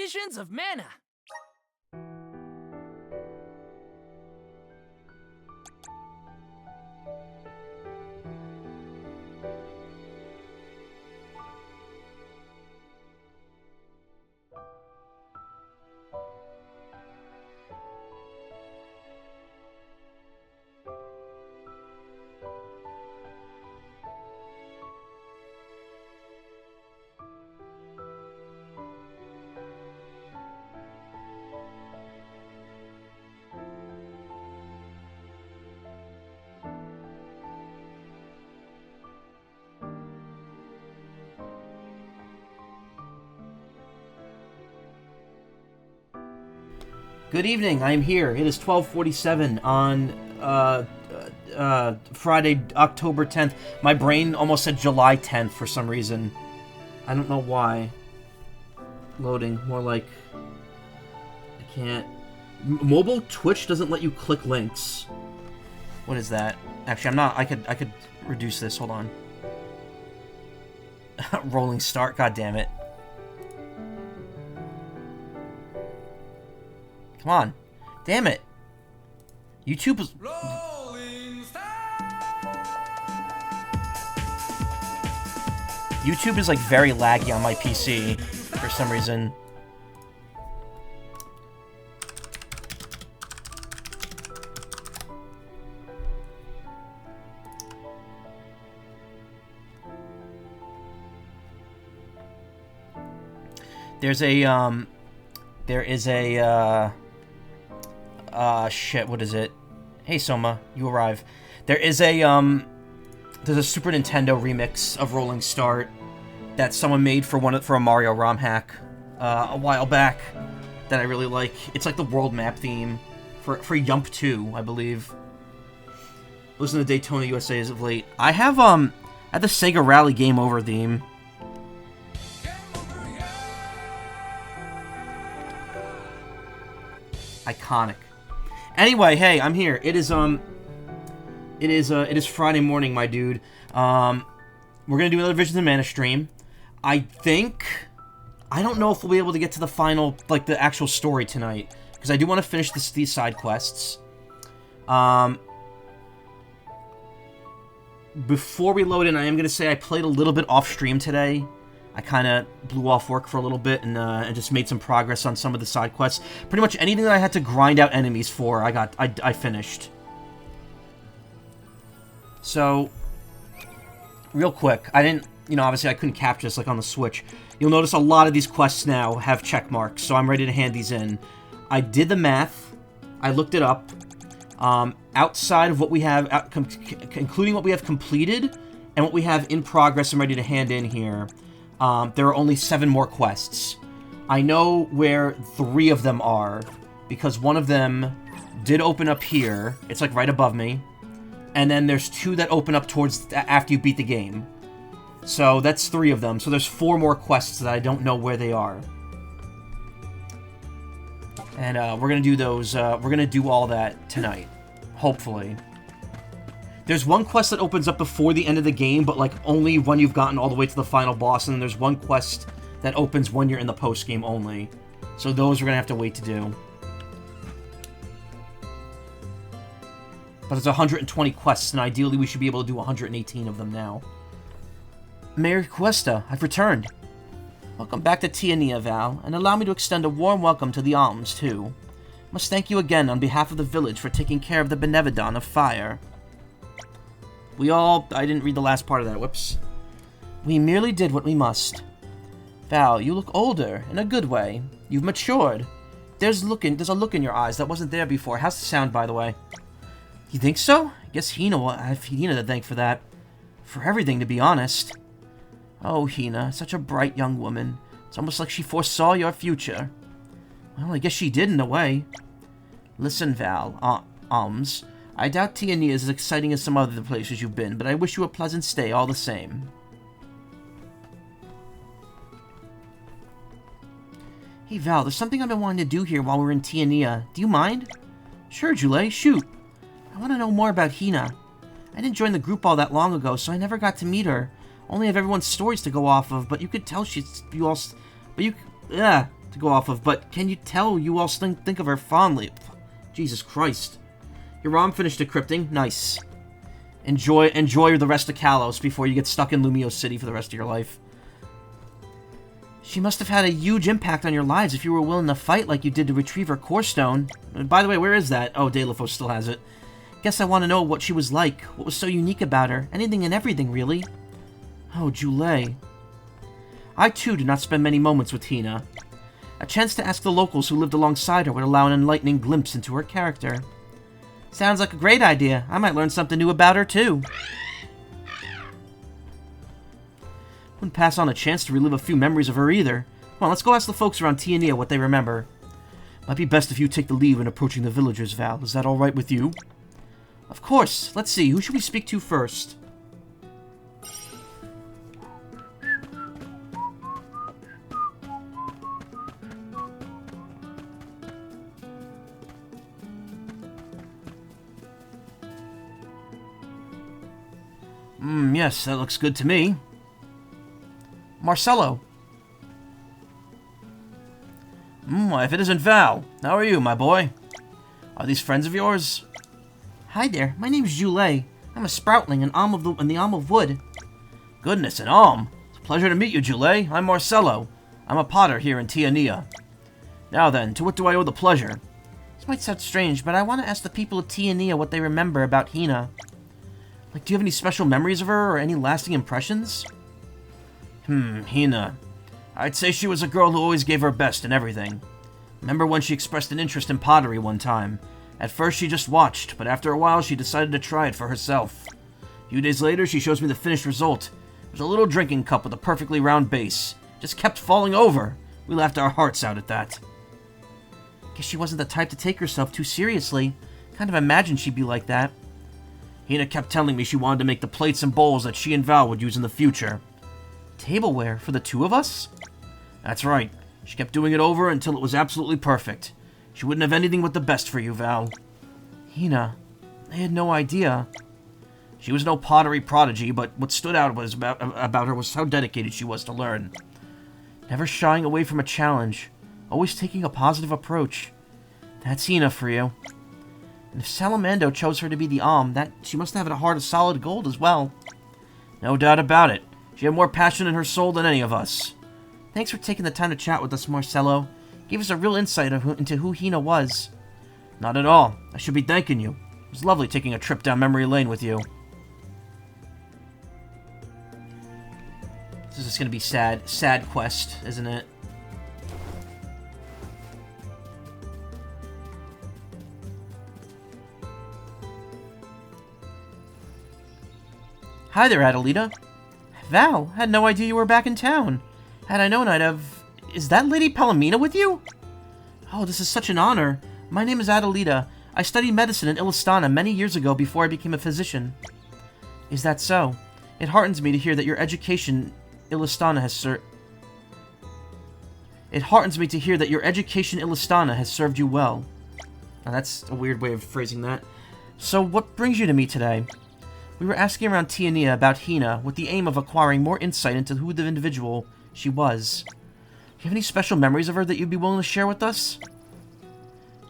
visions of mana. Good evening, I am here. It is 12:47 on Friday, October 10th. My brain almost said July 10th for some reason. I don't know why. Loading, more like... I can't... Mobile Twitch doesn't let you click links. What is that? Actually, I'm not... I could reduce this, hold on. Rolling start, god damn it. Come on. Damn it. YouTube is... YouTube is like very laggy on my PC for some reason. There's a there is a shit, what is it? Hey Soma, you arrive. There is a there's a Super Nintendo remix of Rolling Start that someone made for a Mario ROM hack a while back that I really like. It's like the world map theme for Yump 2, I believe. Listen to Daytona USA as of late. I have the Sega Rally Game Over theme. Iconic. Anyway, hey, I'm here. It is Friday morning, my dude. We're gonna do another Visions of Mana stream. I don't know if we'll be able to get to the final, like, the actual story tonight, because I do want to finish these side quests. Before we load in, I am gonna say I played a little bit off stream today. I kind of blew off work for a little bit and just made some progress on some of the side quests. Pretty much anything that I had to grind out enemies for, I finished. So, real quick, I didn't, obviously I couldn't capture this like on the Switch. You'll notice a lot of these quests now have check marks, so I'm ready to hand these in. I did the math, I looked it up. Outside of what we have, including what we have completed and what we have in progress and ready to hand in here, there are only 7 more quests. I know where 3 of them are, because one of them did open up here. It's like right above me. And then there's 2 that open up towards after you beat the game. So that's 3 of them. So there's 4 more quests that I don't know where they are. And we're gonna do those. We're gonna do all that tonight, hopefully. There's one quest that opens up before the end of the game, but like only when you've gotten all the way to the final boss, and then there's one quest that opens when you're in the post game only. So those we're gonna have to wait to do. But there's 120 quests, and ideally we should be able to do 118 of them now. Merry Cuesta, I've returned. Welcome back to Tiania, Val, and allow me to extend a warm welcome to the Alms, too. Must thank you again on behalf of the village for taking care of the Benevodon of Fire. I didn't read the last part of that, whoops. We merely did what we must. Val, you look older, in a good way. You've matured. There's a look in your eyes that wasn't there before. How's the sound, by the way? You think so? I guess Hina will have Hina to thank for that. For everything, to be honest. Oh, Hina, such a bright young woman. It's almost like she foresaw your future. Well, I guess she did in a way. Listen, Val, Alms. I doubt Tiania is as exciting as some other places you've been, but I wish you a pleasant stay all the same. Hey Val, there's something I've been wanting to do here while we're in Tiania. Do you mind? Sure, Jule, shoot. I want to know more about Hina. I didn't join the group all that long ago, so I never got to meet her. Only have everyone's stories to go off of, but you could tell to go off of, but can you tell you all think of her fondly? Jesus Christ. Your ROM finished decrypting? Nice. Enjoy the rest of Kalos before you get stuck in Lumio City for the rest of your life. She must have had a huge impact on your lives if you were willing to fight like you did to retrieve her core stone. By the way, where is that? Oh, Delafos still has it. Guess I want to know what she was like. What was so unique about her? Anything and everything, really. Oh, Jule. I, too, did not spend many moments with Hina. A chance to ask the locals who lived alongside her would allow an enlightening glimpse into her character. Sounds like a great idea. I might learn something new about her, too. Wouldn't pass on a chance to relive a few memories of her, either. Come on, let's go ask the folks around Tiania what they remember. Might be best if you take the lead when approaching the villagers, Val. Is that alright with you? Of course. Let's see. Who should we speak to first? Yes, that looks good to me. Marcelo. If it isn't Val. How are you, my boy? Are these friends of yours? Hi there, my name's Jule. I'm a sproutling, an alm of wood. Goodness, an alm. It's a pleasure to meet you, Jule. I'm Marcelo. I'm a potter here in Tiania. Now then, to what do I owe the pleasure? This might sound strange, but I want to ask the people of Tiania what they remember about Hina. Like, do you have any special memories of her, or any lasting impressions? Hina. I'd say she was a girl who always gave her best in everything. Remember when she expressed an interest in pottery one time? At first she just watched, but after a while she decided to try it for herself. A few days later she shows me the finished result. It was a little drinking cup with a perfectly round base. Just kept falling over. We laughed our hearts out at that. Guess she wasn't the type to take herself too seriously. Kind of imagined she'd be like that. Hina kept telling me she wanted to make the plates and bowls that she and Val would use in the future. Tableware for the two of us? That's right. She kept doing it over until it was absolutely perfect. She wouldn't have anything but the best for you, Val. Hina, I had no idea. She was no pottery prodigy, but what stood out was about her was how dedicated she was to learn. Never shying away from a challenge. Always taking a positive approach. That's Hina for you. And if Salamando chose her to be the that she must have a heart of solid gold as well. No doubt about it. She had more passion in her soul than any of us. Thanks for taking the time to chat with us, Marcelo. Gave us a real insight into who Hina was. Not at all. I should be thanking you. It was lovely taking a trip down memory lane with you. This is going to be sad quest, isn't it? Hi there, Adelita. Val, had no idea you were back in town. Had I known, I'd have... Is that Lady Palomina with you? Oh, this is such an honor. My name is Adelita. I studied medicine in Illistana many years ago before I became a physician. Is that so? It heartens me to hear that your education Illistana has It heartens me to hear that your education Illistana has served you well. Now, that's a weird way of phrasing that. So, what brings you to me today? We were asking around Tiania about Hina with the aim of acquiring more insight into who the individual she was. Do you have any special memories of her that you'd be willing to share with us?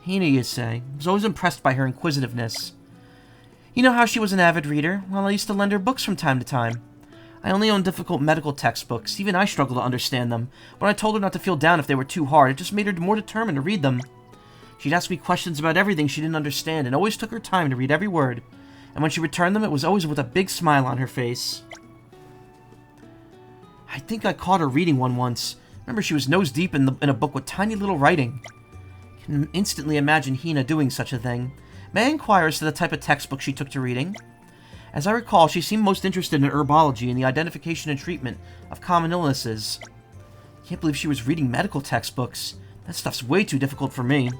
Hina, you say. I was always impressed by her inquisitiveness. You know how she was an avid reader? Well, I used to lend her books from time to time. I only own difficult medical textbooks. Even I struggle to understand them. When I told her not to feel down if they were too hard, it just made her more determined to read them. She'd ask me questions about everything she didn't understand, and always took her time to read every word. And when she returned them, it was always with a big smile on her face. I think I caught her reading one once. Remember, she was nose deep in a book with tiny little writing. I can instantly imagine Hina doing such a thing. May I inquire as to the type of textbook she took to reading? As I recall, she seemed most interested in herbology and the identification and treatment of common illnesses. I can't believe she was reading medical textbooks. That stuff's way too difficult for me.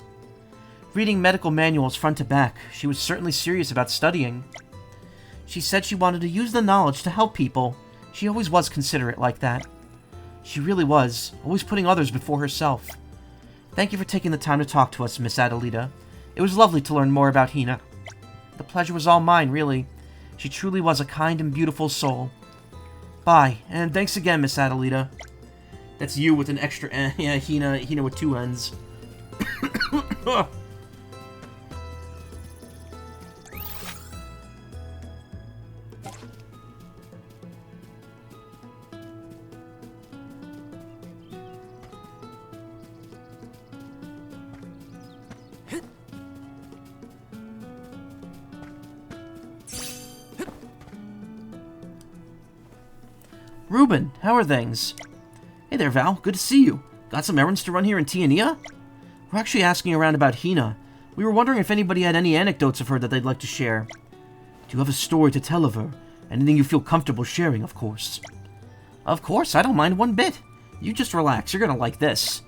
Reading medical manuals front to back, she was certainly serious about studying. She said she wanted to use the knowledge to help people. She always was considerate like that. She really was, always putting others before herself. Thank you for taking the time to talk to us, Miss Adelita. It was lovely to learn more about Hina. The pleasure was all mine, really. She truly was a kind and beautiful soul. Bye, and thanks again, Miss Adelita. That's you with an extra N. Yeah, Hina with 2 N's. Ruben, how are things? Hey there, Val. Good to see you. Got some errands to run here in Tiania? We're actually asking around about Hina. We were wondering if anybody had any anecdotes of her that they'd like to share. Do you have a story to tell of her? Anything you feel comfortable sharing, of course. Of course, I don't mind one bit. You just relax. You're gonna like this.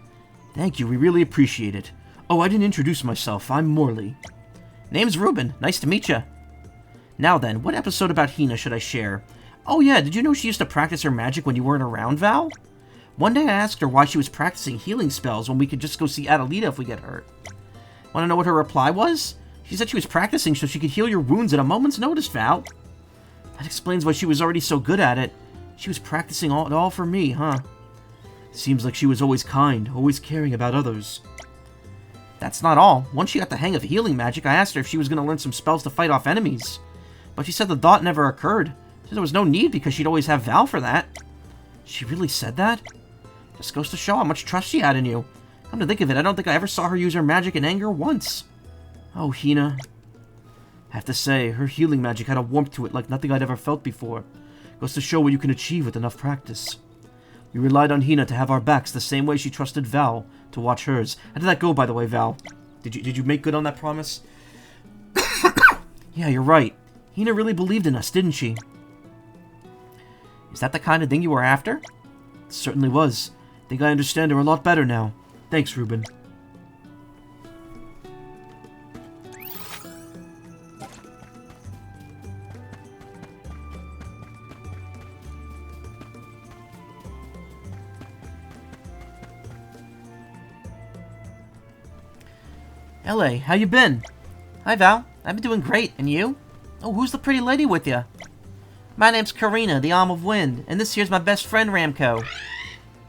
Thank you. We really appreciate it. Oh, I didn't introduce myself. I'm Morley. Name's Ruben. Nice to meet you. Now then, what episode about Hina should I share? Oh yeah, did you know she used to practice her magic when you weren't around, Val? One day I asked her why she was practicing healing spells when we could just go see Adelita if we get hurt. Want to know what her reply was? She said she was practicing so she could heal your wounds at a moment's notice, Val. That explains why she was already so good at it. She was practicing it all for me, huh? Seems like she was always kind, always caring about others. That's not all. Once she got the hang of healing magic, I asked her if she was going to learn some spells to fight off enemies. But she said the thought never occurred. She said there was no need because she'd always have Val for that. She really said that? Just goes to show how much trust she had in you. Come to think of it, I don't think I ever saw her use her magic in anger once. Oh, Hina. I have to say, her healing magic had a warmth to it like nothing I'd ever felt before. Goes to show what you can achieve with enough practice. We relied on Hina to have our backs the same way she trusted Val to watch hers. How did that go, by the way, Val? Did you make good on that promise? Yeah, you're right. Hina really believed in us, didn't she? Is that the kind of thing you were after? It certainly was. I think I understand her a lot better now. Thanks, Ruben. L.A., how you been? Hi, Val. I've been doing great. And you? Oh, who's the pretty lady with you? My name's Karina, the Arm of Wind, and this here's my best friend, Ramco.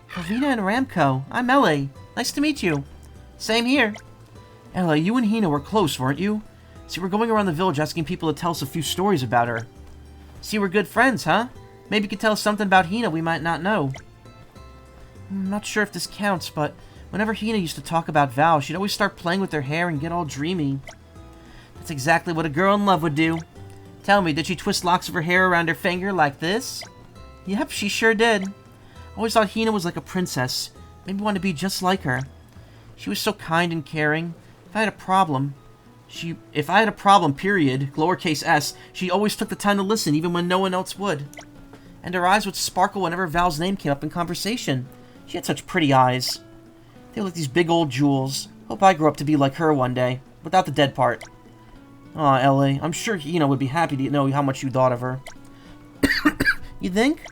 Karina and Ramco. I'm L.A. Nice to meet you. Same here. L.A., you and Hina were close, weren't you? See, we're going around the village asking people to tell us a few stories about her. See, we're good friends, huh? Maybe you could tell us something about Hina we might not know. I'm not sure if this counts, but whenever Hina used to talk about Val, she'd always start playing with her hair and get all dreamy. That's exactly what a girl in love would do. Tell me, did she twist locks of her hair around her finger like this? Yep, she sure did. I always thought Hina was like a princess. Made me want to be just like her. She was so kind and caring. If I had a problem, period, lowercase s, she always took the time to listen even when no one else would. And her eyes would sparkle whenever Val's name came up in conversation. She had such pretty eyes. They were like these big old jewels. Hope I grow up to be like her one day, without the dead part. Aw, Ellie, I'm sure Hina would be happy to know how much you thought of her. You think?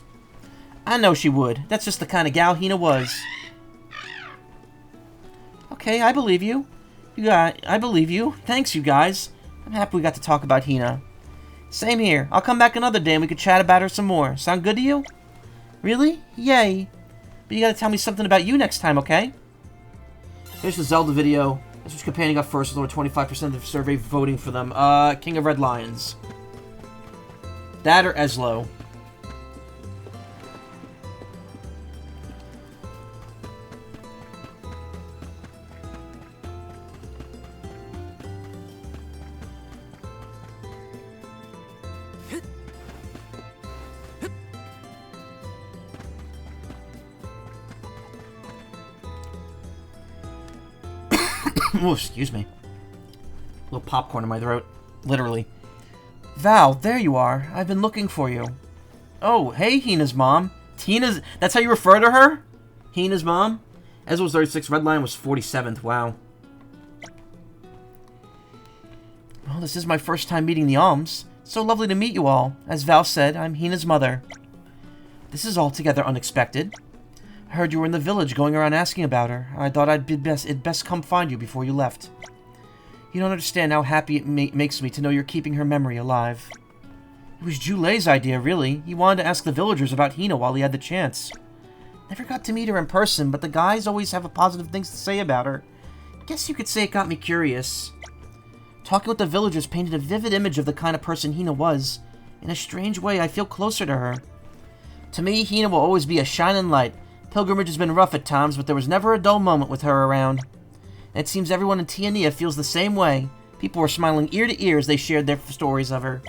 I know she would. That's just the kind of gal Hina was. Okay, I believe you. I believe you. Thanks, you guys. I'm happy we got to talk about Hina. Same here. I'll come back another day and we could chat about her some more. Sound good to you? Really? Yay. But you gotta tell me something about you next time, okay? Here's the Zelda video. This which companion got first with over 25% of the survey voting for them. King of Red Lions. That or Eslo. Oh, excuse me. A little popcorn in my throat. Literally. Val, there you are. I've been looking for you. Oh, hey, Hina's mom. Tina's... That's how you refer to her? Hina's mom? Ezra was 36th, Red Lion was 47th. Wow. Well, this is my first time meeting the Alms. So lovely to meet you all. As Val said, I'm Hina's mother. This is altogether unexpected. I heard you were in the village going around asking about her. I thought it'd best come find you before you left. You don't understand how happy it makes me to know you're keeping her memory alive. It was Julay's idea, really. He wanted to ask the villagers about Hina while he had the chance. Never got to meet her in person, but the guys always have positive things to say about her. Guess you could say it got me curious. Talking with the villagers painted a vivid image of the kind of person Hina was. In a strange way, I feel closer to her. To me, Hina will always be a shining light. Pilgrimage has been rough at times, but there was never a dull moment with her around. And it seems everyone in Tiania feels the same way. People were smiling ear to ear as they shared their stories of her.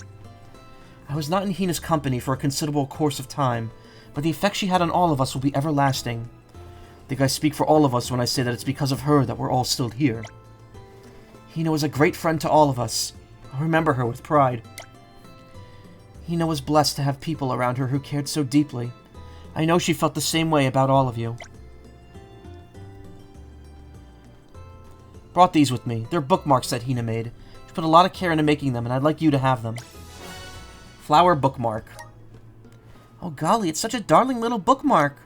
I was not in Hina's company for a considerable course of time, but the effect she had on all of us will be everlasting. I think I speak for all of us when I say that it's because of her that we're all still here. Hina was a great friend to all of us. I'll remember her with pride. Hina was blessed to have people around her who cared so deeply. I know she felt the same way about all of you. Brought these with me. They're bookmarks that Hina made. She put a lot of care into making them, and I'd like you to have them. Flower bookmark. Oh golly, it's such a darling little bookmark.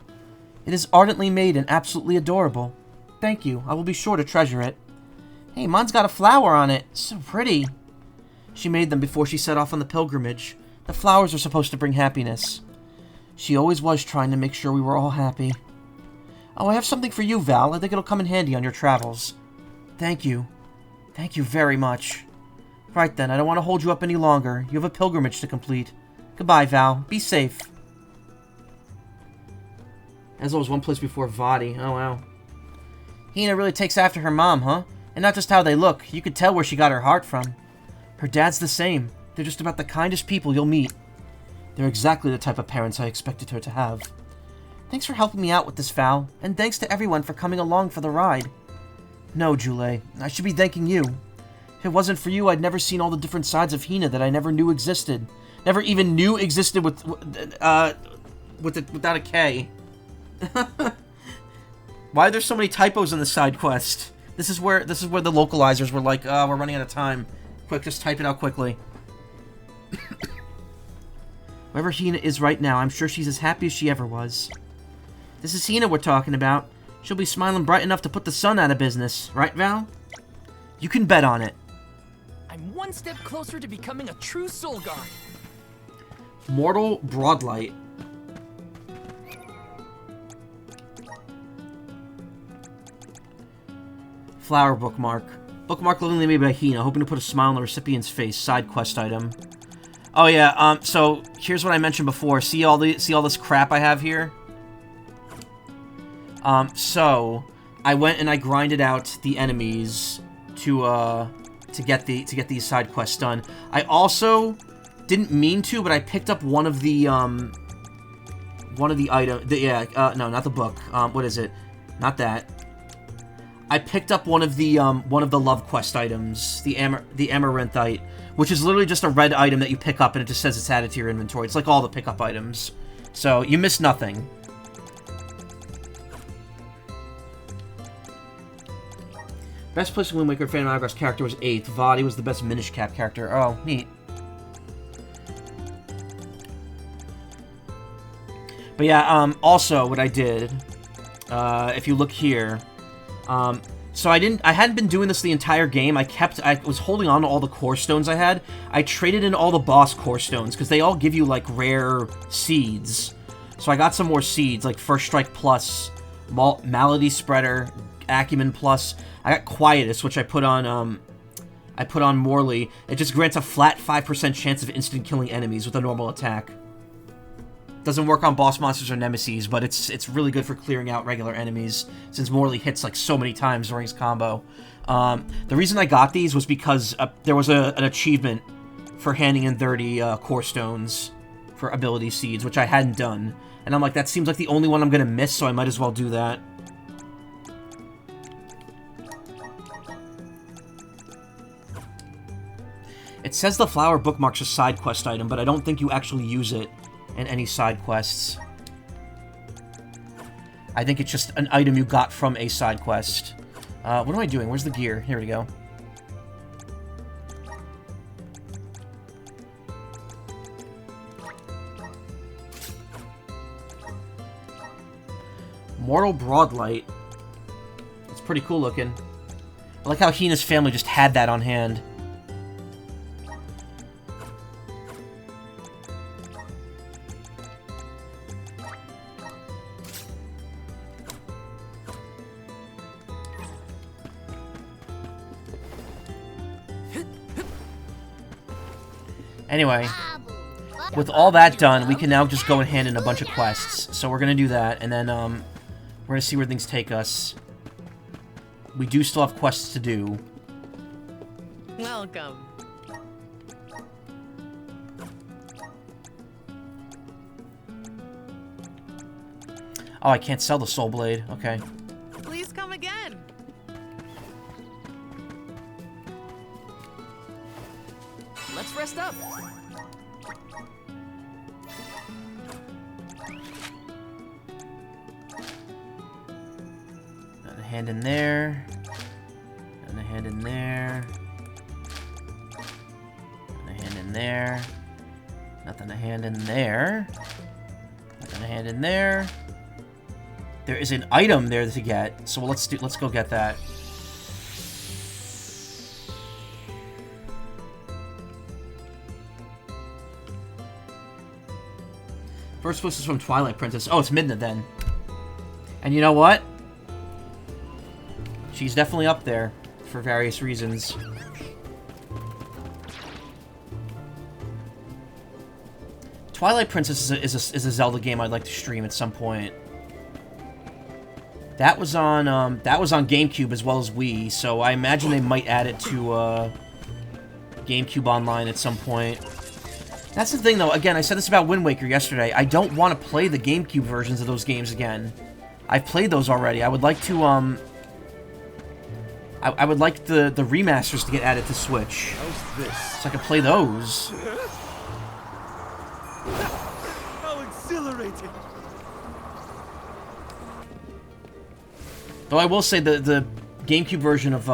It is ardently made and absolutely adorable. Thank you. I will be sure to treasure it. Hey, mine's got a flower on it. It's so pretty. She made them before she set off on the pilgrimage. The flowers are supposed to bring happiness. She always was trying to make sure we were all happy. Oh, I have something for you, Val. I think it'll come in handy on your travels. Thank you. Thank you very much. Right then, I don't want to hold you up any longer. You have a pilgrimage to complete. Goodbye, Val. Be safe. As always, one place before Vadi. Oh, wow. Hina really takes after her mom, huh? And not just how they look. You could tell where she got her heart from. Her dad's the same. They're just about the kindest people you'll meet. They're exactly the type of parents I expected her to have. Thanks for helping me out with this, Val. And thanks to everyone for coming along for the ride. No, Jule. I should be thanking you. If it wasn't for you, I'd never seen all the different sides of Hina that I never knew existed. Never even knew existed without a K. Why are there so many typos in the side quest? This is where the localizers were like, we're running out of time. Quick, just type it out quickly. Wherever Hina is right now, I'm sure she's as happy as she ever was. This is Hina we're talking about. She'll be smiling bright enough to put the sun out of business. Right, Val? You can bet on it. I'm one step closer to becoming a true soul guard. Mortal Broadlight. Flower bookmark. Bookmark lovingly made by Hina, hoping to put a smile on the recipient's face. Side quest item. Oh yeah, so here's what I mentioned before. See all this crap I have here? So I went and I grinded out the enemies to get these side quests done. I also didn't mean to, but I picked up one of the item. No, not the book. What is it? Not that. I picked up one of the love quest items, the Amaranthite, which is literally just a red item that you pick up and it just says it's added to your inventory. It's like all the pickup items. So you miss nothing. Best place in Wind Waker Phantom Hourglass character was 8th. Vadi was the best Minish Cap character. Oh, neat. But yeah, also what I did, if you look here, so I hadn't been doing this the entire game. I was holding on to all the core stones I had. I traded in all the boss core stones, because they all give you, like, rare seeds. So I got some more seeds, like First Strike Plus, Malady Spreader, Acumen Plus. I got Quietus, which I put on Morley. It just grants a flat 5% chance of instant killing enemies with a normal attack. Doesn't work on boss monsters or nemesis, but it's really good for clearing out regular enemies, since Morley hits like so many times during his combo. The reason I got these was because there was an achievement for handing in 30 core stones for ability seeds, which I hadn't done. And I'm like, that seems like the only one I'm going to miss, so I might as well do that. It says the flower bookmark's a side quest item, but I don't think you actually use it in any side quests. I think it's just an item you got from a side quest. What am I doing? Where's the gear? Here we go. Mortal Broadlight. It's pretty cool looking. I like how Hina's family just had that on hand. Anyway, with all that done, we can now just go and hand in a bunch of quests. So we're gonna do that, and then we're gonna see where things take us. We do still have quests to do. Welcome. Oh, I can't sell the Soul Blade. Okay. Please come again. Let's rest up. Got a hand in there. And a hand in there. And a hand in there. Nothing a hand in there. Nothing a hand in there. There is an item there to get, so let's go get that. First voice is from Twilight Princess. Oh, it's Midna then. And you know what? She's definitely up there for various reasons. Twilight Princess is a Zelda game I'd like to stream at some point. That was on GameCube as well as Wii, so I imagine they might add it to GameCube Online at some point. That's the thing, though. Again, I said this about Wind Waker yesterday. I don't want to play the GameCube versions of those games again. I've played those already. I would like to I would like the remasters to get added to Switch, so I can play those. How exhilarating! Though I will say the GameCube version of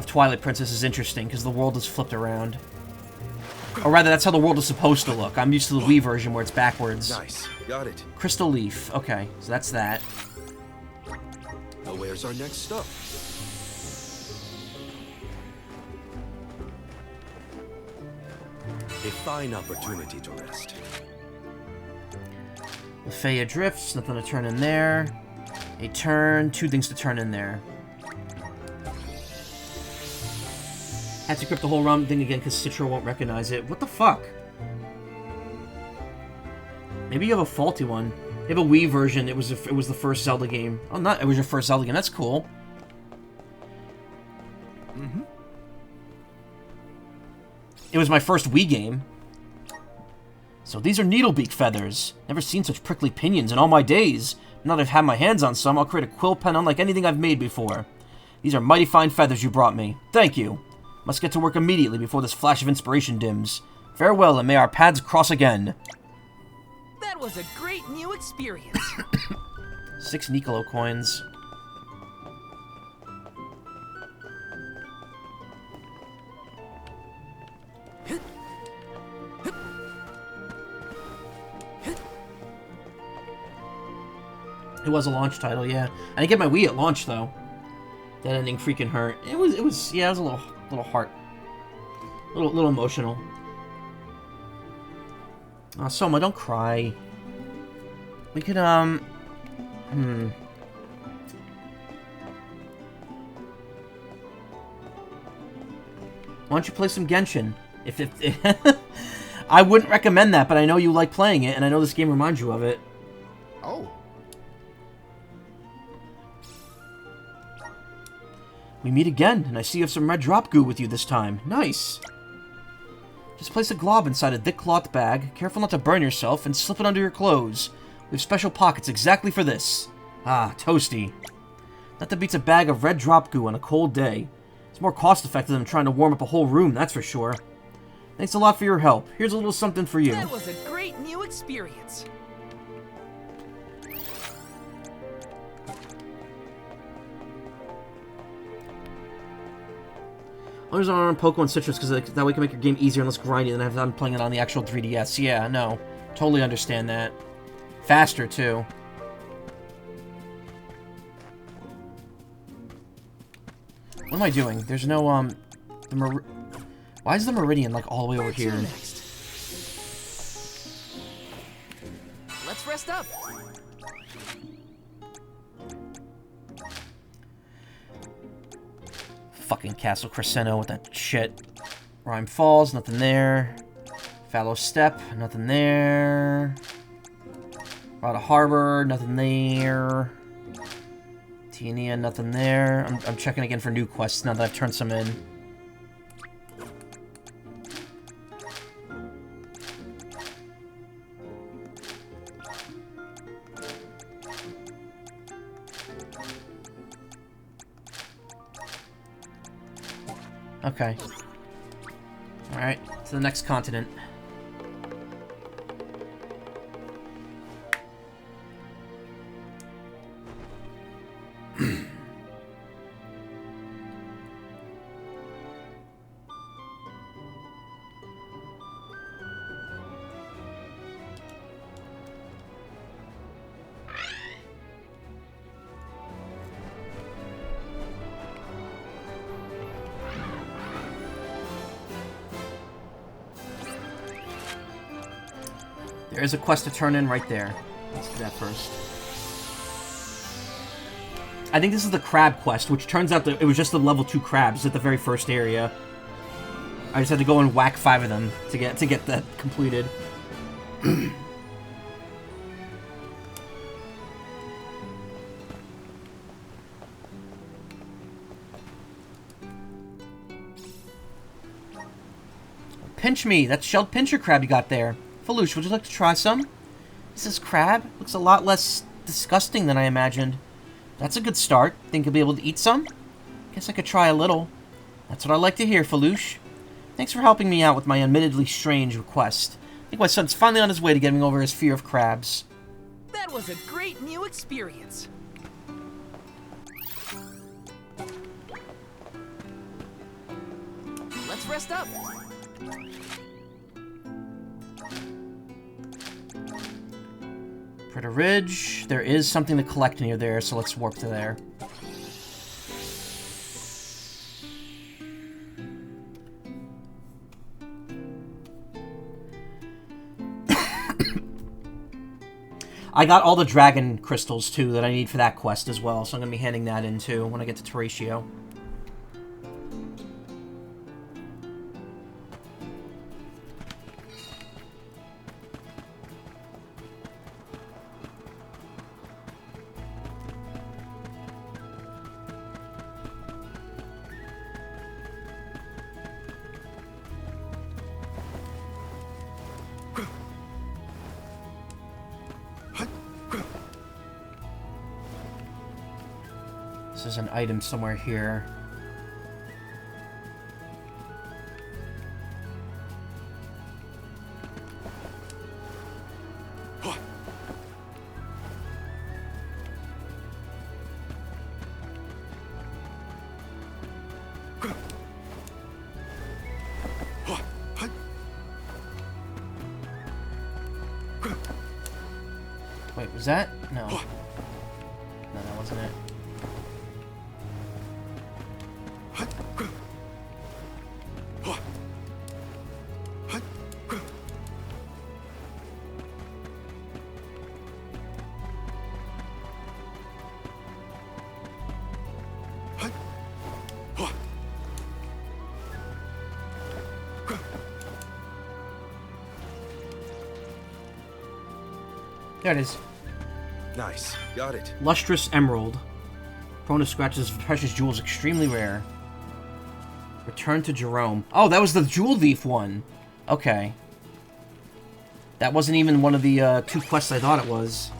Twilight Princess is interesting because the world is flipped around. Or rather, that's how the world is supposed to look. I'm used to the Wii version where it's backwards. Nice, got it. Crystal Leaf. Okay, so that's that. Now where's our next stop? A fine opportunity to rest. Lefaya Drifts. Nothing to turn in there. A turn. 2 things to turn in there. Had to equip the whole rum thing again because Citra won't recognize it. What the fuck? Maybe you have a faulty one. You have a Wii version. It was the first Zelda game. Oh, not it was your first Zelda game. That's cool. It was my first Wii game. So these are Needlebeak feathers. Never seen such prickly pinions in all my days. Now that I've had my hands on some, I'll create a quill pen unlike anything I've made before. These are mighty fine feathers you brought me. Thank you. Must get to work immediately before this flash of inspiration dims. Farewell, and may our paths cross again. That was a great new experience. 6 Nicolo coins. It was a launch title, yeah. I didn't get my Wii at launch though. That ending freaking hurt. It was yeah, it was a little heart, little emotional. Oh, Soma, don't cry. We could Why don't you play some Genshin? If I wouldn't recommend that, but I know you like playing it, and I know this game reminds you of it. Oh. We meet again, and I see you have some red drop goo with you this time. Nice. Just place a glob inside a thick cloth bag, careful not to burn yourself, and slip it under your clothes. We have special pockets exactly for this. Ah, toasty. Nothing beats a bag of red drop goo on a cold day. It's more cost-effective than trying to warm up a whole room, that's for sure. Thanks a lot for your help. Here's a little something for you. That was a great new experience. Others are on Pokemon Citrus because that way you can make your game easier and less grindy than if I'm playing it on the actual 3DS. Yeah, no. Totally understand that. Faster, too. What am I doing? There's no, why is the Meridian, like, all the way over Where to here? next? Let's rest up. Fucking Castle Crescendo with that shit. Rhyme Falls, nothing there. Fallow Step, nothing there. Rada Harbor, nothing there. Tiania, nothing there. I'm checking again for new quests now that I've turned some in. Okay. Alright, to the next continent. There is a quest to turn in right there. Let's do that first. I think this is the crab quest, which turns out that it was just the level 2 crabs at the very first area. I just had to go and whack 5 of them to get that completed. Pinch me! That's shelled pincher crab you got there. Falouche, would you like to try some? This is crab. Looks a lot less disgusting than I imagined. That's a good start. Think you'll be able to eat some? Guess I could try a little. That's what I like to hear, Falouche. Thanks for helping me out with my admittedly strange request. I think my son's finally on his way to getting over his fear of crabs. That was a great new experience. Let's rest up. Critter Ridge. There is something to collect near there, so let's warp to there. I got all the dragon crystals, too, that I need for that quest as well, so I'm going to be handing that in, too, when I get to Teratio. There's an item somewhere here. Wait, was that? No. No, that wasn't it. There it is. Nice. Got it. Lustrous Emerald. Prone to scratches of precious jewels, extremely rare. Return to Jerome. Oh, that was the Jewel Thief one. Okay. That wasn't even one of the 2 quests I thought it was.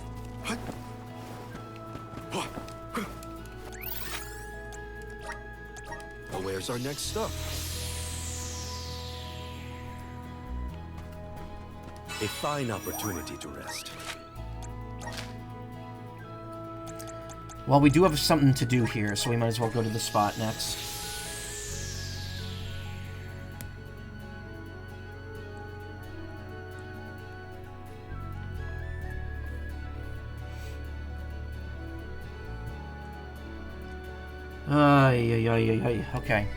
Well, where's our next stop? A fine opportunity to rest. Well, we do have something to do here, so we might as well go to the spot next. Ay, ay, ay, ay, ay. Okay.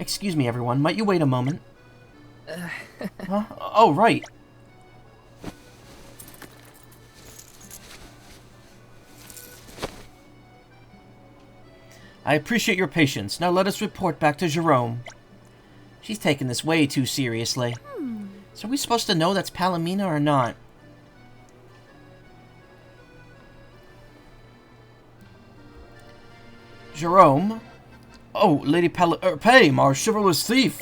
Excuse me, everyone. Might you wait a moment? Huh? Oh, right. I appreciate your patience. Now let us report back to Jerome. She's taking this way too seriously. So are we supposed to know that's Palomina or not? Jerome? Oh, Lady Pame, our chivalrous thief!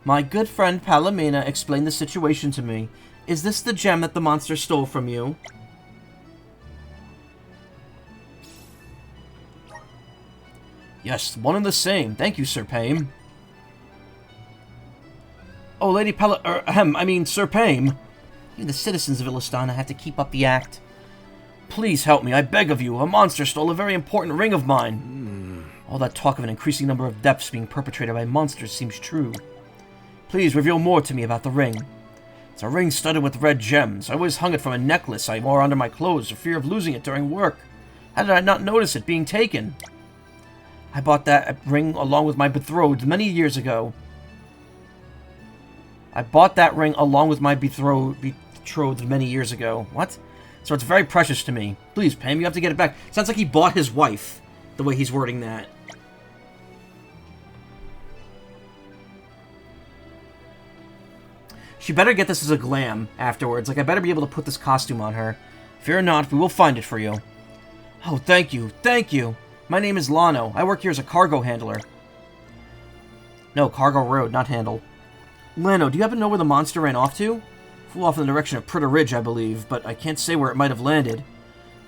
My good friend Palomina explained the situation to me. Is this the gem that the monster stole from you? Yes, one and the same. Thank you, Sir Pame. Oh, Lady Sir Pame. Even the citizens of Illistana have to keep up the act. Please help me, I beg of you. A monster stole a very important ring of mine. All that talk of an increasing number of deaths being perpetrated by monsters seems true. Please reveal more to me about the ring. It's a ring studded with red gems. I always hung it from a necklace I wore under my clothes for fear of losing it during work. How did I not notice it being taken? I bought that ring along with my betrothed many years ago. What? So it's very precious to me. Please, Pam, you have to get it back. Sounds like he bought his wife, the way he's wording that. She better get this as a glam afterwards. Like, I better be able to put this costume on her. Fear not, we will find it for you. Oh, thank you, thank you. My name is Lano. I work here as a cargo handler. No, cargo road, not handle. Lano, do you happen to know where the monster ran off to? Flew off in the direction of Pritter Ridge, I believe, but I can't say where it might have landed.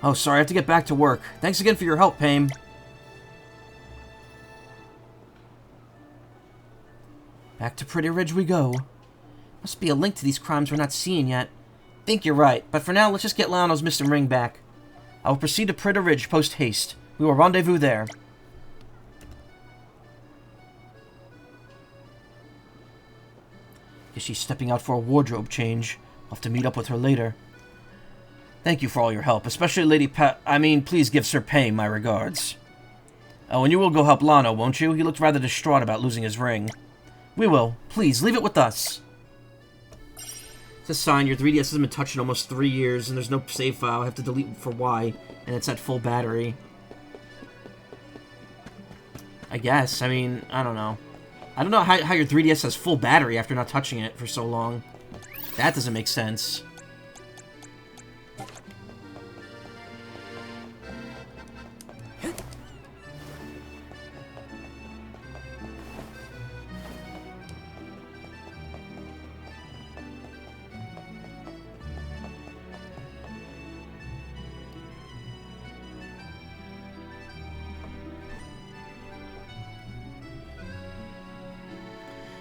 Oh, sorry, I have to get back to work. Thanks again for your help, Pame. Back to Pritter Ridge we go. Must be a link to these crimes we're not seeing yet. Think you're right, but for now, let's just get Lano's missing ring back. I will proceed to Pritter Ridge post-haste. We will rendezvous there. Guess she's stepping out for a wardrobe change. I'll have to meet up with her later. Thank you for all your help, especially Lady please give Sir Payne my regards. Oh, and you will go help Lano, won't you? He looked rather distraught about losing his ring. We will. Please, leave it with us. It's a sign your 3DS hasn't been touched in almost 3 years, and there's no save file. I have to delete for Y, and it's at full battery. I guess. I mean, I don't know. I don't know how your 3DS has full battery after not touching it for so long. That doesn't make sense.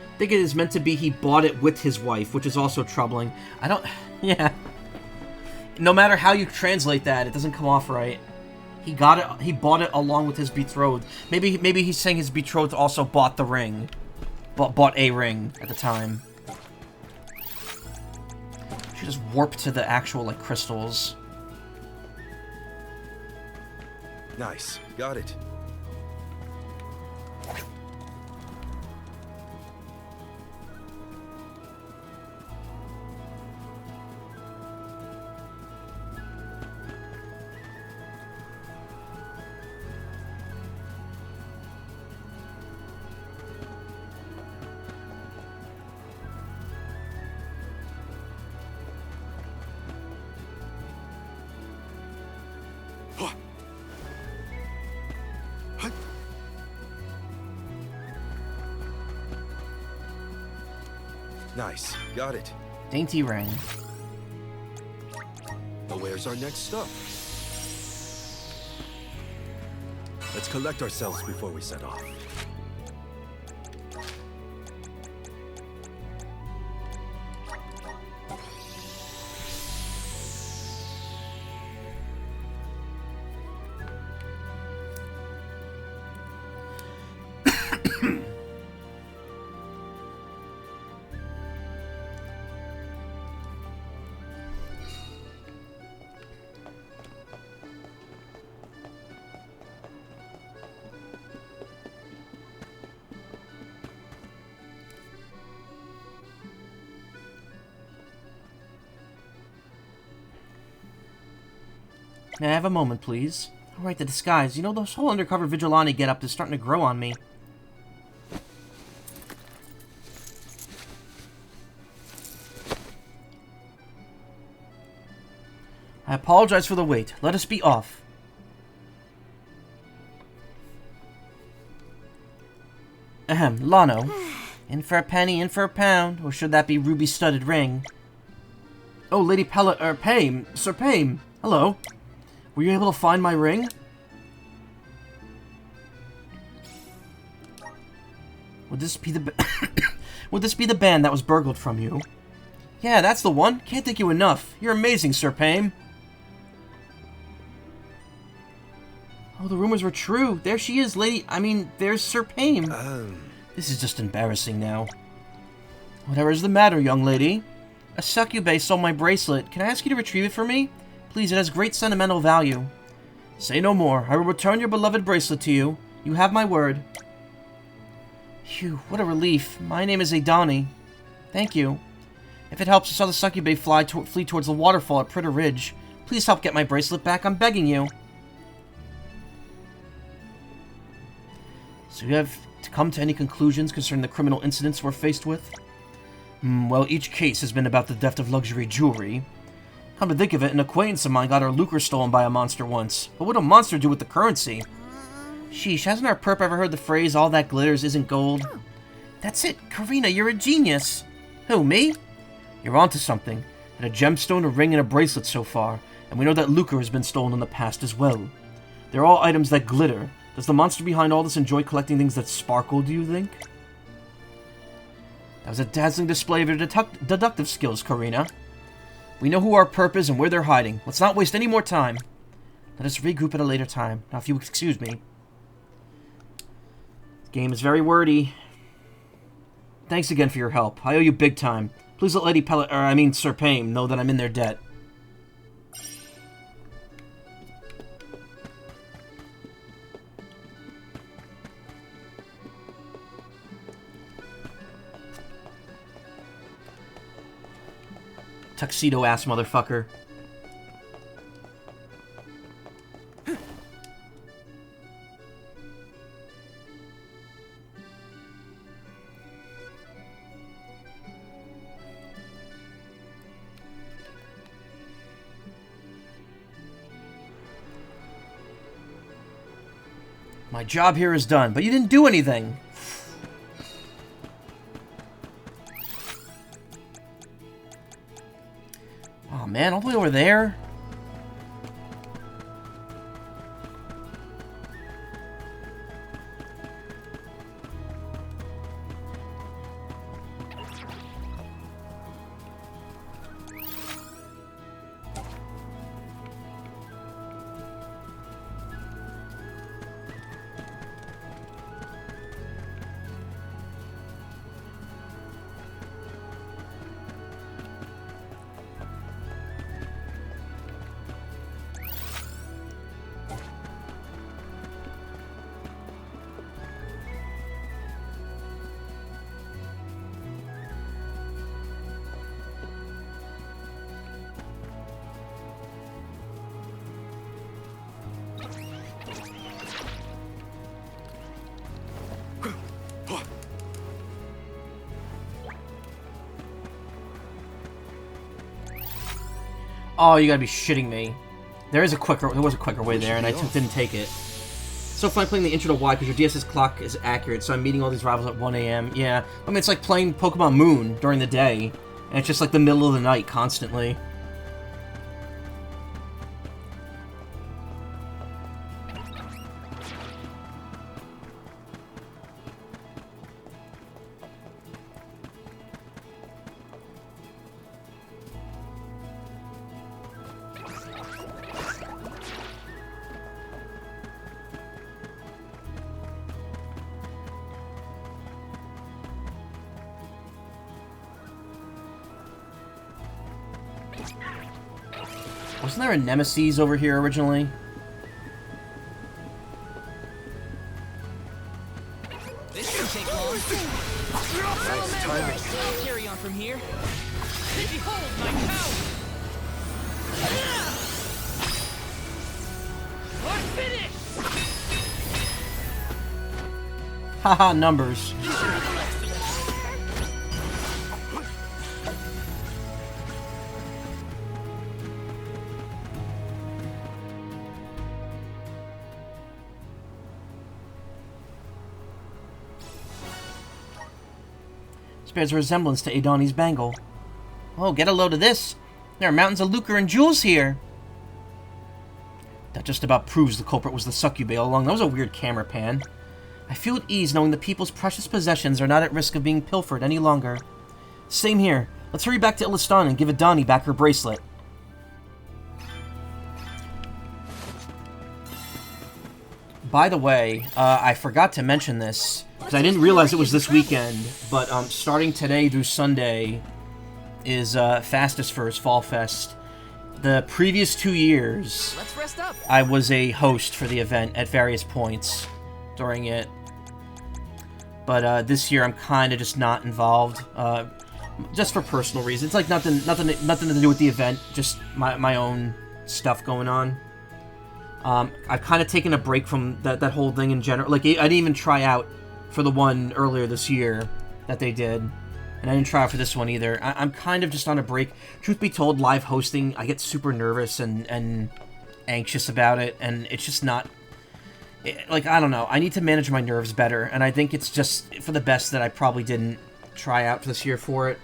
I think it is meant to be he bought it with his wife, which is also troubling. I don't... Yeah. No matter how you translate that, it doesn't come off right. He got it... He bought it along with his betrothed. Maybe he's saying his betrothed also bought the ring. Bought a ring at the time. She just warped to the actual, like, crystals. Nice. Got it. Nice. Got it. Dainty ring. Well, where's our next stop? Let's collect ourselves before we set off. May I have a moment, please? Alright, the disguise. You know, this whole undercover vigilante getup is starting to grow on me. I apologize for the wait. Let us be off. Ahem, Lano. In for a penny, in for a pound. Or should that be ruby-studded ring? Oh, Lady Pame. Sir Pame. Hello. Were you able to find my ring? Would this be the Would this be the band that was burgled from you? Yeah, that's the one. Can't thank you enough. You're amazing, Sir Pame. Oh, the rumors were true. There she is, there's Sir Pame. This is just embarrassing now. Whatever is the matter, young lady? A succubus stole my bracelet. Can I ask you to retrieve it for me? Please, it has great sentimental value. Say no more. I will return your beloved bracelet to you. You have my word. Phew, what a relief. My name is Adani. Thank you. If it helps, I saw the succubus flee towards the waterfall at Pritter Ridge. Please help get my bracelet back. I'm begging you. So you have to come to any conclusions concerning the criminal incidents we're faced with? Well, each case has been about the theft of luxury jewelry. Come to think of it, an acquaintance of mine got her lucre stolen by a monster once. But what would a monster do with the currency? Sheesh, hasn't our perp ever heard the phrase, all that glitters isn't gold? That's it, Karina, you're a genius. Who, me? You're onto something. And a gemstone, a ring, and a bracelet so far. And we know that lucre has been stolen in the past as well. They're all items that glitter. Does the monster behind all this enjoy collecting things that sparkle, do you think? That was a dazzling display of your deductive skills, Karina. We know who our perp is and where they're hiding. Let's not waste any more time. Let us regroup at a later time. Now, if you excuse me. This game is very wordy. Thanks again for your help. I owe you big time. Please let Sir Pame know that I'm in their debt. Tuxedo-ass motherfucker. My job here is done, but you didn't do anything. Oh man, all the way over there? Oh, you gotta be shitting me. There was a quicker way there, and I didn't take it. So fun playing the intro to Y, because your DS's clock is accurate, so I'm meeting all these rivals at 1 AM. Yeah, I mean, it's like playing Pokemon Moon during the day, and it's just like the middle of the night constantly. Wasn't there a Nemesis over here originally? This shouldn't take long. Nice timing. I'll carry on from here. Behold my power! Haha, numbers. Bears a resemblance to Adoni's bangle. Oh, get a load of this. There are mountains of lucre and jewels here. That just about proves the culprit was the succubus all along. That was a weird camera pan. I feel at ease knowing the people's precious possessions are not at risk of being pilfered any longer. Same here. Let's hurry back to Illistan and give Adani back her bracelet. By the way, I forgot to mention this, because I didn't realize it was this weekend, but starting today through Sunday is Fastest Furs Fall Fest. The previous 2 years, Let's rest up. I was a host for the event at various points during it. But this year I'm kind of just not involved, just for personal reasons. Like nothing to do with the event, just my own stuff going on. I've kind of taken a break from that whole thing in general. Like, I didn't even try out for the one earlier this year that they did. And I didn't try out for this one either. I'm kind of just on a break. Truth be told, live hosting, I get super nervous and anxious about it. And it's just not... like, I don't know. I need to manage my nerves better. And I think it's just for the best that I probably didn't try out this year for it.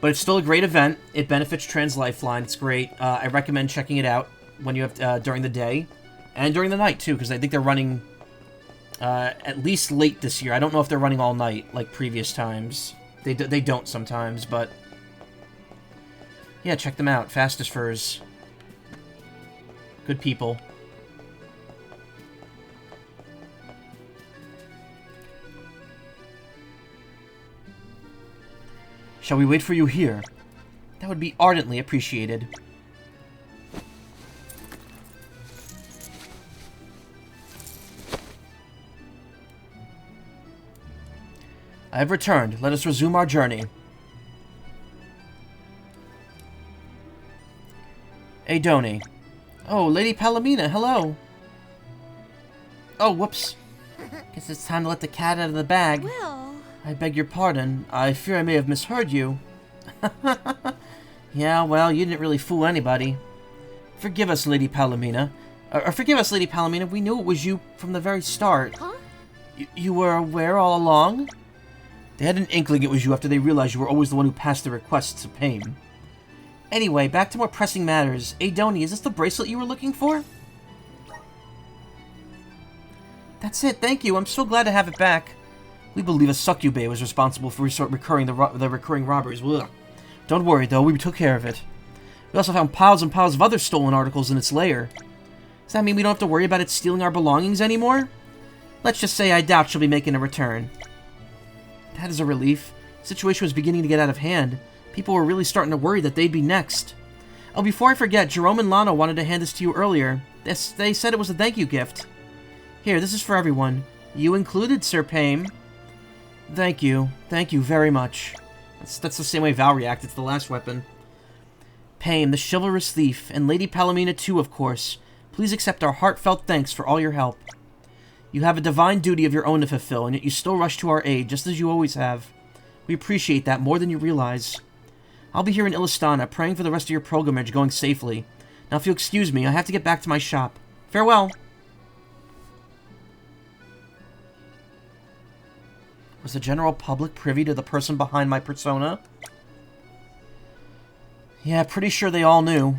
But it's still a great event. It benefits Trans Lifeline. It's great. I recommend checking it out when you have during the day. And during the night, too, because I think they're running at least late this year. I don't know if they're running all night, like previous times. They don't sometimes, but... yeah, check them out. Fastest Furs. Good people. Shall we wait for you here? That would be ardently appreciated. I have returned. Let us resume our journey. Adoni. Oh, Lady Palomina, hello. Oh, whoops. Guess it's time to let the cat out of the bag. Well... I beg your pardon. I fear I may have misheard you. Yeah, well, you didn't really fool anybody. Forgive us, Lady Palomina. Forgive us, Lady Palomina. We knew it was you from the very start. Huh? You were aware all along? They had an inkling it was you after they realized you were always the one who passed the requests to Payne. Anyway, back to more pressing matters. Adoni, is this the bracelet you were looking for? That's it, thank you. I'm so glad to have it back. We believe a succubus was responsible for the recurring robberies. Ugh. Don't worry, though. We took care of it. We also found piles and piles of other stolen articles in its lair. Does that mean we don't have to worry about it stealing our belongings anymore? Let's just say I doubt she'll be making a return. That is a relief. The situation was beginning to get out of hand. People were really starting to worry that they'd be next. Oh, before I forget, Jerome and Lana wanted to hand this to you earlier. They said it was a thank you gift. Here, this is for everyone. You included, Sir Payne. Thank you. Thank you very much. That's the same way Val reacted to the last weapon. Payne, the chivalrous thief, and Lady Palomina too, of course. Please accept our heartfelt thanks for all your help. You have a divine duty of your own to fulfill, and yet you still rush to our aid, just as you always have. We appreciate that more than you realize. I'll be here in Illistana, praying for the rest of your pilgrimage going safely. Now, if you'll excuse me, I have to get back to my shop. Farewell! Was the general public privy to the person behind my persona? Yeah, pretty sure they all knew.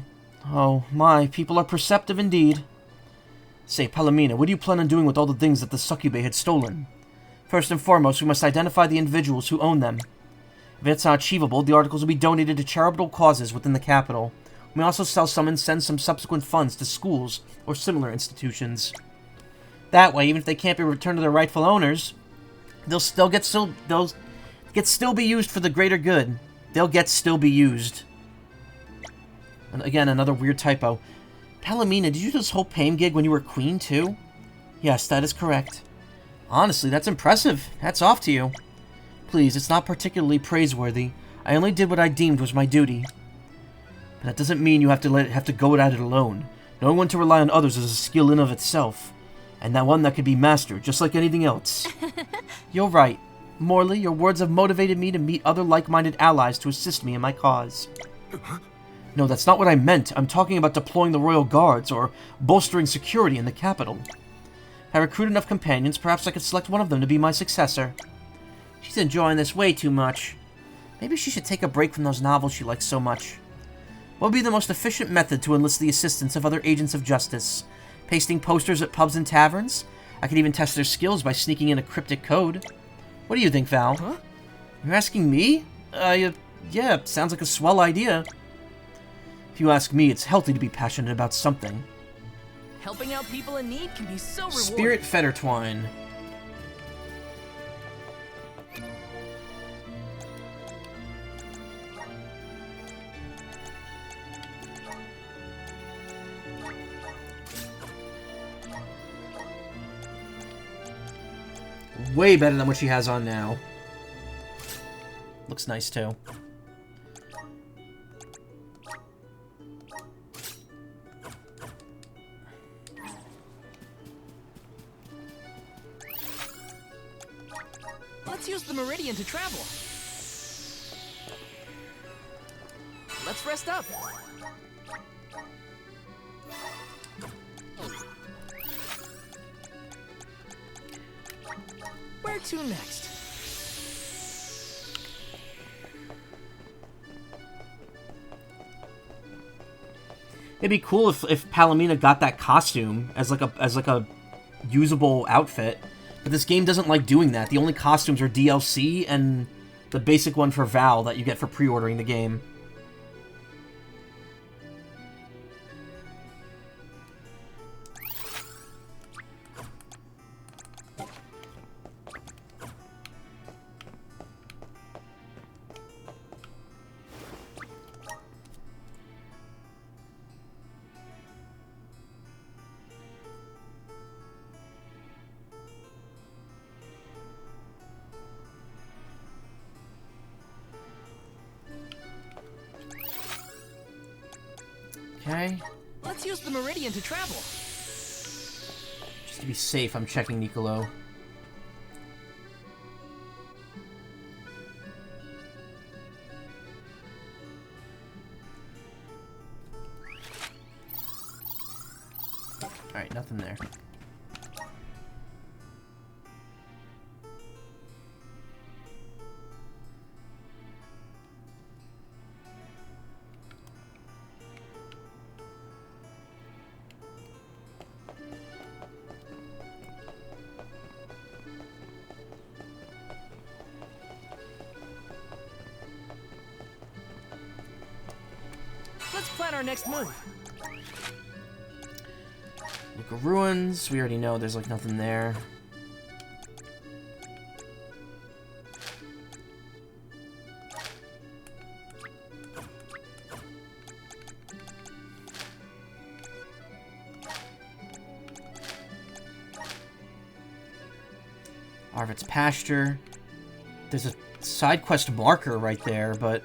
Oh, my, people are perceptive indeed. Say, Palomina, what do you plan on doing with all the things that the succubus had stolen? First and foremost, we must identify the individuals who own them. If it's not achievable, the articles will be donated to charitable causes within the capital. We may also sell some and send some subsequent funds to schools or similar institutions. That way, even if they can't be returned to their rightful owners, they'll still be used for the greater good. They'll still be used. And again, another weird typo. Palomina, did you do this whole Payne gig when you were queen, too? Yes, that is correct. Honestly, that's impressive. Hats off to you. Please, it's not particularly praiseworthy. I only did what I deemed was my duty. But that doesn't mean you have to go at it alone. Knowing when to rely on others is a skill in of itself. And that one that can be mastered, just like anything else. You're right. Morley, your words have motivated me to meet other like-minded allies to assist me in my cause. No, that's not what I meant. I'm talking about deploying the Royal Guards, or bolstering security in the capital. If I recruit enough companions, perhaps I could select one of them to be my successor. She's enjoying this way too much. Maybe she should take a break from those novels she likes so much. What would be the most efficient method to enlist the assistance of other agents of justice? Pasting posters at pubs and taverns? I could even test their skills by sneaking in a cryptic code. What do you think, Val? Huh? You're asking me? Yeah, sounds like a swell idea. If you ask me, it's healthy to be passionate about something. Helping out people in need can be so rewarding. Spirit Fetter Twine. Way better than what she has on now. Looks nice, too. Let's use the Meridian to travel. Let's rest up. Where to next? It'd be cool if Palomina got that costume as like a usable outfit, but this game doesn't like doing that. The only costumes are DLC and the basic one for Val that you get for pre-ordering the game. Okay. Let's use the Meridian to travel. Just to be safe, I'm checking Nicolo. Alright, nothing there. Let's plan our next move. Look of Ruins. We already know there's like nothing there. Arvid's Pasture. There's a side quest marker right there, but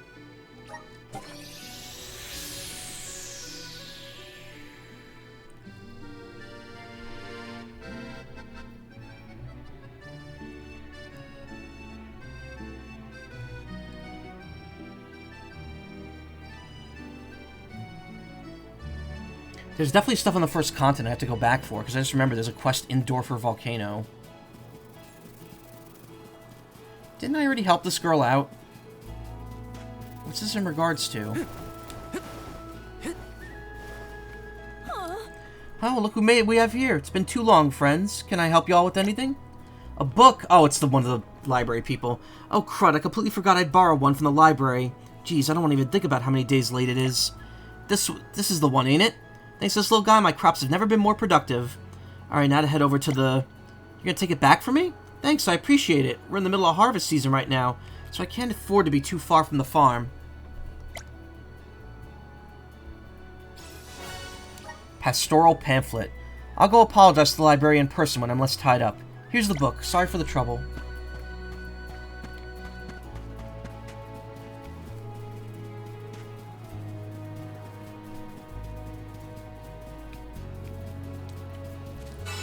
there's definitely stuff on the first continent I have to go back for, because I just remember there's a quest in Dorfer Volcano. Didn't I already help this girl out? What's this in regards to? Oh, look who we have here. It's been too long, friends. Can I help y'all with anything? A book? Oh, it's the one of the library people. Oh, crud, I completely forgot I'd borrow one from the library. Jeez, I don't want to even think about how many days late it is. This is the one, ain't it? Thanks to this little guy, my crops have never been more productive. Alright, now to head over to the... You're gonna take it back for me? Thanks, I appreciate it. We're in the middle of harvest season right now, so I can't afford to be too far from the farm. Pastoral Pamphlet. I'll go apologize to the librarian in person when I'm less tied up. Here's the book. Sorry for the trouble.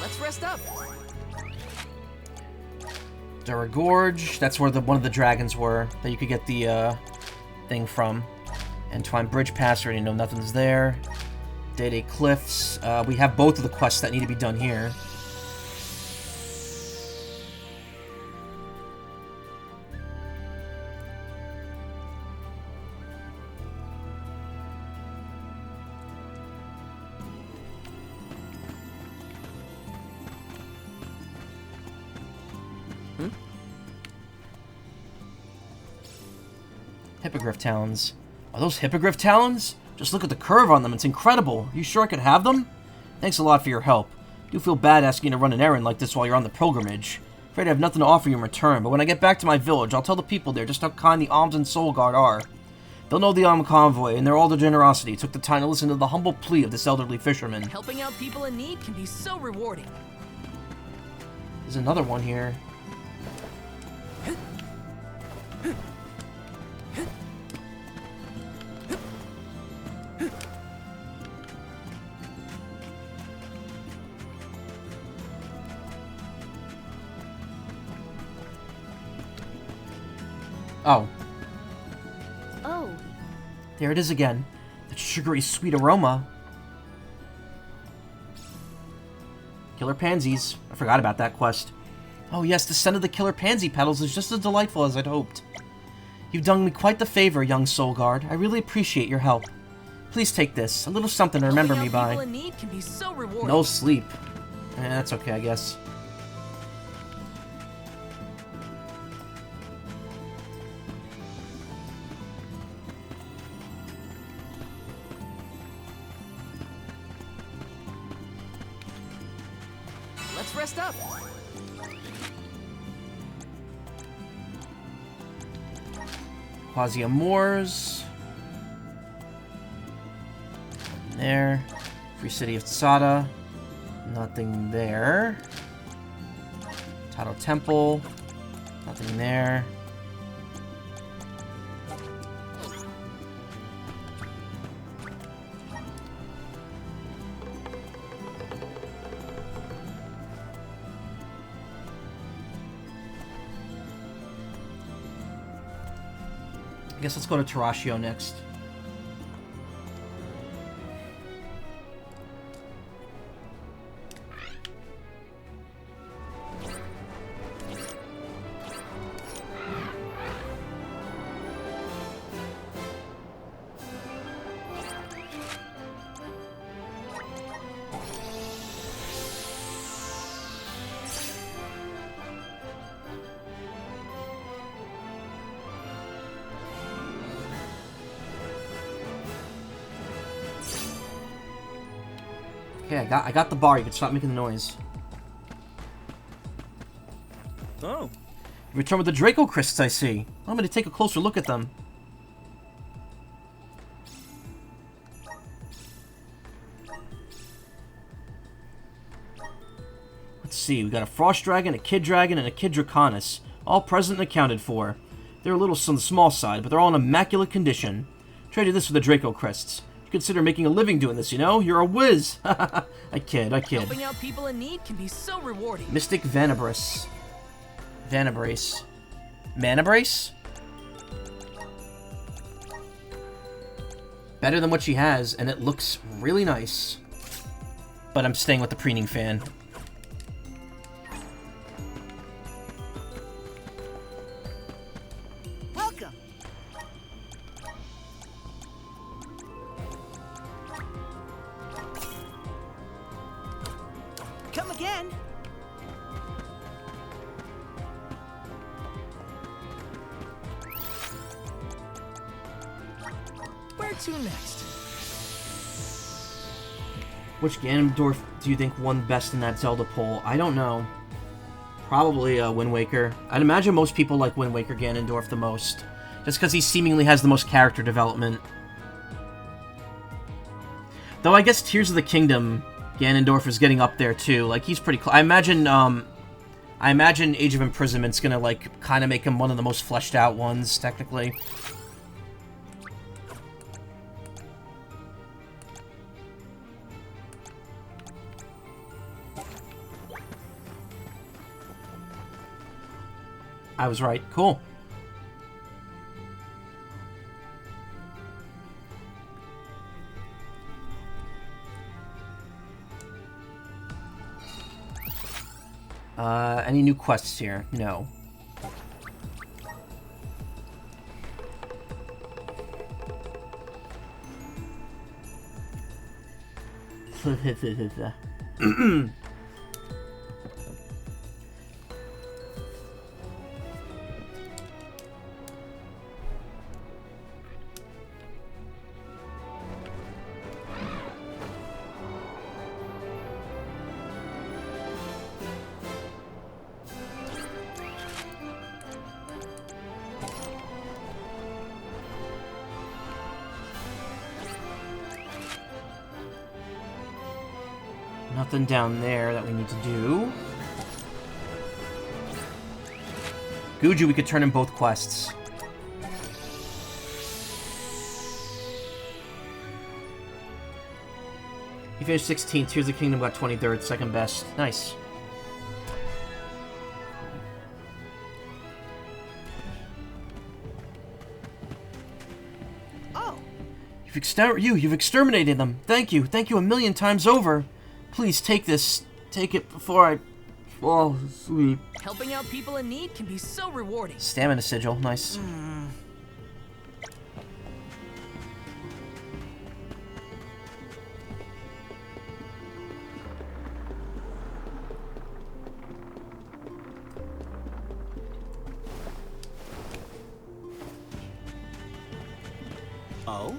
Let's rest up. Dura Gorge. That's where one of the dragons were that you could get the thing from. And Twine Bridge Pass. Already know nothing's there. Day Cliffs. We have both of the quests that need to be done here. Hippogriff Talons. Are those Hippogriff Talons? Just look at the curve on them. It's incredible. You sure I could have them? Thanks a lot for your help. I do feel bad asking you to run an errand like this while you're on the pilgrimage. Afraid I have nothing to offer you in return, but when I get back to my village, I'll tell the people there just how kind the Alms and Soul Guard are. They'll know the Alm Convoy, and all their generosity took the time to listen to the humble plea of this elderly fisherman. Helping out people in need can be so rewarding. There's another one here. Oh. Oh. There it is again. That sugary sweet aroma. Killer Pansies. I forgot about that quest. Oh yes, the scent of the killer pansy petals is just as delightful as I'd hoped. You've done me quite the favor, young Soul Guard. I really appreciate your help. Please take this. A little something to remember me by. People in need can be so rewarding. No sleep. That's okay, I guess. Let's rest up. Quasia Moors. There. Free City of Tsada. Nothing there. Tato Temple. Nothing there. I guess let's go to Terratio next. Okay, I got the bar. You can stop making the noise. Oh. You return with the Draco Crysts, I see. I'm going to take a closer look at them. Let's see. We got a Frost Dragon, a Kid Dragon, and a Kid Draconis. All present and accounted for. They're a little on the small side, but they're all in immaculate condition. Traded this for the Draco Crysts. Consider making a living doing this, you know? You're a whiz! I kid. Helping out people in need can be so rewarding. Mystic Vanabrace. Manabrace? Better than what she has, and it looks really nice. But I'm staying with the preening fan. Welcome. Come again. Where to next? Which Ganondorf do you think won best in that Zelda poll? I don't know. Probably Wind Waker. I'd imagine most people like Wind Waker Ganondorf the most. Just because he seemingly has the most character development. Though I guess Tears of the Kingdom, Ganondorf is getting up there too. Like, he's pretty I imagine Age of Imprisonment's gonna, like, kind of make him one of the most fleshed out ones, technically. I was right. Cool. Any new quests here? No. Nothing down there that we need to do. Guju, we could turn in both quests. He finished 16th. Tears of the Kingdom got 23rd. Second best. Nice. Oh. You've exterminated them. Thank you. Thank you a million times over. Please take this. Take it before I fall asleep. Helping out people in need can be so rewarding. Stamina sigil. Nice. Oh?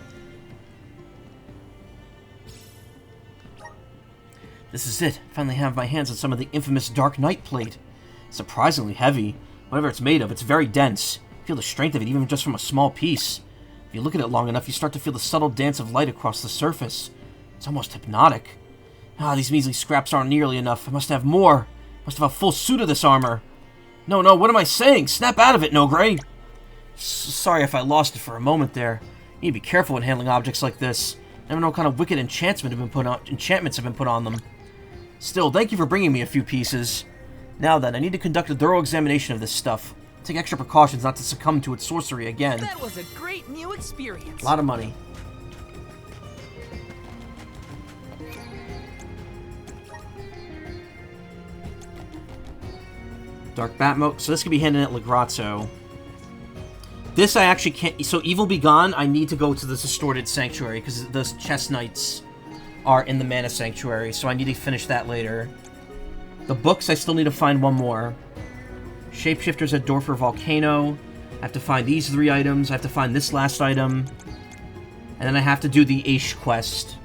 This is it. Finally have my hands on some of the infamous Dark Knight plate. Surprisingly heavy. Whatever it's made of, it's very dense. Feel the strength of it even just from a small piece. If you look at it long enough, you start to feel the subtle dance of light across the surface. It's almost hypnotic. Ah, these measly scraps aren't nearly enough. I must have more. Must have a full suit of this armor. No, what am I saying? Snap out of it, No Gray. Sorry if I lost it for a moment there. You need to be careful when handling objects like this. Never know what kind of wicked enchantments have been put on them. Still, thank you for bringing me a few pieces. Now then, I need to conduct a thorough examination of this stuff. Take extra precautions not to succumb to its sorcery again. That was a great new experience. A lot of money. Dark Bat Mode. So this could be handed at Legrazzo. This I actually can't... So Evil Be Gone, I need to go to the Distorted Sanctuary, because the Chess Knights are in the Mana Sanctuary, so I need to finish that later. The books, I still need to find one more. Shapeshifters at Dorfer Volcano. I have to find these 3 items. I have to find this last item. And then I have to do the Aish quest.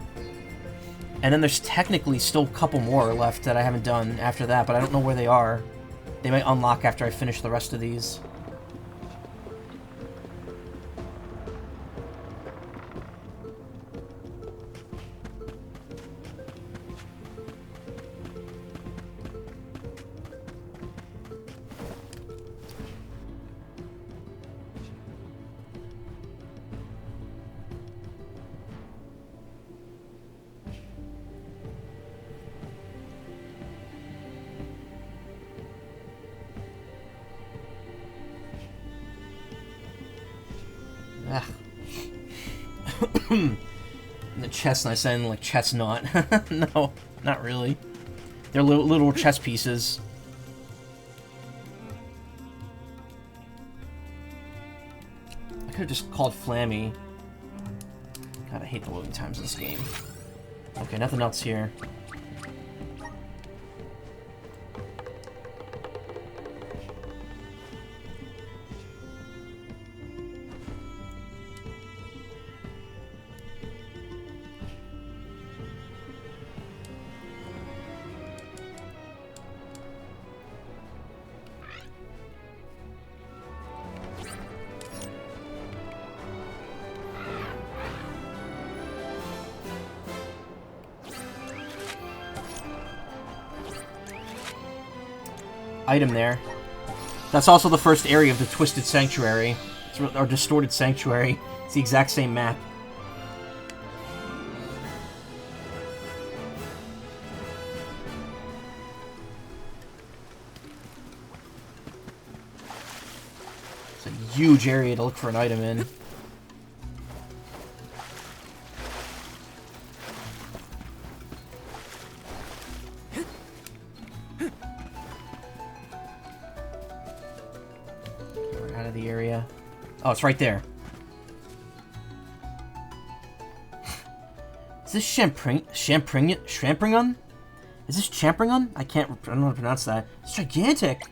And then there's technically still a couple more left that I haven't done after that, but I don't know where they are. They might unlock after I finish the rest of these. The chestnut, I sound like chestnut. No, not really. They're little chess pieces. I could have just called Flammy. God, I hate the loading times in this game. Okay, nothing else here. Item there. That's also the first area of the Twisted Sanctuary. Or Distorted Sanctuary. It's the exact same map. huge area to look for an item in. We're out of the area. Oh, it's right there. Is this Champringon? Is this Champringon? I don't know how to pronounce that. It's gigantic.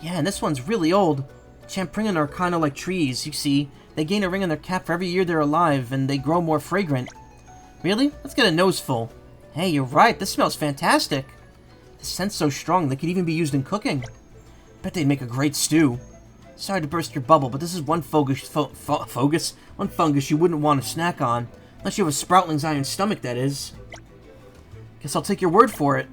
Yeah, and this one's really old. Champringon are kind of like trees, you see. They gain a ring on their cap for every year they're alive, and they grow more fragrant. Really? Let's get a noseful. Hey, you're right. This smells fantastic. The scent's so strong they could even be used in cooking. Bet they'd make a great stew. Sorry to burst your bubble, but this is one one fungus you wouldn't want to snack on. Unless you have a Sproutling's iron stomach, that is. Guess I'll take your word for it.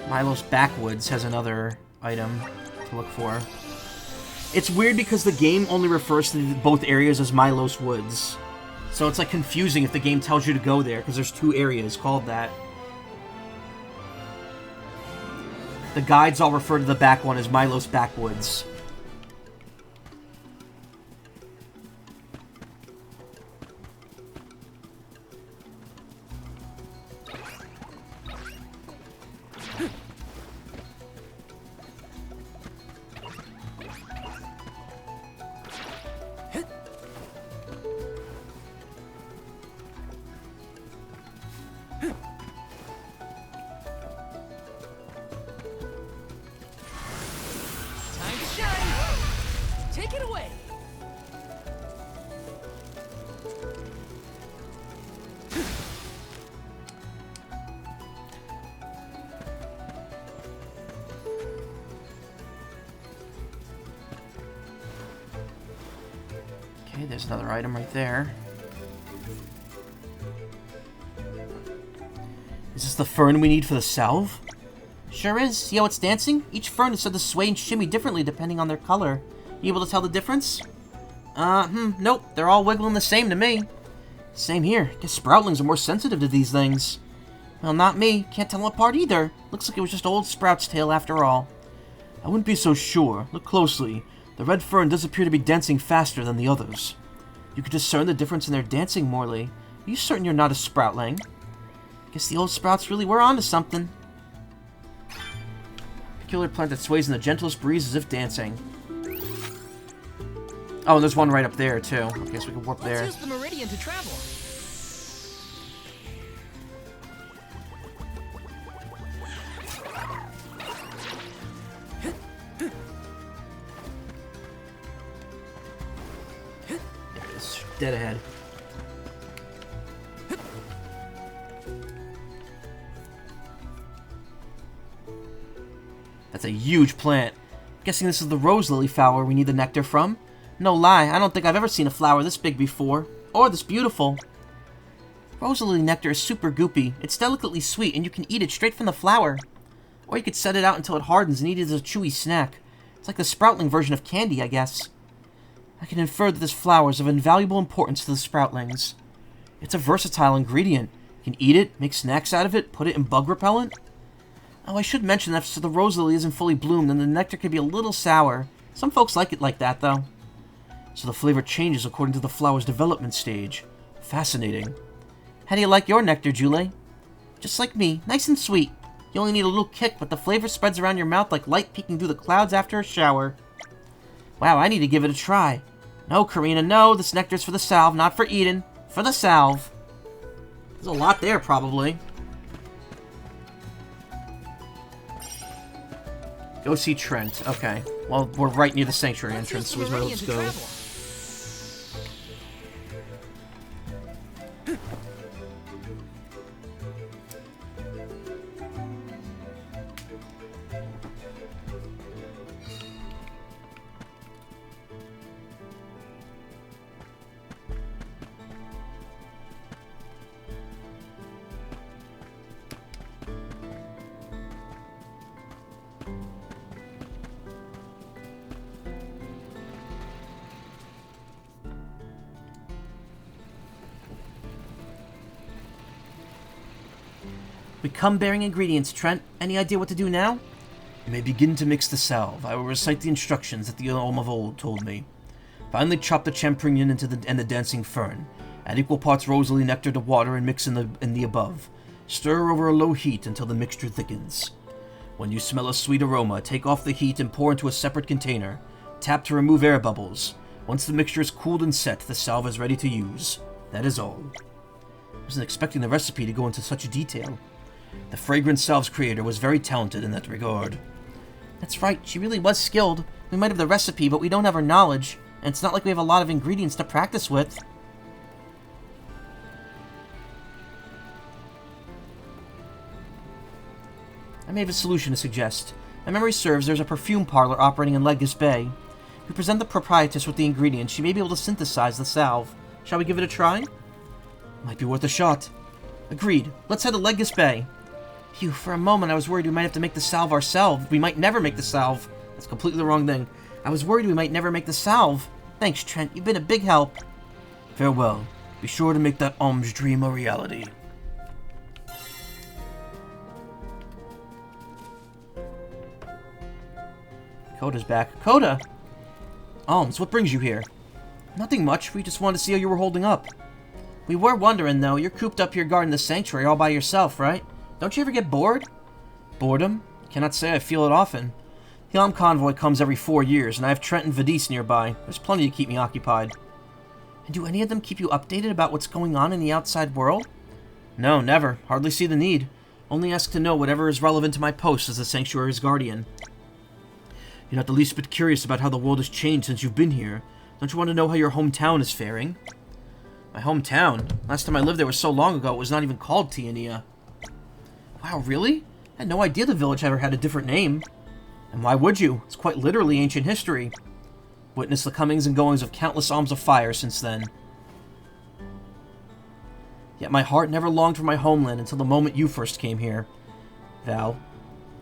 Milo's Backwoods has another item to look for. It's weird because the game only refers to both areas as Milo's Woods. So it's like confusing if the game tells you to go there, because there's two areas called that. The guides all refer to the back one as Milo's Backwoods. Take it away! Okay, there's another item right there. Is this the fern we need for the salve? Sure is. See how it's dancing? Each fern is said to sway and shimmy differently depending on their color. You able to tell the difference? Nope. They're all wiggling the same to me. Same here. Guess Sproutlings are more sensitive to these things. Well, not me. Can't tell them apart either. Looks like it was just old Sprout's tail after all. I wouldn't be so sure. Look closely. The red fern does appear to be dancing faster than the others. You can discern the difference in their dancing, Morley. Are you certain you're not a Sproutling? Guess the old Sprouts really were onto something. Peculiar plant that sways in the gentlest breeze as if dancing. Oh, and there's one right up there, too. I guess we can warp there. Let's use the meridian to travel. It's dead ahead. That's a huge plant. Guessing this is the rose lily flower we need the nectar from. No lie, I don't think I've ever seen a flower this big before. Or this beautiful. Rose lily nectar is super goopy. It's delicately sweet, and you can eat it straight from the flower. Or you could set it out until it hardens and eat it as a chewy snack. It's like the Sproutling version of candy, I guess. I can infer that this flower is of invaluable importance to the Sproutlings. It's a versatile ingredient. You can eat it, make snacks out of it, put it in bug repellent. Oh, I should mention that if the rose lily isn't fully bloomed, then the nectar can be a little sour. Some folks like it like that, though. So the flavor changes according to the flower's development stage. Fascinating. How do you like your nectar, Julie? Just like me, nice and sweet. You only need a little kick, but the flavor spreads around your mouth like light peeking through the clouds after a shower. Wow, I need to give it a try. No, Karina, no. This nectar's for the salve, not for eating. For the salve. There's a lot there, probably. Go see Trent. Okay. Well, we're right near the sanctuary entrance, so we might as well just go. We come bearing ingredients, Trent. Any idea what to do now? You may begin to mix the salve. I will recite the instructions that the Elm of Old told me. Finally chop the champignon and the dancing fern. Add equal parts rosely nectar to water and mix in the above. Stir over a low heat until the mixture thickens. When you smell a sweet aroma, take off the heat and pour into a separate container. Tap to remove air bubbles. Once the mixture is cooled and set, the salve is ready to use. That is all. I wasn't expecting the recipe to go into such detail. The fragrance salve's creator was very talented in that regard. That's right, she really was skilled. We might have the recipe, but we don't have her knowledge, and it's not like we have a lot of ingredients to practice with. I may have a solution to suggest. My memory serves, there's a perfume parlor operating in Legis Bay. If we present the proprietress with the ingredients, she may be able to synthesize the salve. Shall we give it a try? Might be worth a shot. Agreed. Let's head to Legis Bay. Phew, for a moment I was worried we might have to make the salve ourselves. We might never make the salve. That's completely the wrong thing. I was worried we might never make the salve. Thanks, Trent. You've been a big help. Farewell. Be sure to make that Om's dream a reality. Coda's back. Coda! Alms, what brings you here? Nothing much. We just wanted to see how you were holding up. We were wondering, though. You're cooped up here guarding the sanctuary all by yourself, right? Don't you ever get bored? Boredom? Cannot say I feel it often. The Alm convoy comes every 4 years, and I have Trent and Vadis nearby. There's plenty to keep me occupied. And do any of them keep you updated about what's going on in the outside world? No, never. Hardly see the need. Only ask to know whatever is relevant to my post as the sanctuary's guardian. You're not the least bit curious about how the world has changed since you've been here. Don't you want to know how your hometown is faring? My hometown? Last time I lived there was so long ago it was not even called Tiania. Wow, really? I had no idea the village ever had a different name. And why would you? It's quite literally ancient history. Witness the comings and goings of countless alms of fire since then. Yet my heart never longed for my homeland until the moment you first came here. Val,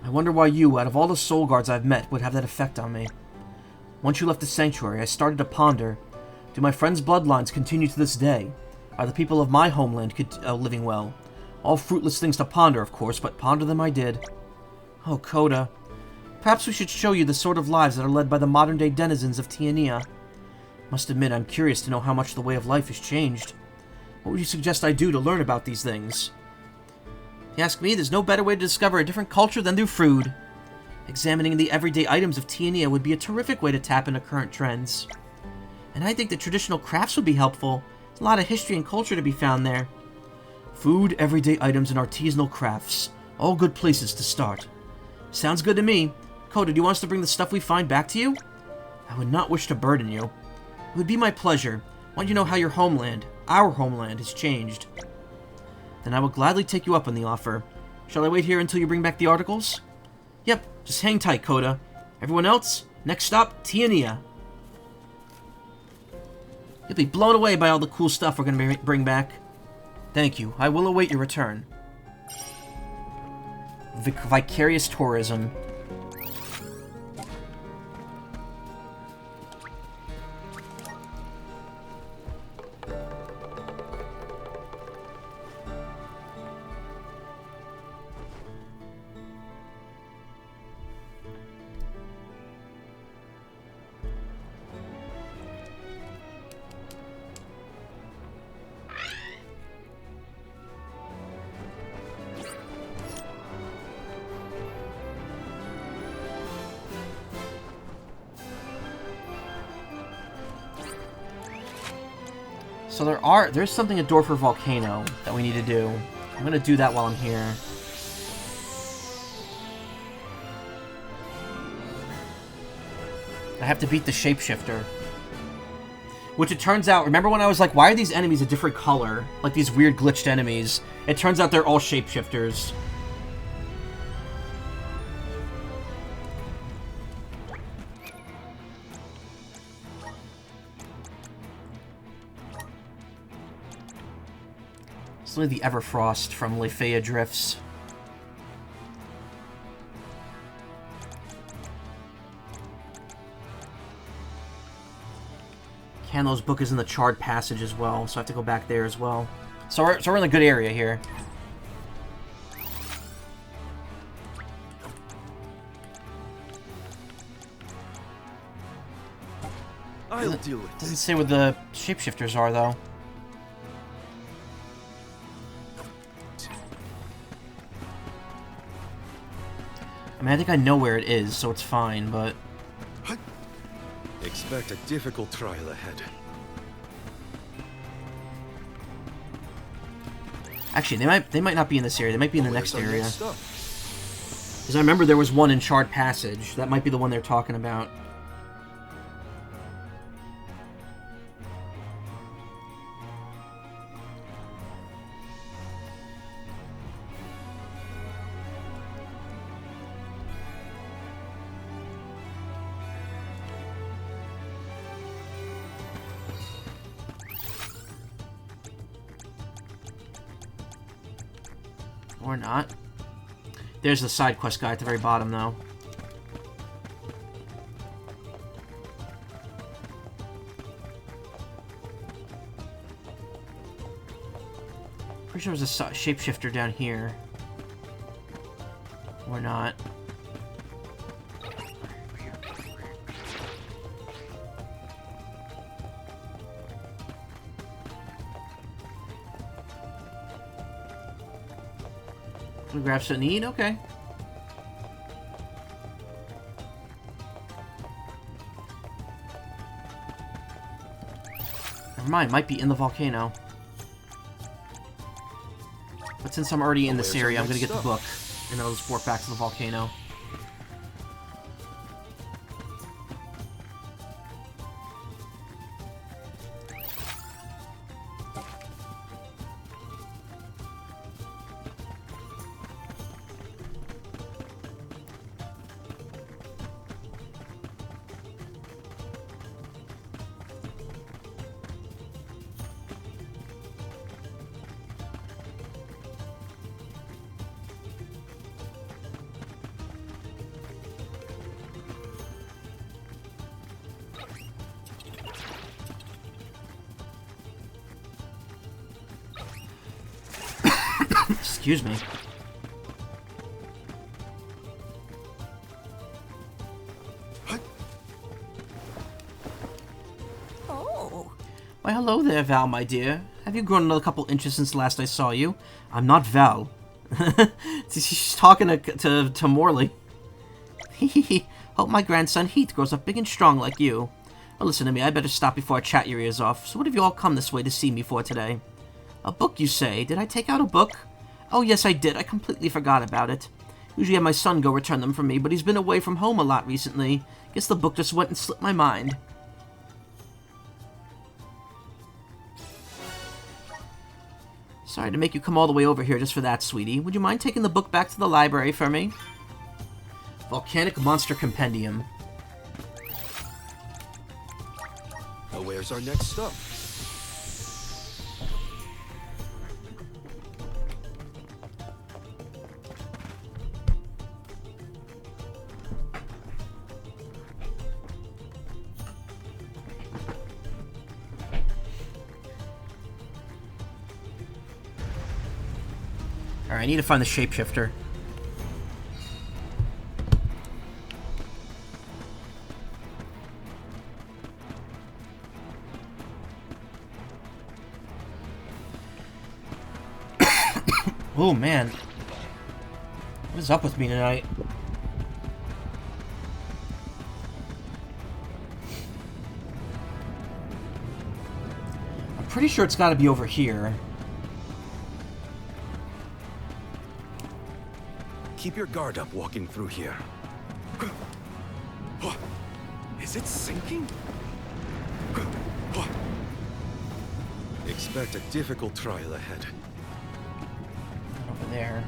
I wonder why you, out of all the soul guards I've met, would have that effect on me. Once you left the sanctuary, I started to ponder. Do my friends' bloodlines continue to this day? Are the people of my homeland living well? All fruitless things to ponder, of course, but ponder them I did. Oh, Coda. Perhaps we should show you the sort of lives that are led by the modern-day denizens of Tiania. Must admit, I'm curious to know how much the way of life has changed. What would you suggest I do to learn about these things? If you ask me, there's no better way to discover a different culture than through food. Examining the everyday items of Tiania would be a terrific way to tap into current trends. And I think that traditional crafts would be helpful. There's a lot of history and culture to be found there. Food, everyday items, and artisanal crafts. All good places to start. Sounds good to me. Coda, do you want us to bring the stuff we find back to you? I would not wish to burden you. It would be my pleasure. I want you to know how your homeland, our homeland, has changed. Then I will gladly take you up on the offer. Shall I wait here until you bring back the articles? Yep, just hang tight, Coda. Everyone else, next stop, Tiania. You'll be blown away by all the cool stuff we're going to bring back. Thank you. I will await your return. Vicarious tourism. So there's something at Dorfer Volcano that we need to do. I'm gonna do that while I'm here. I have to beat the shapeshifter. Which it turns out, remember when I was like, why are these enemies a different color? Like these weird glitched enemies. It turns out they're all shapeshifters. It's only the Everfrost from Lefeya Drifts. Cano's book is in the Charred Passage as well, so I have to go back there as well. So we're in a good area here. I'll deal with Doesn't this. say where the shapeshifters are, though. I mean, I think I know where it is, so it's fine, but... Expect a difficult trial ahead. Actually, they might not be in this area. They might be in the next Where's our area. stop? Because I remember there was one in Charred Passage. That might be the one they're talking about. Or not. There's the side quest guy at the very bottom, though. Pretty sure there's a shapeshifter down here. Or not. Gonna grab something to eat? Okay. Never mind, might be in the volcano. But since I'm already in this area, I'm gonna get the book, and I'll just warp back to the volcano. Excuse me. Oh. Why, hello there, Val, my dear. Have you grown another couple inches since last I saw you? I'm not Val. She's talking to Morley. Hope my grandson Heath grows up big and strong like you. Well, listen to me, I better stop before I chat your ears off. So what have you all come this way to see me for today? A book, you say? Did I take out a book? Oh, yes, I did. I completely forgot about it. Usually have my son go return them for me, but he's been away from home a lot recently. Guess the book just went and slipped my mind. Sorry to make you come all the way over here just for that, sweetie. Would you mind taking the book back to the library for me? Volcanic Monster Compendium. Now where's our next stop? Alright, I need to find the shapeshifter. Oh, man. What is up with me tonight? I'm pretty sure it's got to be over here. Keep your guard up walking through here. Is it sinking? Expect a difficult trial ahead. Over there.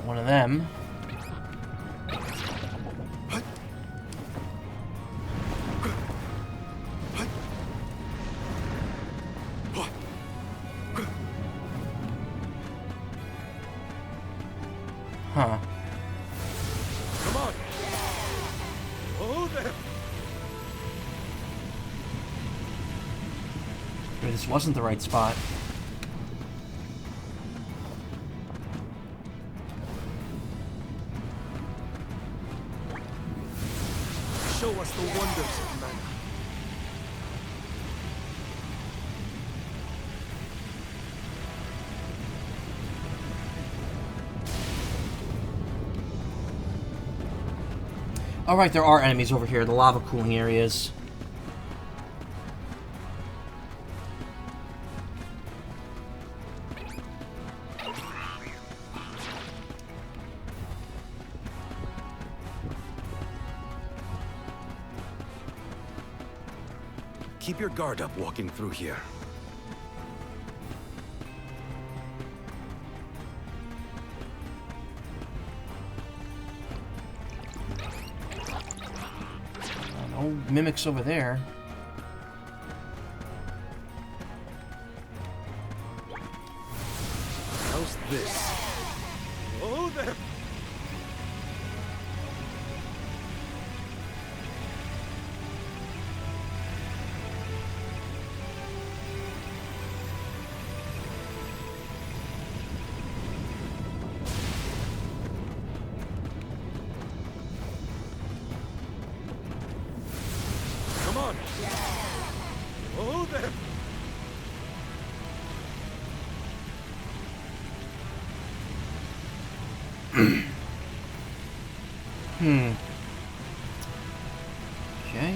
One of them. Huh. Come on! Oh, there! this wasn't the right spot. Show us the wonders of man. Alright, there are enemies over here, the lava cooling areas. Keep your guard up walking through here. No mimics over there. How's this? Oh, there! Come on! Oh, there! Okay.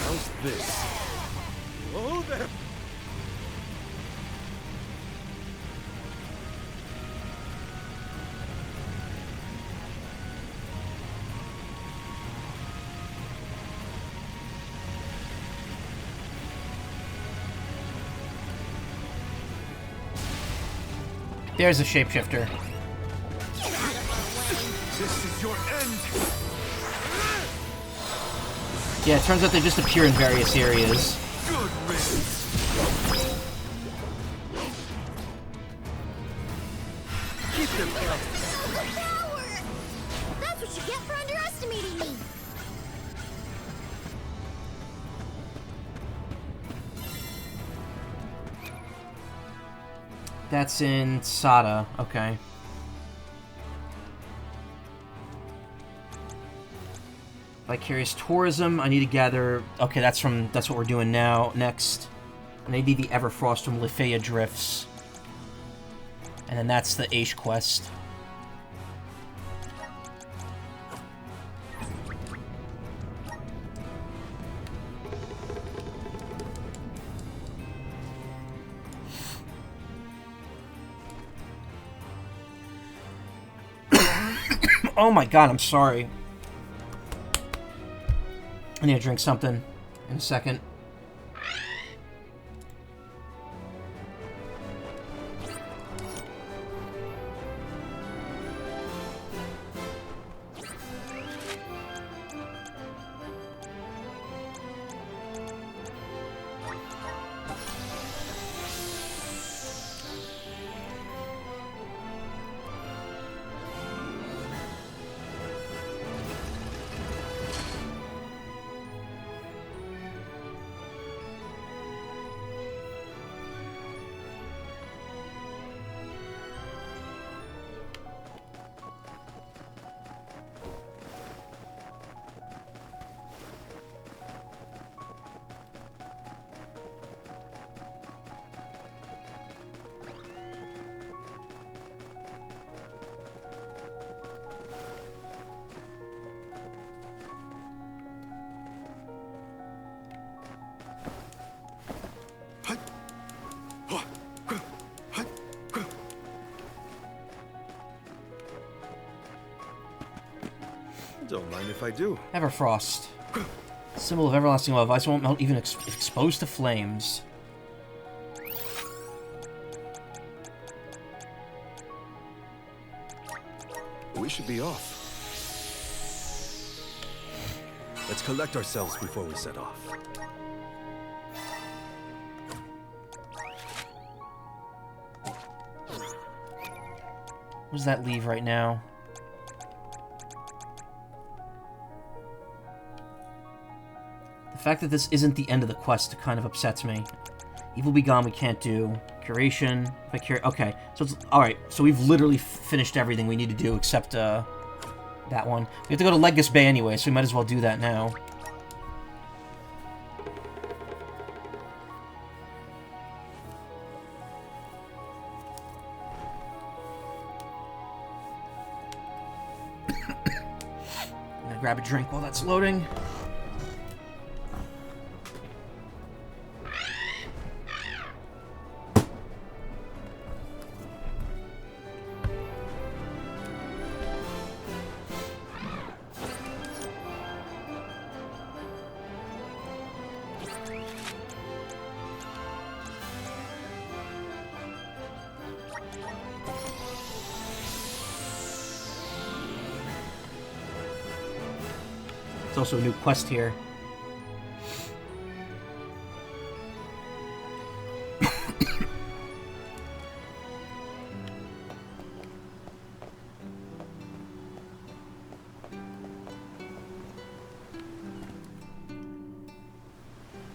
How's this? Oh, there! There's a shapeshifter. This is your end! Yeah, it turns out they just appear in various areas. Good riddance! Keep them out! Coward! That's what you get for underestimating me. That's in Sada. Okay. Vicarious tourism. I need to gather. Okay, that's what we're doing now. Next, and I need the Everfrost from Lefeya Drifts, and then that's the Aish quest. Oh my god, I'm sorry. I need to drink something in a second. Don't mind if I do. Everfrost. Symbol of everlasting love. Ice won't melt even exposed to flames. We should be off. Let's collect ourselves before we set off. What does that leave right now? The fact that this isn't the end of the quest kind of upsets me. Evil Be Gone we can't do. Curation. Okay, so it's... Alright, so we've literally finished everything we need to do except, that one. We have to go to Legus Bay anyway, so we might as well do that now. I'm gonna grab a drink while that's loading. There's also a new quest here.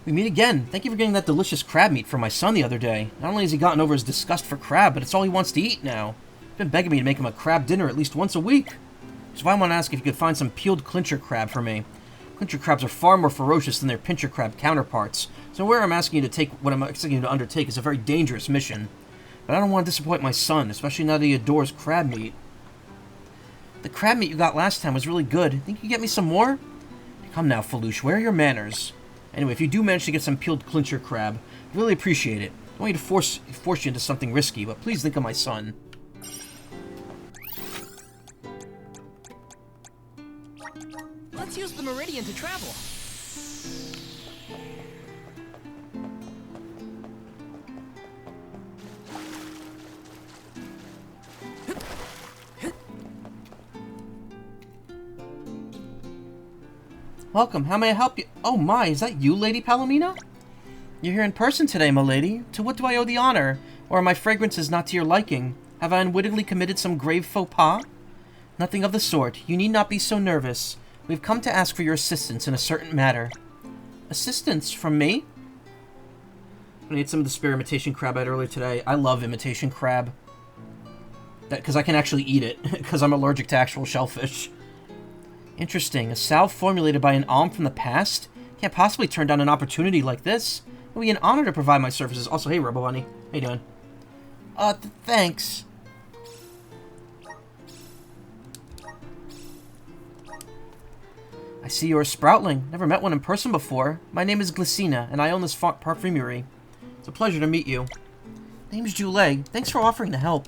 We meet again. Thank you for getting that delicious crab meat for my son the other day. Not only has he gotten over his disgust for crab, but it's all he wants to eat now. He's been begging me to make him a crab dinner at least once a week. So I want to ask if you could find some peeled clincher crab for me. Clincher crabs are far more ferocious than their pincher crab counterparts, so where I'm asking you to take what I'm asking you to undertake is a very dangerous mission. But I don't want to disappoint my son, especially now that he adores crab meat. The crab meat you got last time was really good. Think you could get me some more? Come now, Falouche, where are your manners? Anyway, if you do manage to get some peeled clincher crab, I'd really appreciate it. I don't want you to force you into something risky, but please think of my son. Let's use the Meridian to travel. Welcome, how may I help you? Oh my, is that you, Lady Palomina? You're here in person today, my lady. To what do I owe the honor? Or are my fragrances not to your liking? Have I unwittingly committed some grave faux pas? Nothing of the sort. You need not be so nervous. We've come to ask for your assistance in a certain matter. Assistance? From me? I ate some of the spare imitation crab I had earlier today. I love imitation crab. Because I can actually eat it, because I'm allergic to actual shellfish. Interesting. A salve formulated by an alm from the past? Can't possibly turn down an opportunity like this. It would be an honor to provide my services. Also, hey, Rebel Bunny. How you doing? Thanks. I see you're a Sproutling. Never met one in person before. My name is Glycina, and I own this perfumery. It's a pleasure to meet you. Name's Joulet. Thanks for offering to help.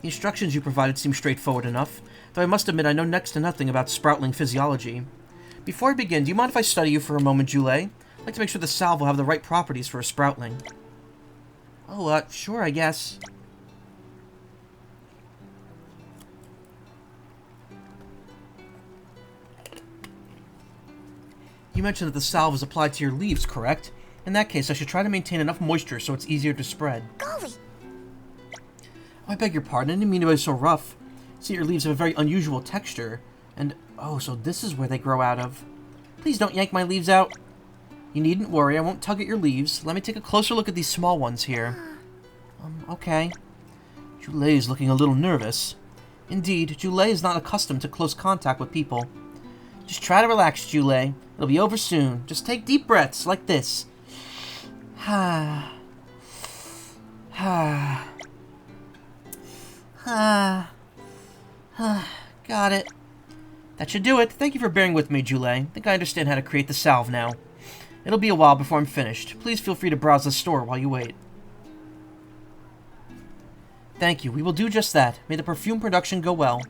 The instructions you provided seem straightforward enough, though I must admit I know next to nothing about Sproutling physiology. Before I begin, do you mind if I study you for a moment, Joulet? I'd like to make sure the salve will have the right properties for a Sproutling. Oh, sure, I guess. You mentioned that the salve is applied to your leaves, correct? In that case, I should try to maintain enough moisture so it's easier to spread. Golly! Oh, I beg your pardon, I didn't mean to be so rough. See, your leaves have a very unusual texture, and... oh, so this is where they grow out of. Please don't yank my leaves out. You needn't worry, I won't tug at your leaves. Let me take a closer look at these small ones here. Okay. Joulet is looking a little nervous. Indeed, Joulet is not accustomed to close contact with people. Just try to relax, Joulet. It'll be over soon. Just take deep breaths, like this. Got it. That should do it. Thank you for bearing with me, Joulet. I think I understand how to create the salve now. It'll be a while before I'm finished. Please feel free to browse the store while you wait. Thank you. We will do just that. May the perfume production go well.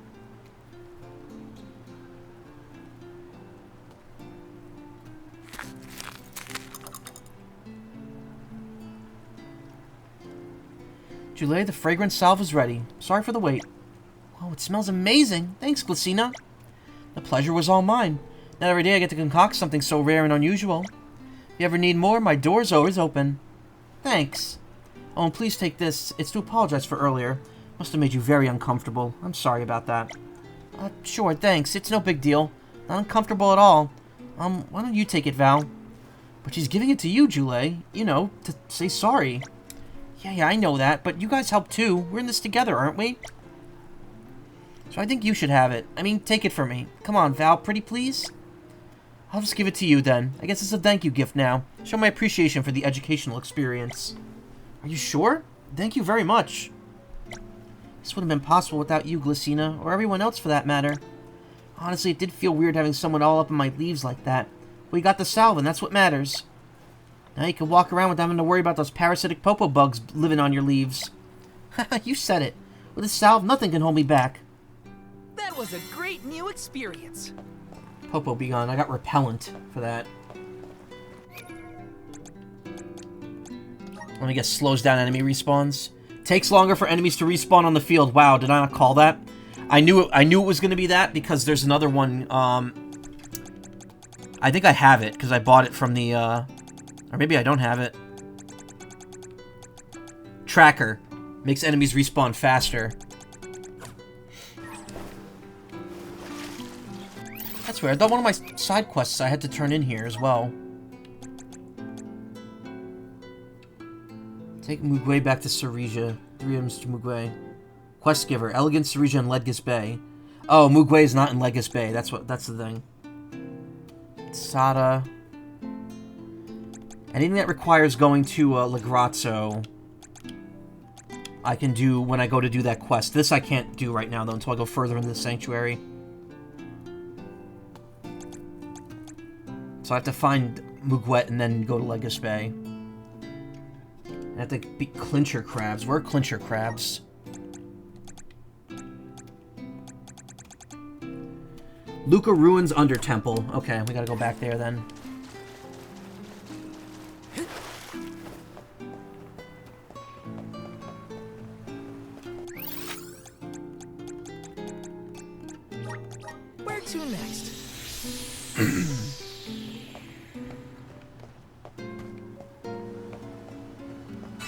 Joulet, the fragrance salve is ready. Sorry for the wait. Oh, it smells amazing. Thanks, Glycina. The pleasure was all mine. Not every day I get to concoct something so rare and unusual. If you ever need more, my door's always open. Thanks. Oh, and please take this. It's to apologize for earlier. Must have made you very uncomfortable. I'm sorry about that. Sure, thanks. It's no big deal. Not uncomfortable at all. Why don't you take it, Val? But she's giving it to you, Jule. You know, to say sorry. Yeah, I know that, but you guys helped too. We're in this together, aren't we? So I think you should have it. I mean, take it from me. Come on, Val, pretty please? I'll just give it to you then. I guess it's a thank you gift now. Show my appreciation for the educational experience. Are you sure? Thank you very much. This would have been possible without you, Glycina, or everyone else for that matter. Honestly, it did feel weird having someone all up in my leaves like that. But you got the salve, and that's what matters. Now you can walk around without having to worry about those parasitic popo bugs living on your leaves. Haha, you said it. With the salve, nothing can hold me back. That was a great new experience. Popo be gone. I got repellent for that. Let me guess, slows down enemy respawns. Takes longer for enemies to respawn on the field. Wow, did I not call that? I knew it was going to be that because there's another one. I think I have it because I bought it from the, or maybe I don't have it. Tracker. Makes enemies respawn faster. That's weird. I thought one of my side quests I had to turn in here as well. Take Mugway back to Cerisia. 3 items to Mugway. Quest giver: Elegant, Cerisia, and Ledgus Bay. Oh, Mugway is not in Ledgus Bay. That's the thing. Sada. Anything that requires going to Legrazzo, I can do when I go to do that quest. This I can't do right now, though, until I go further into the Sanctuary. So I have to find Mugwet and then go to Ledgus Bay. I have to beat Clincher Crabs. Where are Clincher Crabs? Luca Ruins Under Temple. Okay, we gotta go back there then. Where to next?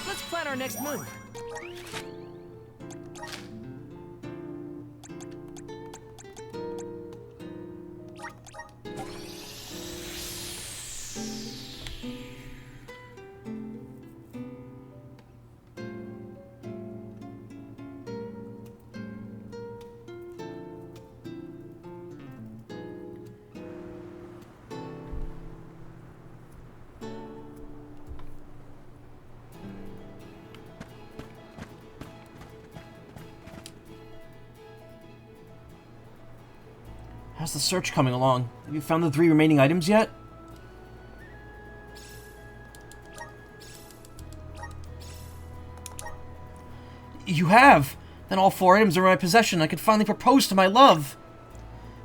Let's plan our next move. How's the search coming along? Have you found the 3 remaining items yet? You have! Then all 4 items are in my possession. I can finally propose to my love!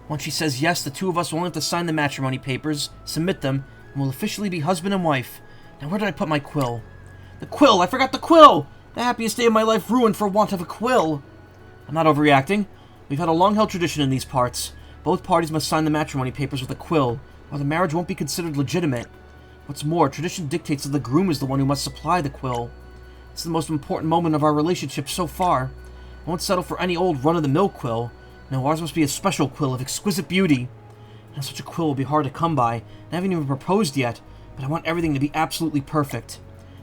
Once she says yes, the 2 of us will only have to sign the matrimony papers, submit them, and we'll officially be husband and wife. Now where did I put my quill? The quill! I forgot the quill! The happiest day of my life ruined for want of a quill! I'm not overreacting. We've had a long-held tradition in these parts. Both parties must sign the matrimony papers with a quill, or the marriage won't be considered legitimate. What's more, tradition dictates that the groom is the one who must supply the quill. It's the most important moment of our relationship so far. I won't settle for any old run-of-the-mill quill. No, ours must be a special quill of exquisite beauty. Now, such a quill will be hard to come by, and I haven't even proposed yet, but I want everything to be absolutely perfect.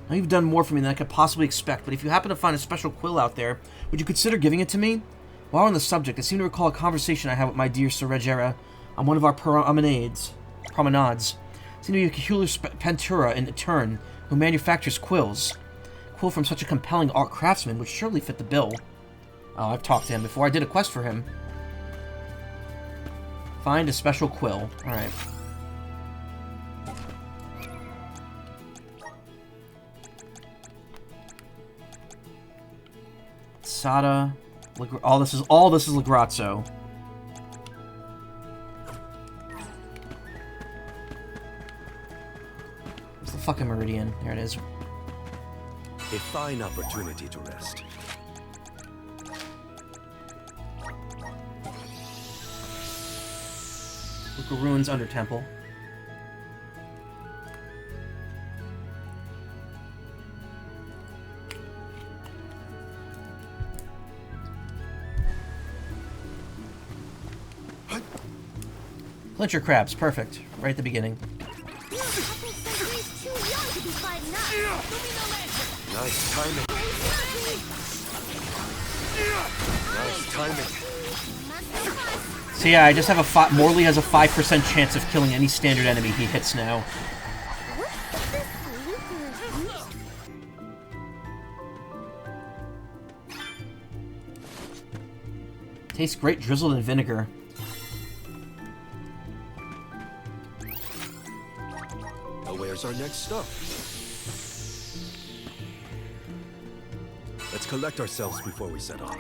Now, you've done more for me than I could possibly expect, but if you happen to find a special quill out there, would you consider giving it to me? While on the subject, I seem to recall a conversation I had with my dear Cerejera on one of our promenades. Seem to be a peculiar Pentura in turn who manufactures quills. A quill from such a compelling art craftsman would surely fit the bill. Oh, I've talked to him before. I did a quest for him. Find a special quill. Alright. Sada. All this is Legrazzo. Where's the fucking Meridian? There it is. A fine opportunity to rest. Local ruins under temple. Clincher crabs, perfect. Right at the beginning. I think Sentry's too young to be fighting us. Nice timing. Nice timing. Must be fun. So yeah, I just have a Morley has a 5% chance of killing any standard enemy he hits now. What's this Lucas? Tastes great drizzled in vinegar. Now where's our next stop? Let's collect ourselves before we set off.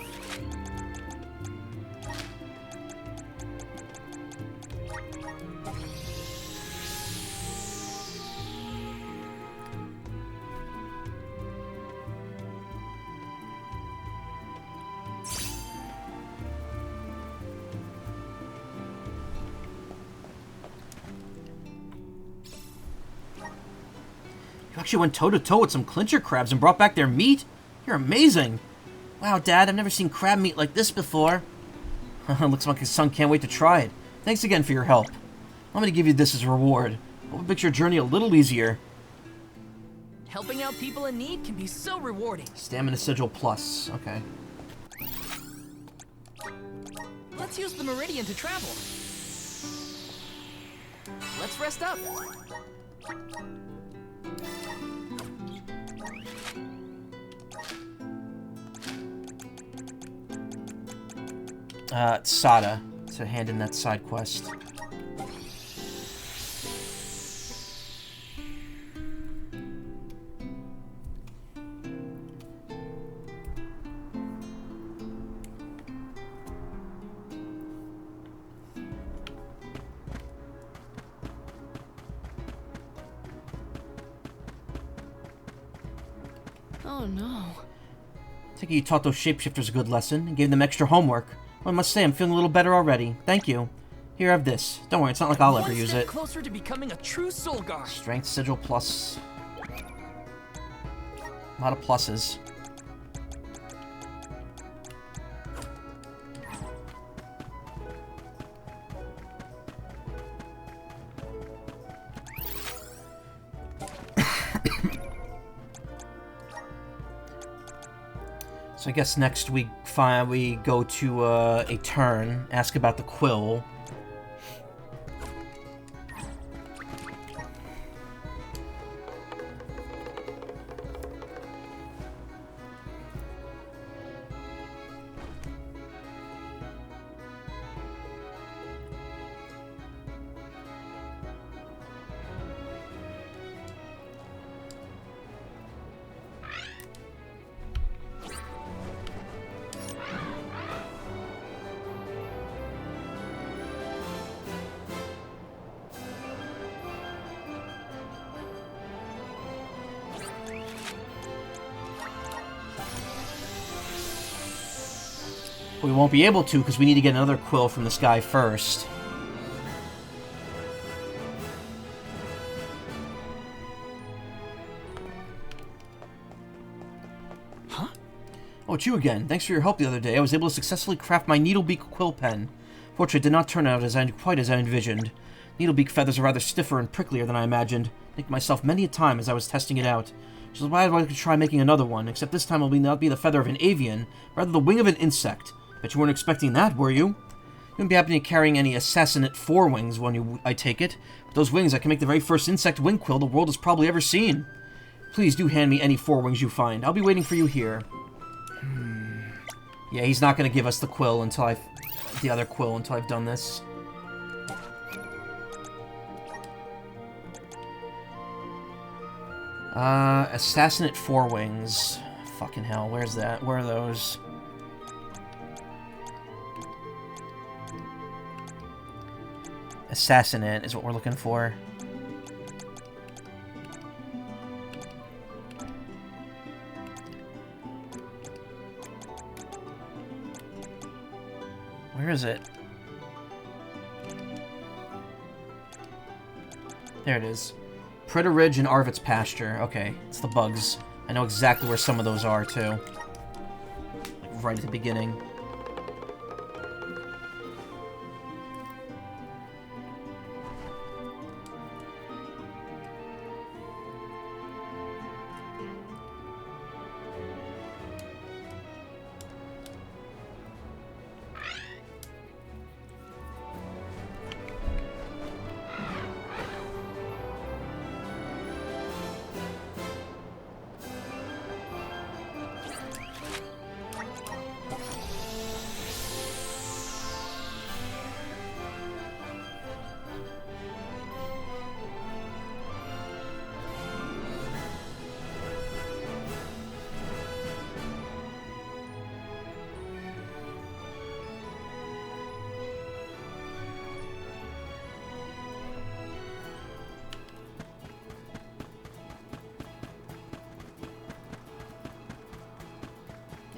You actually went toe-to-toe with some clincher crabs and brought back their meat? You're amazing. Wow, Dad, I've never seen crab meat like this before. Looks like his son can't wait to try it. Thanks again for your help. I'm going to give you this as a reward. Hope it makes your journey a little easier. Helping out people in need can be so rewarding. Stamina Sigil Plus. Okay. Let's use the Meridian to travel. Let's rest up. Sada to hand in that side quest. Oh no. Take it you taught those shapeshifters a good lesson and gave them extra homework. Well, I must say, I'm feeling a little better already. Thank you. Here, have this. Don't worry, it's not like I'll ever use it. Closer to becoming a true soul guard. Strength Sigil Plus. A lot of pluses. So I guess next week we go to a turn, ask about the quill. We won't be able to because we need to get another quill from this guy first. Huh? Oh, it's you again. Thanks for your help the other day. I was able to successfully craft my Needlebeak quill pen. Fortunately, it did not turn out quite as I envisioned. Needlebeak feathers are rather stiffer and pricklier than I imagined. I think to myself many a time as I was testing it out. Which is why I'd like to try making another one, except this time it'll not be the feather of an avian, rather the wing of an insect. Bet you weren't expecting that, were you? You wouldn't be happening to carrying any assassinate forewings when I take it. With those wings, I can make the very first insect wing quill the world has probably ever seen. Please do hand me any forewings you find. I'll be waiting for you here. Yeah, he's not going to give us the quill until the other quill until I've done this. Assassinate forewings. Fucking hell, where's that? Where are those? Assassinate is what we're looking for. Where is it? There it is. Pritter Ridge and Arvit's Pasture. Okay, it's the bugs. I know exactly where some of those are, too. Like, right at the beginning.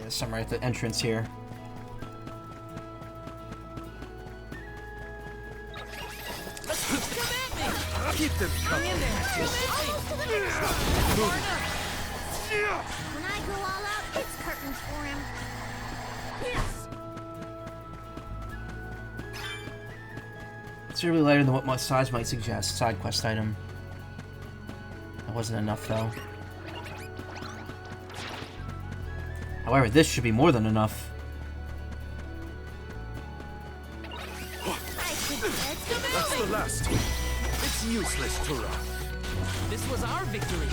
Some right at the entrance here. Keep them coming. When I go all out, it's curtains for him. Yes. It's really lighter than what my size might suggest. Side quest item. That wasn't enough, though. However, this should be more than enough. That's the last. It's useless to run. This was our victory.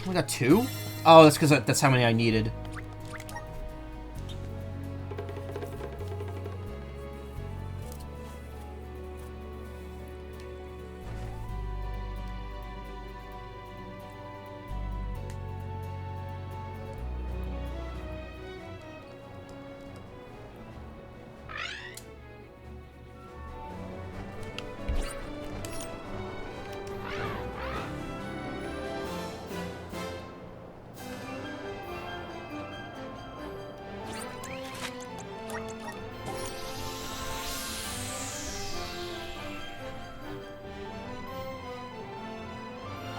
We got 2? Oh, that's because that's how many I needed.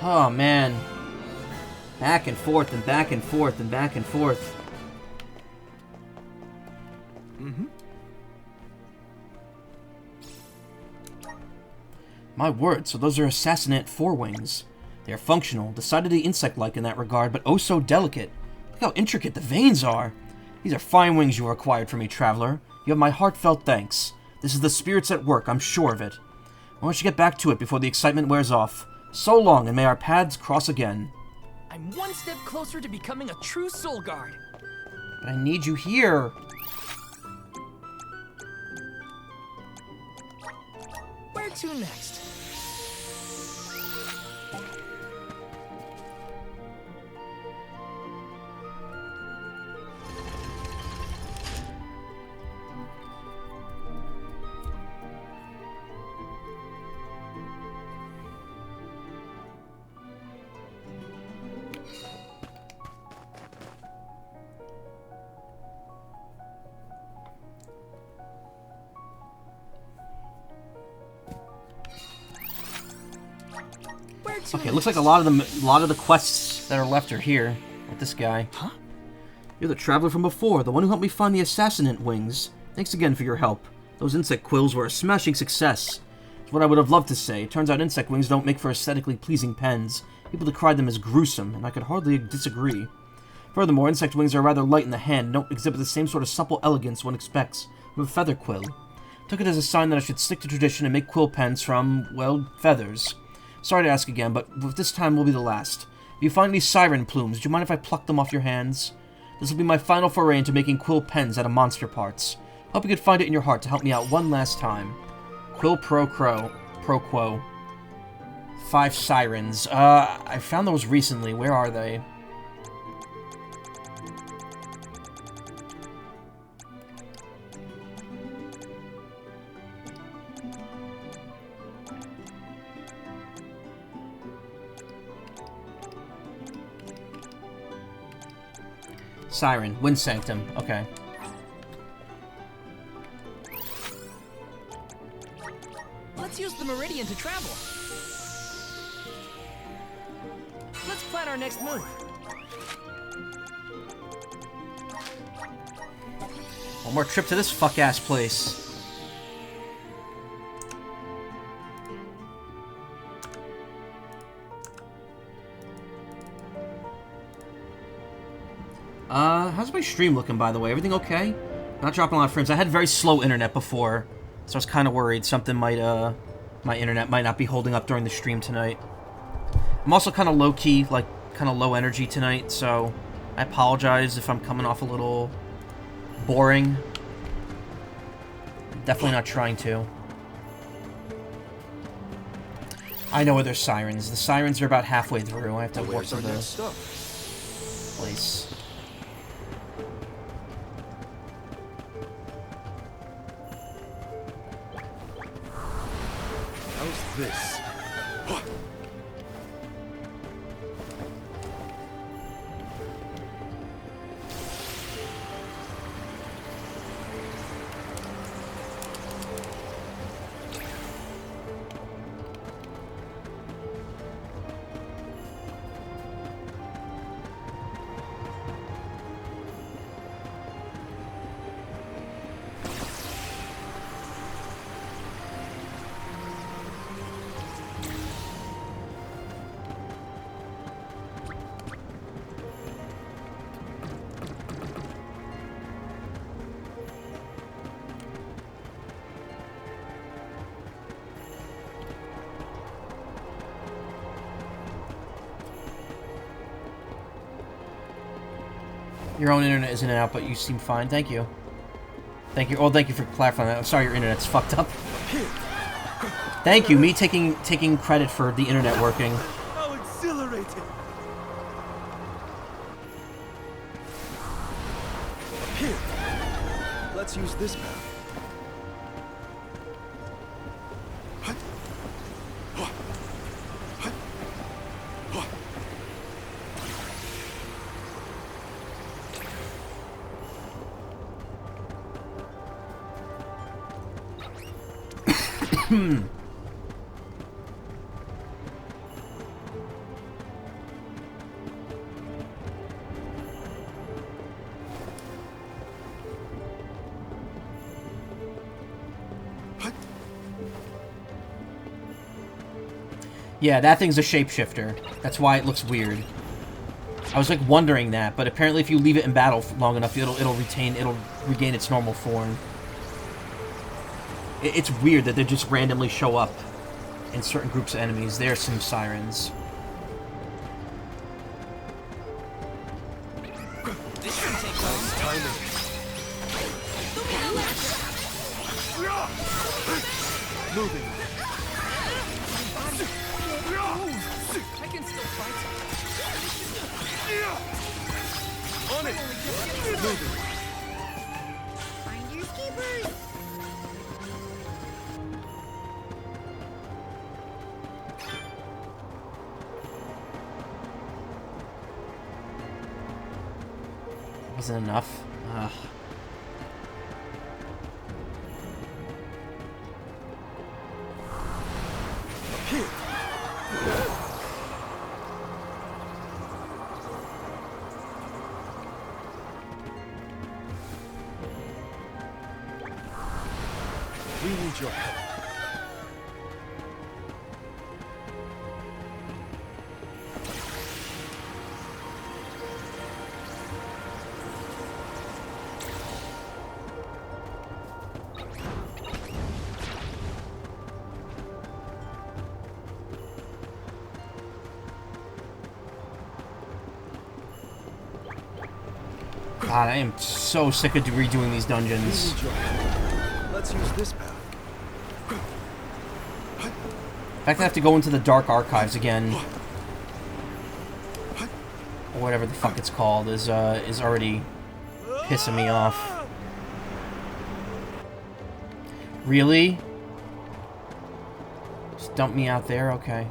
Oh, man. Back and forth and back and forth and back and forth. My word, so those are assassinate forewings. They are functional, decidedly insect-like in that regard, but oh so delicate. Look how intricate the veins are. These are fine wings you acquired for me, traveler. You have my heartfelt thanks. This is the spirits at work, I'm sure of it. I want you to get back to it before the excitement wears off. So long, and may our paths cross again. I'm one step closer to becoming a true soul guard. But I need you here. Where to next? Okay, it looks like a lot of the quests that are left are here with this guy. Huh? You're the traveler from before, the one who helped me find the assassinate wings. Thanks again for your help. Those insect quills were a smashing success. It's what I would have loved to say. It turns out insect wings don't make for aesthetically pleasing pens. People decry them as gruesome, and I could hardly disagree. Furthermore, insect wings are rather light in the hand and don't exhibit the same sort of supple elegance one expects from a feather quill. I took it as a sign that I should stick to tradition and make quill pens from, well, feathers. Sorry to ask again, but this time will be the last. If you find any siren plumes, do you mind if I pluck them off your hands? This will be my final foray into making quill pens out of monster parts. Hope you could find it in your heart to help me out one last time. Quill pro quo. 5 sirens. I found those recently. Where are they? Siren. Wind Sanctum. Okay. and to travel. Let's plan our next move. One more trip to this fuck-ass place. How's my stream looking, by the way? Everything okay? Not dropping a lot of frames. I had very slow internet before, so I was kind of worried something might, my internet might not be holding up during the stream tonight. I'm also kind of low-key, like, kind of low energy tonight, so I apologize if I'm coming off a little boring. Definitely not trying to. I know where there's sirens. The sirens are about halfway through. I have to walk to the place. How's this? Your own internet is in and out, but you seem fine. Thank you. Thank you. Oh, thank you for clarifying that. I'm sorry your internet's fucked up. Thank you. Me taking credit for the internet working. How exhilarating! Here. Let's use this path. Yeah, that thing's a shapeshifter. That's why it looks weird. I was like wondering that, but apparently if you leave it in battle long enough, it'll regain its normal form. It's weird that they just randomly show up in certain groups of enemies. There are some sirens. This shouldn't take long. Moving. I can still fight. On it. Moving. Finders keepers. Wasn't enough. Ugh. We need your help. God, I am so sick of redoing these dungeons. Let's use this path. In fact, I have to go into the Dark Archives again. Or whatever the fuck it's called is already pissing me off. Really? Just dump me out there? Okay.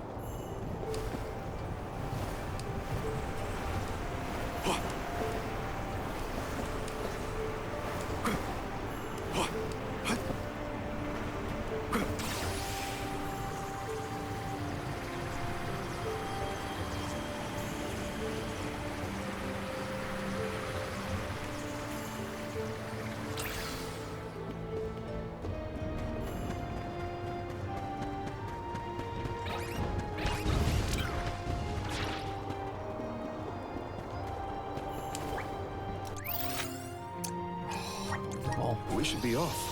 should be off.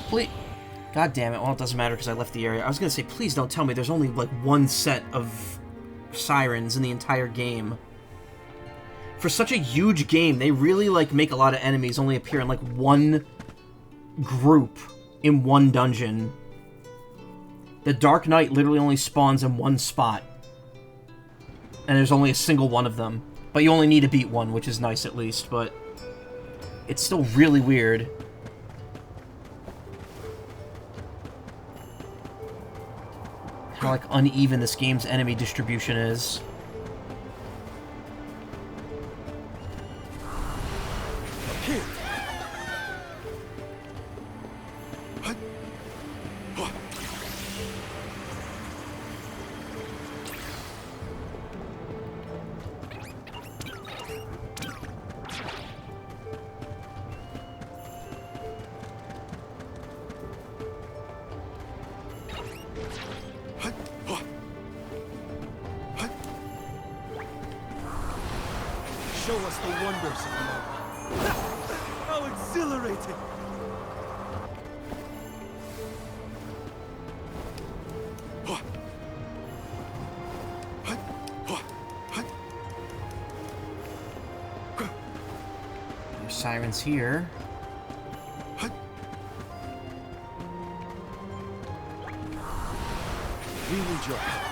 Please. God damn it. Well, it doesn't matter because I left the area. I was gonna say, please don't tell me there's only, like, one set of sirens in the entire game. For such a huge game, they really, like, make a lot of enemies only appear in, like, one group in one dungeon. The Dark Knight literally only spawns in one spot. And there's only a single one of them. But you only need to beat one, which is nice at least, but it's still really weird. How, like, uneven this game's enemy distribution is. Here. Show us the wonders of love. How exhilarating! There's sirens here. We need your help.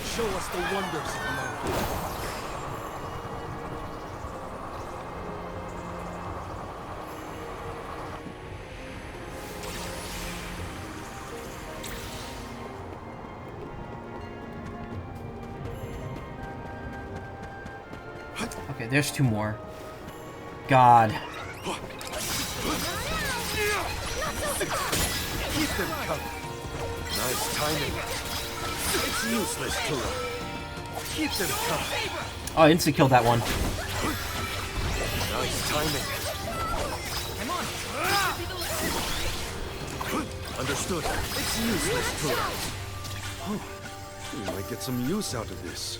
Show us the wonders of love. Okay, there's two more. God. Keep them coming. Nice timing. It's useless to run. Keep them coming. Oh, I insta-killed that one. Nice timing. Understood. It's useless to run. We might get some use out of this.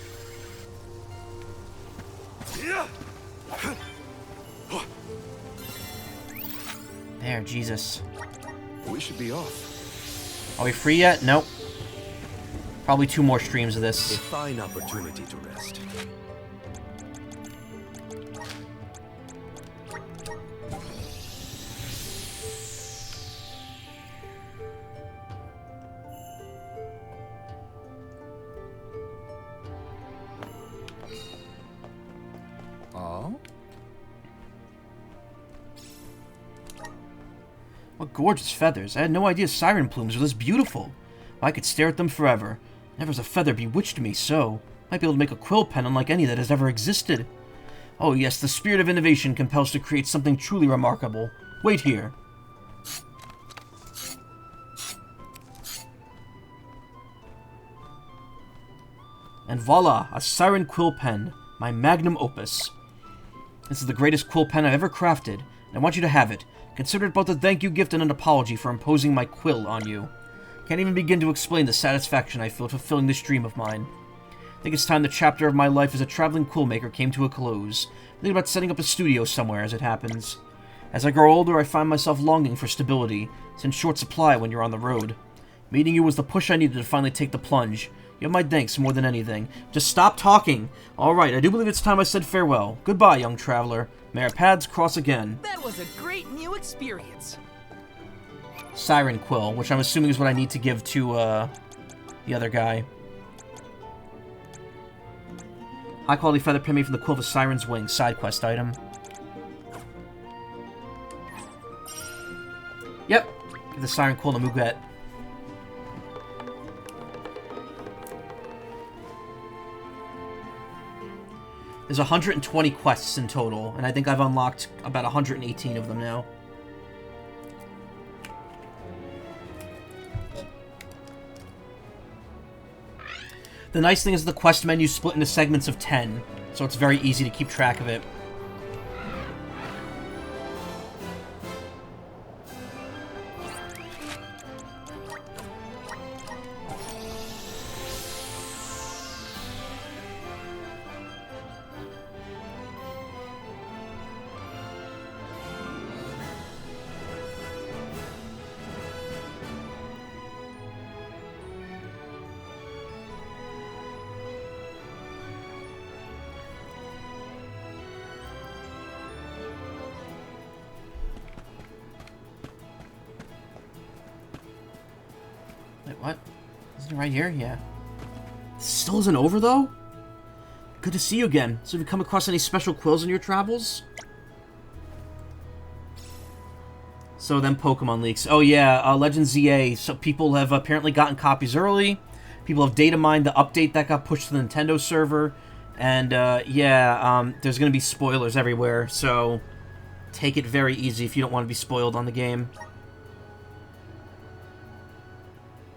There, Jesus. We should be off. Are we free yet? Nope. Probably two more streams of A this. fine opportunity to rest. Oh? What gorgeous feathers. I had no idea siren plumes were this beautiful. I could stare at them forever. Never has a feather bewitched me so. Might be able to make a quill pen unlike any that has ever existed. Oh yes, the spirit of innovation compels to create something truly remarkable. Wait here. And voila, a siren quill pen. My magnum opus. This is the greatest quill pen I've ever crafted, and I want you to have it. Consider it both a thank you gift and an apology for imposing my quill on you. Can't even begin to explain the satisfaction I feel fulfilling this dream of mine. I think it's time the chapter of my life as a traveling quill maker came to a close. I think about setting up a studio somewhere as it happens. As I grow older, I find myself longing for stability. It's in short supply when you're on the road. Meeting you was the push I needed to finally take the plunge. You have my thanks more than anything. Just stop talking! Alright, I do believe it's time I said farewell. Goodbye, young traveler. May our paths cross again. That was a great new experience. Siren Quill, which I'm assuming is what I need to give to, the other guy. High quality feather pen made from the quill of a siren's wing. Side quest item. Yep. Give the siren quill to Muget. There's 120 quests in total, and I think I've unlocked about 118 of them now. The nice thing is the quest menu split into segments of 10, so it's very easy to keep track of it. What? Isn't it right here? Yeah. This still isn't over, though? Good to see you again. So have you come across any special quills in your travels? So then Pokemon leaks. Oh yeah, Legends ZA. So people have apparently gotten copies early. People have data mined the update that got pushed to the Nintendo server. And yeah, there's going to be spoilers everywhere. So take it very easy if you don't want to be spoiled on the game.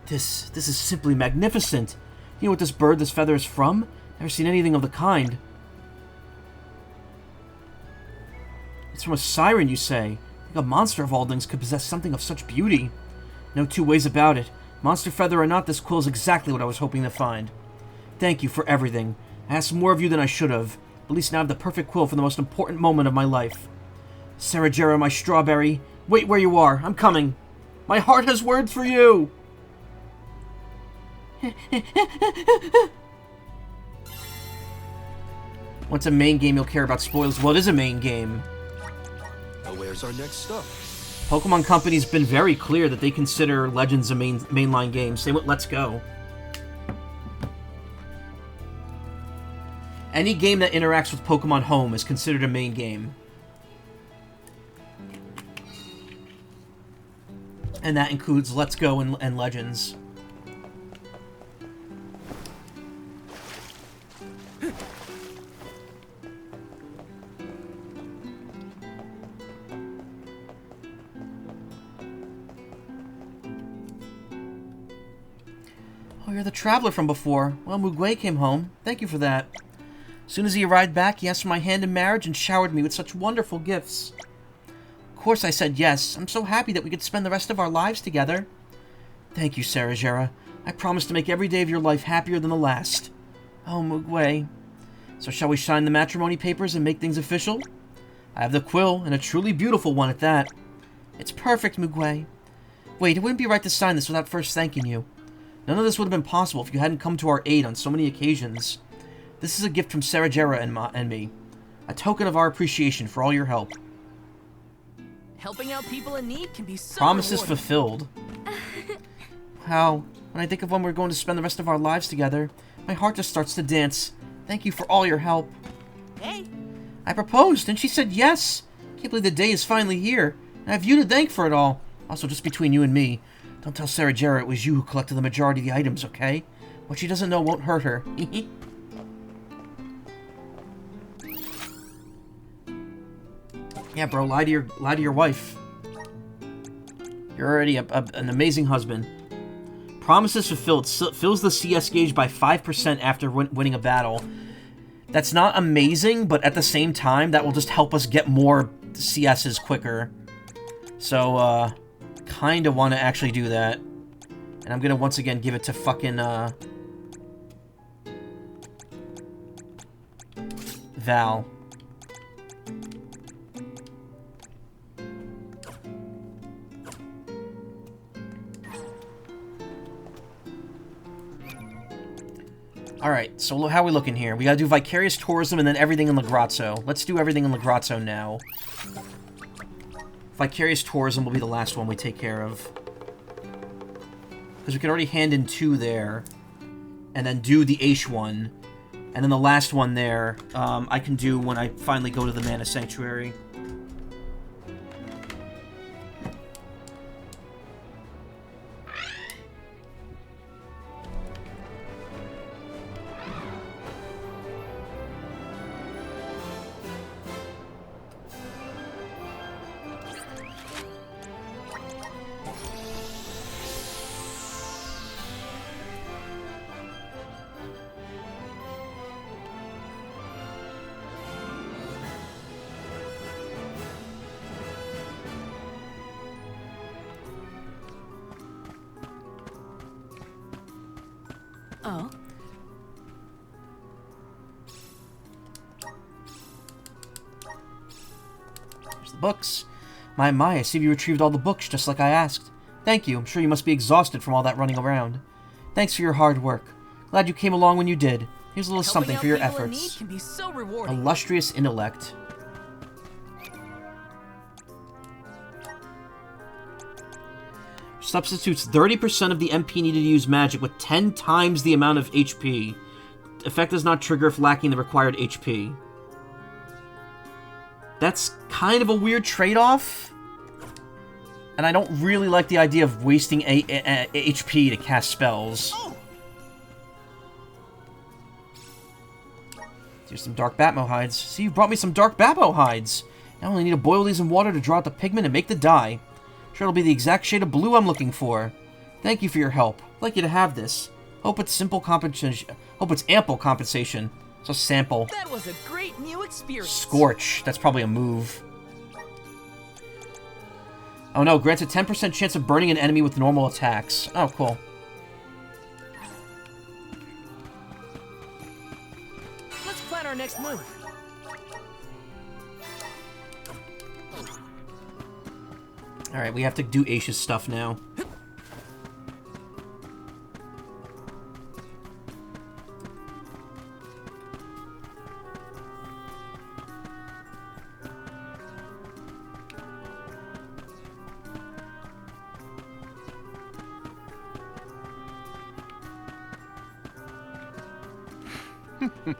This is simply magnificent. You know what this bird, this feather is from? Never seen anything of the kind. It's from a siren, you say? A monster of all things could possess something of such beauty. No two ways about it. Monster feather or not, this quill is exactly what I was hoping to find. Thank you for everything. I asked more of you than I should have. At least now I have the perfect quill for the most important moment of my life. Sarah Jera, my strawberry. Wait where you are. I'm coming. My heart has words for you. Once a main game, you'll care about spoilers. Well, it is a main game. Now where's our next stop? Pokemon Company's been very clear that they consider Legends a mainline game. Same with Let's Go. Any game that interacts with Pokemon Home is considered a main game. And that includes Let's Go and Legends. Oh, you're the traveler from before. Well, Mugway came home. Thank you for that. As soon as he arrived back, he asked for my hand in marriage and showered me with such wonderful gifts. Of course I said yes. I'm so happy that we could spend the rest of our lives together. Thank you, Sarah Jera. I promise to make every day of your life happier than the last. Oh, Mugway. So shall we sign the matrimony papers and make things official? I have the quill, and a truly beautiful one at that. It's perfect, Mugway. Wait, it wouldn't be right to sign this without first thanking you. None of this would have been possible if you hadn't come to our aid on so many occasions. This is a gift from Sarah Jera and me. A token of our appreciation for all your help. Helping out people in need can be so Promises rewarding. fulfilled. Wow. When I think of when we're going to spend the rest of our lives together, my heart just starts to dance. Thank you for all your help. Hey, I proposed, and she said yes. Can't believe the day is finally here. And I have you to thank for it all. Also, just between you and me, don't tell Sarah Jera it was you who collected the majority of the items, okay? What she doesn't know won't hurt her. Yeah, bro, lie to your wife. You're already an amazing husband. Promises fulfilled. Fills the CS gauge by 5% after winning a battle. That's not amazing, but at the same time, that will just help us get more CSs quicker. So, kinda want to actually do that. And I'm gonna once again give it to fucking, Val. Alright, so how are we looking here? We gotta do Vicarious Tourism and then everything in Lagrazzo. Let's do everything in Lagrazzo now. Vicarious Tourism will be the last one we take care of. Because we can already hand in 2 there. And then do the Aish one. And then the last one there, I can do when I finally go to the Mana Sanctuary. oh, There's the books. My, I see you retrieved all the books just like I asked. Thank you. I'm sure you must be exhausted from all that running around. Thanks for your hard work. Glad you came along when you did. Here's a little something for your Helping out people in efforts. need can be so rewarding. Illustrious intellect. Substitutes 30% of the MP needed to use magic with 10 times the amount of HP. Effect does not trigger if lacking the required HP. That's kind of a weird trade-off. And I don't really like the idea of wasting HP to cast spells. Here's some dark Batmo hides. See, you brought me some dark Batmo hides. Now I only need to boil these in water to draw out the pigment and make the dye. Sure, it'll be the exact shade of blue I'm looking for. Thank you for your help. I'd like you to have this. Hope it's simple compensation. Hope it's ample compensation. So sample. That was a great new experience. Scorch. That's probably a move. Oh no, grants a 10% chance of burning an enemy with normal attacks. Oh, cool. Let's plan our next move. Alright, we have to do Aisha's stuff now.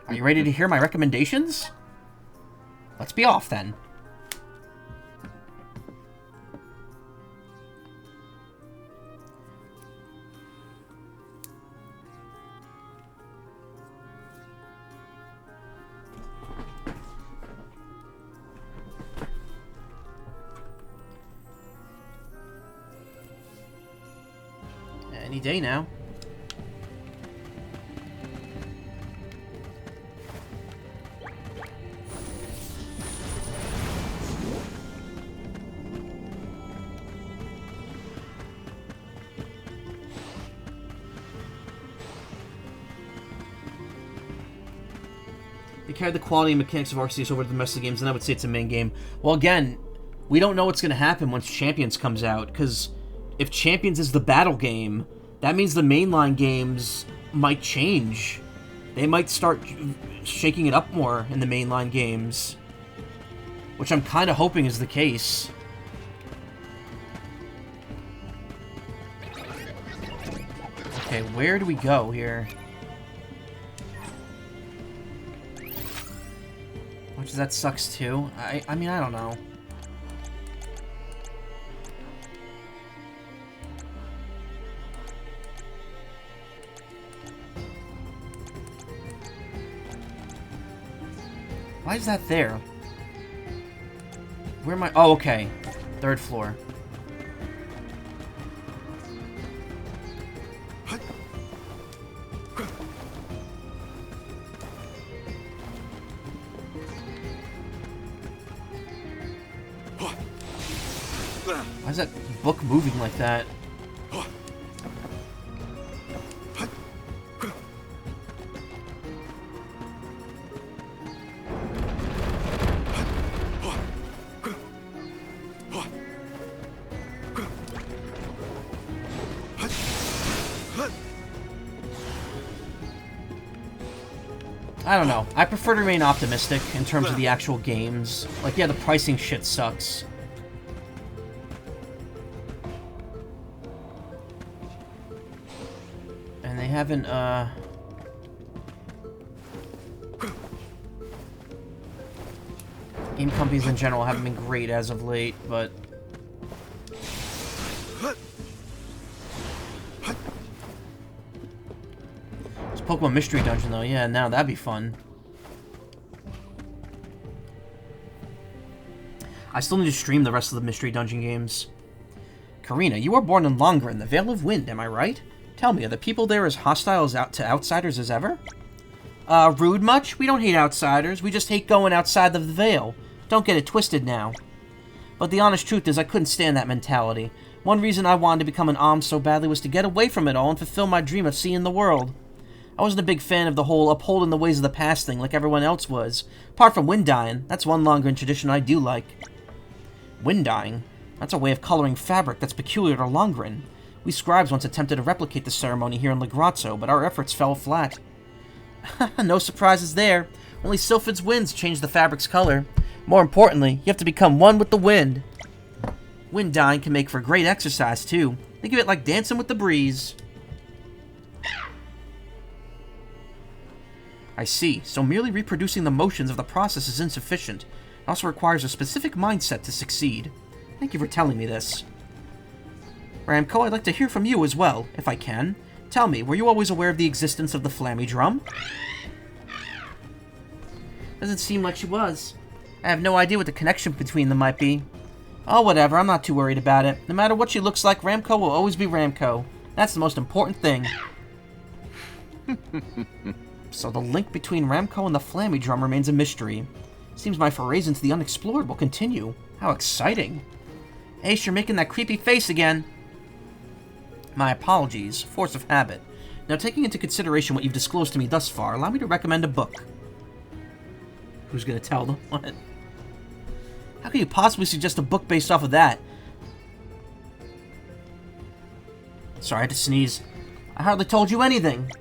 Are you ready to hear my recommendations? Let's be off then. Any day now. They carried the quality and mechanics of Arceus over to the rest of the games, and I would say it's a main game. Well, again, we don't know what's going to happen once Champions comes out, because if Champions is the battle game, that means the mainline games might change. They might start shaking it up more in the mainline games, which I'm kind of hoping is the case. Okay, where do we go here? Which that sucks too. I mean, I don't know. Why is that there? Where am I? Oh, okay. Third floor. Why is that book moving like that? I don't know. I prefer to remain optimistic in terms of the actual games. Like, yeah, the pricing shit sucks. And they haven't, game companies in general haven't been great as of late, but... Pokemon Mystery Dungeon, though. Yeah, now that'd be fun. I still need to stream the rest of the Mystery Dungeon games. Karina, you were born in Longren, the Vale of Wind, am I right? Tell me, are the people there as hostile to outsiders as ever? Rude much? We don't hate outsiders. We just hate going outside of the Vale. Don't get it twisted now. But the honest truth is I couldn't stand that mentality. One reason I wanted to become an Om so badly was to get away from it all and fulfill my dream of seeing the world. I wasn't a big fan of the whole upholding the ways of the past thing like everyone else was. Apart from wind dyeing, that's one Longren tradition I do like. Wind dyeing? That's a way of coloring fabric that's peculiar to Longren. We scribes once attempted to replicate the ceremony here in Legrazzo, but our efforts fell flat. No surprises there. Only Sylphid's winds change the fabric's color. More importantly, you have to become one with the wind. Wind dyeing can make for great exercise, too. Think of it like dancing with the breeze. I see. So merely reproducing the motions of the process is insufficient. It also requires a specific mindset to succeed. Thank you for telling me this. Ramco, I'd like to hear from you as well, if I can. Tell me, were you always aware of the existence of the Flammy Drum? Doesn't seem like she was. I have no idea what the connection between them might be. Oh, whatever, I'm not too worried about it. No matter what she looks like, Ramco will always be Ramco. That's the most important thing. So the link between Ramco and the Flammy Drum remains a mystery. Seems my forays into the unexplored will continue. How exciting. Ace, you're making that creepy face again. My apologies. Force of habit. Now, taking into consideration what you've disclosed to me thus far, allow me to recommend a book. Who's gonna tell them what? How can you possibly suggest a book based off of that? Sorry, I had to sneeze. I hardly told you anything.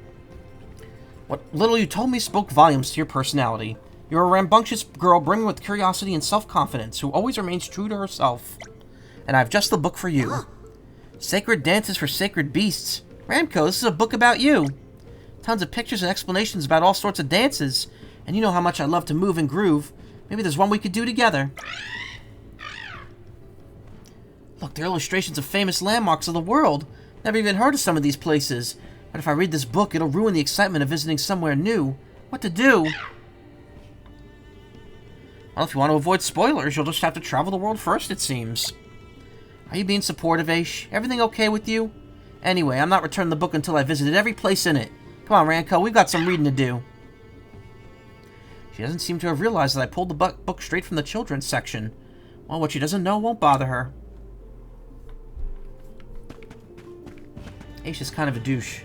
What little you told me spoke volumes to your personality. You're a rambunctious girl brimming with curiosity and self-confidence, who always remains true to herself. And I've just the book for you. Sacred Dances for Sacred Beasts. Ramco, this is a book about you. Tons of pictures and explanations about all sorts of dances. And you know how much I love to move and groove. Maybe there's one we could do together. Look, they're illustrations of famous landmarks of the world. Never even heard of some of these places. But if I read this book, it'll ruin the excitement of visiting somewhere new. What to do? Well, if you want to avoid spoilers, you'll just have to travel the world first, it seems. Are you being supportive, Aish? Everything okay with you? Anyway, I'm not returning the book until I visited every place in it. Come on, Ramco, we've got some reading to do. She doesn't seem to have realized that I pulled the book straight from the children's section. Well, what she doesn't know won't bother her. Aish is kind of a douche.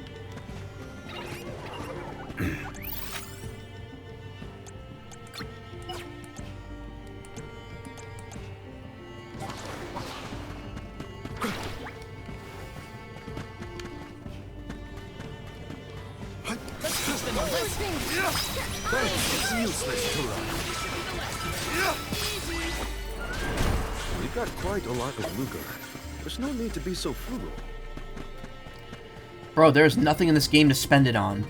It's useless, Tura. We've got quite a lot of lucre. There's no need to be so frugal. Bro, there's nothing in this game to spend it on.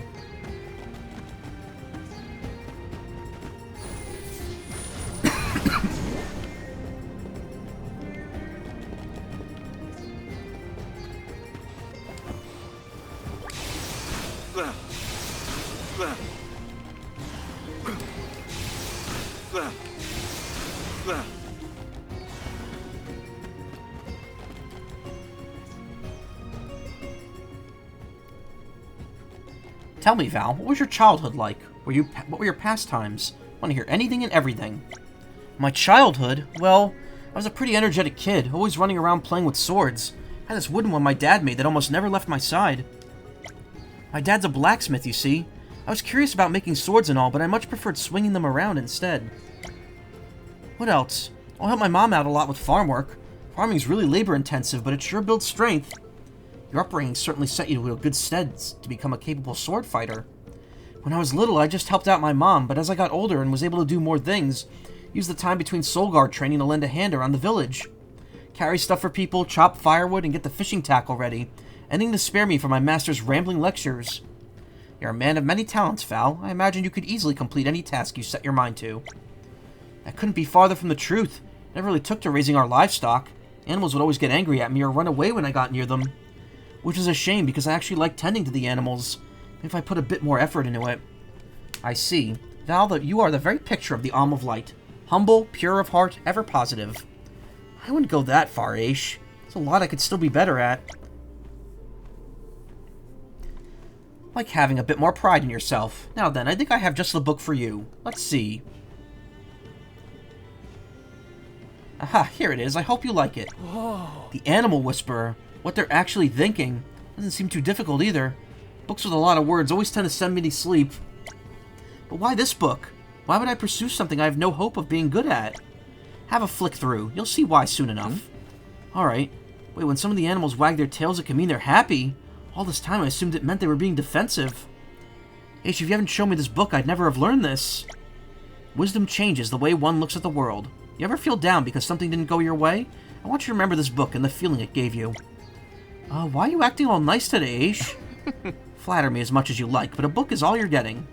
Tell me, Val, what was your childhood like? What were your pastimes? I want to hear anything and everything. My childhood? Well, I was a pretty energetic kid, always running around playing with swords. I had this wooden one my dad made that almost never left my side. My dad's a blacksmith, you see. I was curious about making swords and all, but I much preferred swinging them around instead. What else? I'll help my mom out a lot with farm work. Farming's really labor-intensive, but it sure builds strength. Your upbringing certainly set you to a good stead to become a capable sword fighter. When I was little, I just helped out my mom, but as I got older and was able to do more things, used the time between soul guard training to lend a hand around the village. Carry stuff for people, chop firewood, and get the fishing tackle ready, anything to spare me from my master's rambling lectures. You're a man of many talents, Val. I imagine you could easily complete any task you set your mind to. That couldn't be farther from the truth. It never really took to raising our livestock. Animals would always get angry at me or run away when I got near them. Which is a shame, because I actually like tending to the animals. If I put a bit more effort into it. I see. Val, you are the very picture of the Alm of Light. Humble, pure of heart, ever positive. I wouldn't go that far, Aish. There's a lot I could still be better at. Like having a bit more pride in yourself. Now then, I think I have just the book for you. Let's see. Aha, here it is. I hope you like it. The Animal Whisperer. What they're actually thinking. Doesn't seem too difficult either. Books with a lot of words always tend to send me to sleep. But why this book? Why would I pursue something I have no hope of being good at? Have a flick through. You'll see why soon enough. Alright. Wait, when some of the animals wag their tails, it can mean they're happy. All this time I assumed it meant they were being defensive. H, if you haven't shown me this book, I'd never have learned this. Wisdom changes the way one looks at the world. You ever feel down because something didn't go your way? I want you to remember this book and the feeling it gave you. Why are you acting all nice today, Aish? Flatter me as much as you like, but a book is all you're getting.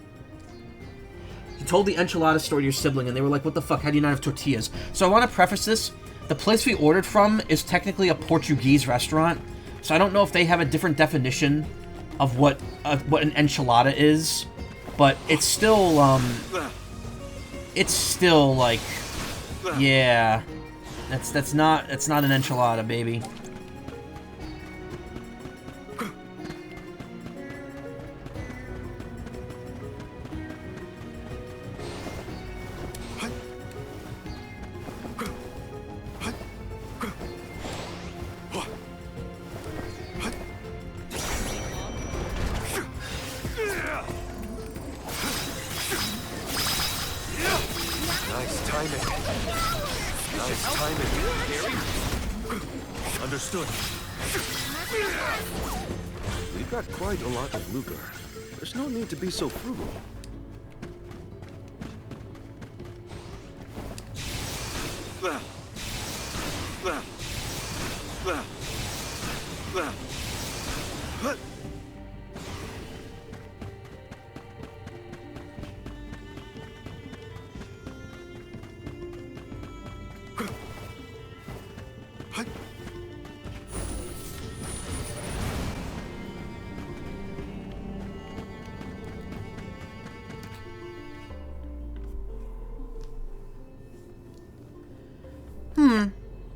You told the enchilada story to your sibling, and they were like, what the fuck, how do you not have tortillas? So I want to preface this. The place we ordered from is technically a Portuguese restaurant, so I don't know if they have a different definition of what an enchilada is, but it's still, like, yeah, that's not an enchilada, baby. Understood. We've got quite a lot of lucre. There's no need to be so frugal.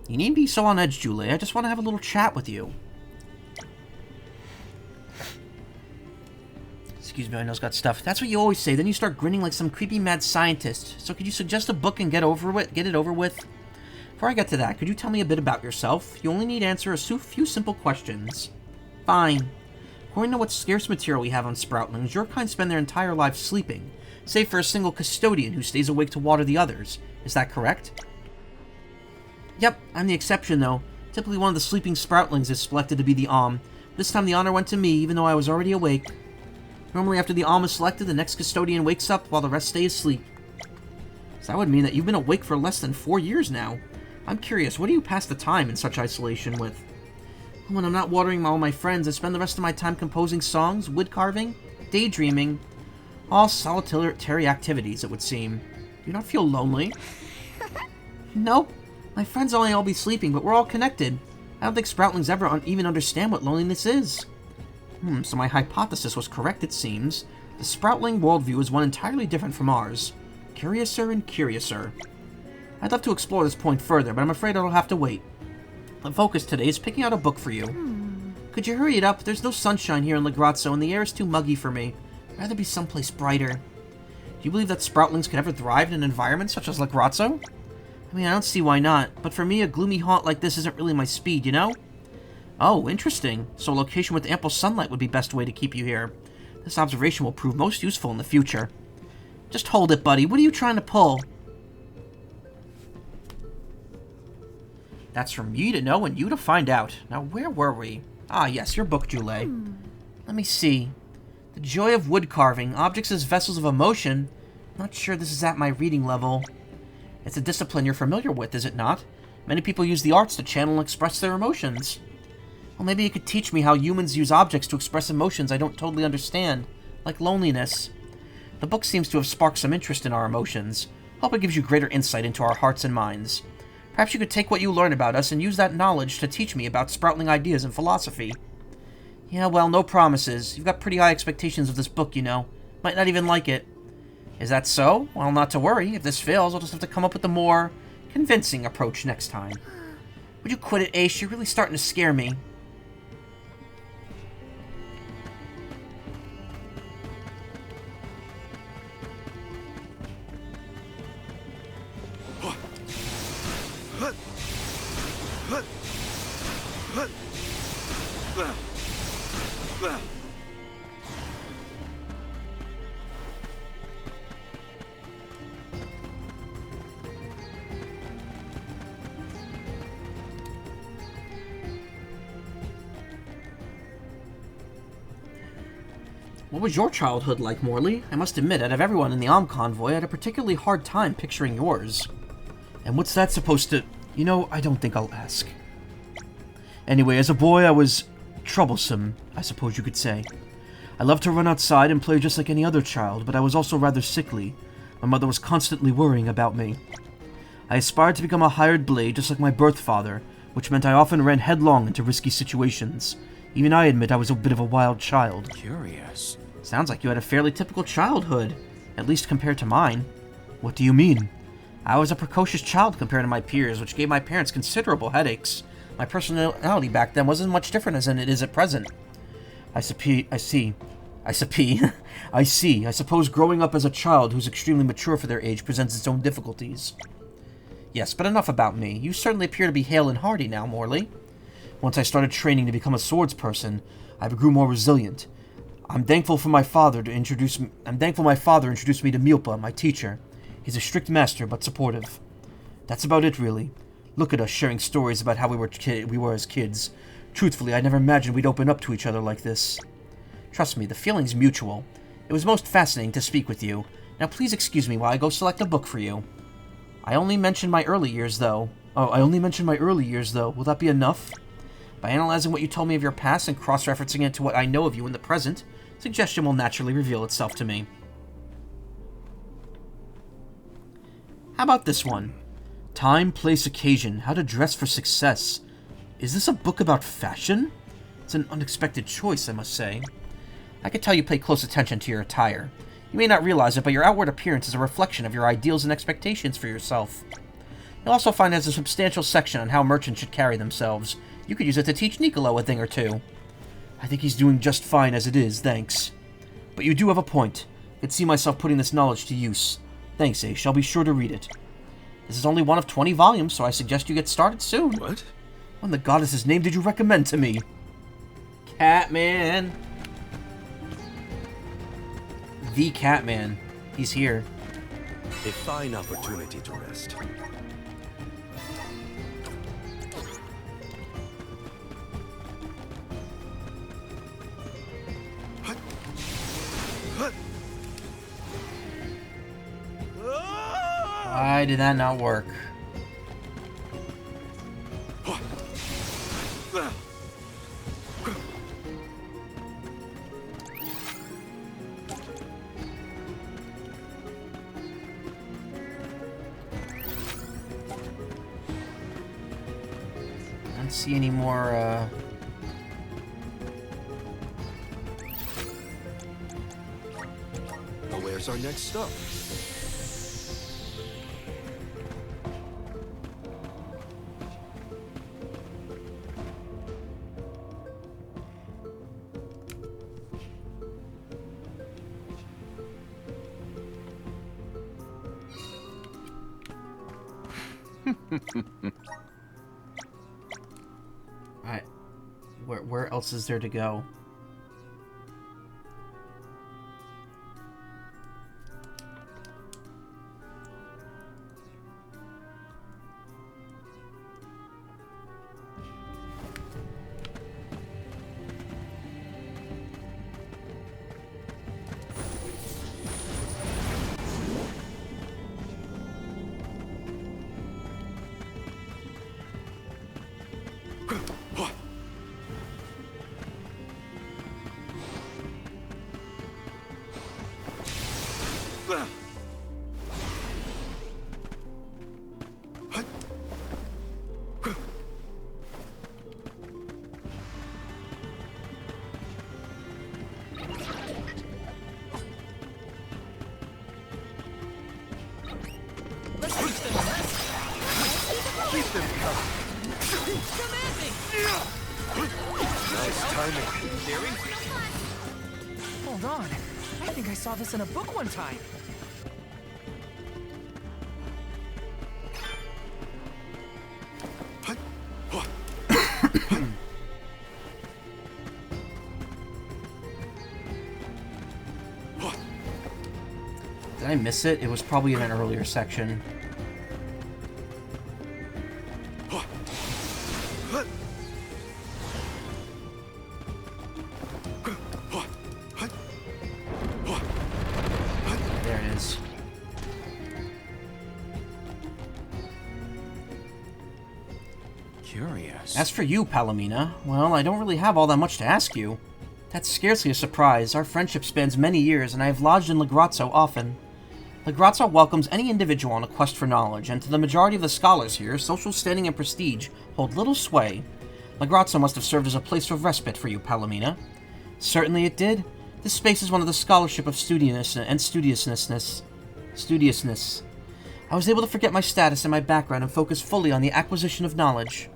You needn't be so on edge, Julie. I just want to have a little chat with you. Excuse me, my nose got stuffed. That's what you always say. Then you start grinning like some creepy mad scientist. So could you suggest a book and get it over with? Before I get to that, could you tell me a bit about yourself? You only need to answer a few simple questions. Fine. According to what scarce material we have on Sproutlings, your kind spend their entire lives sleeping, save for a single custodian who stays awake to water the others. Is that correct? Yep, I'm the exception, though. Typically one of the sleeping Sproutlings is selected to be the This time the honor went to me, even though I was already awake. Normally after the is selected, the next custodian wakes up while the rest stay asleep. So that would mean that you've been awake for less than 4 years now. I'm curious, what do you pass the time in such isolation with? When I'm not watering all my friends, I spend the rest of my time composing songs, wood carving, daydreaming. All solitary activities, it would seem. Do you not feel lonely? Nope. My friends only all be sleeping, but we're all connected. I don't think Sproutlings ever even understand what loneliness is. So my hypothesis was correct, it seems. The Sproutling worldview is one entirely different from ours. Curiouser and curiouser. I'd love to explore this point further, but I'm afraid I'll have to wait. The focus today is picking out a book for you. Could you hurry it up? There's no sunshine here in Legrazzo, and the air is too muggy for me. I'd rather be someplace brighter. Do you believe that Sproutlings could ever thrive in an environment such as Legrazzo? I mean, I don't see why not, but for me, a gloomy haunt like this isn't really my speed, you know? Oh, interesting. So a location with ample sunlight would be best way to keep you here. This observation will prove most useful in the future. Just hold it, buddy. What are you trying to pull? That's from you to know and you to find out. Now, where were we? Ah, yes, your book, Julie. Let me see. The joy of wood carving. Objects as vessels of emotion. Not sure this is at my reading level. It's a discipline you're familiar with, is it not? Many people use the arts to channel and express their emotions. Well, maybe you could teach me how humans use objects to express emotions I don't totally understand, like loneliness. The book seems to have sparked some interest in our emotions. Hope it gives you greater insight into our hearts and minds. Perhaps you could take what you learn about us and use that knowledge to teach me about Sproutling ideas and philosophy. Yeah, well, no promises. You've got pretty high expectations of this book, you know. Might not even like it. Is that so? Well, not to worry. If this fails, I'll just have to come up with a more convincing approach next time. Would you quit it, Aish? You're really starting to scare me. What was your childhood like, Morley? I must admit, out of everyone in the convoy, I had a particularly hard time picturing yours. And what's that supposed to... You know, I don't think I'll ask. Anyway, as a boy, I was troublesome, I suppose you could say. I loved to run outside and play just like any other child, but I was also rather sickly. My mother was constantly worrying about me. I aspired to become a hired blade just like my birth father, which meant I often ran headlong into risky situations. Even I admit I was a bit of a wild child. Curious. Sounds like you had a fairly typical childhood, at least compared to mine. What do you mean? I was a precocious child compared to my peers, which gave my parents considerable headaches. My personality back then wasn't much different as it is at present. I see. I suppose growing up as a child who's extremely mature for their age presents its own difficulties. Yes, but enough about me. You certainly appear to be hale and hearty now, Morley. Once I started training to become a swordsperson, I grew more resilient. I'm thankful my father introduced me to Milpa, my teacher. He's a strict master, but supportive. That's about it, really. Look at us sharing stories about how we were as kids. Truthfully, I never imagined we'd open up to each other like this. Trust me, the feeling's mutual. It was most fascinating to speak with you. Now please excuse me while I go select a book for you. I only mentioned my early years, though. Will that be enough? By analyzing what you told me of your past and cross-referencing it to what I know of you in the present, suggestion will naturally reveal itself to me. How about this one? Time, Place, Occasion, How to Dress for Success. Is this a book about fashion? It's an unexpected choice, I must say. I can tell you pay close attention to your attire. You may not realize it, but your outward appearance is a reflection of your ideals and expectations for yourself. You'll also find there's a substantial section on how merchants should carry themselves. You could use it to teach Nicolo a thing or two. I think he's doing just fine as it is, thanks. But you do have a point. I could see myself putting this knowledge to use. Thanks, Ace. I'll be sure to read it. This is only one of 20 volumes, so I suggest you get started soon. What? What in the goddess's name did you recommend to me? Catman. The Catman. He's here. A fine opportunity to rest. Why did that not work? I don't see any more, Now where's our next stop? Alright. Where else is there to go? Nice timing. Hold on. I think I saw this in a book one time. Did I miss it? It was probably in an earlier section. There it is. Curious. As for you, Palomina, well, I don't really have all that much to ask you. That's scarcely a surprise. Our friendship spans many years, and I have lodged in Legrazzo often. Legrazzo welcomes any individual on a quest for knowledge, and to the majority of the scholars here, social standing and prestige hold little sway. Legrazzo must have served as a place of respite for you, Palomina. Certainly it did. This space is one of the scholarship of studiousness. I was able to forget my status and my background and focus fully on the acquisition of knowledge.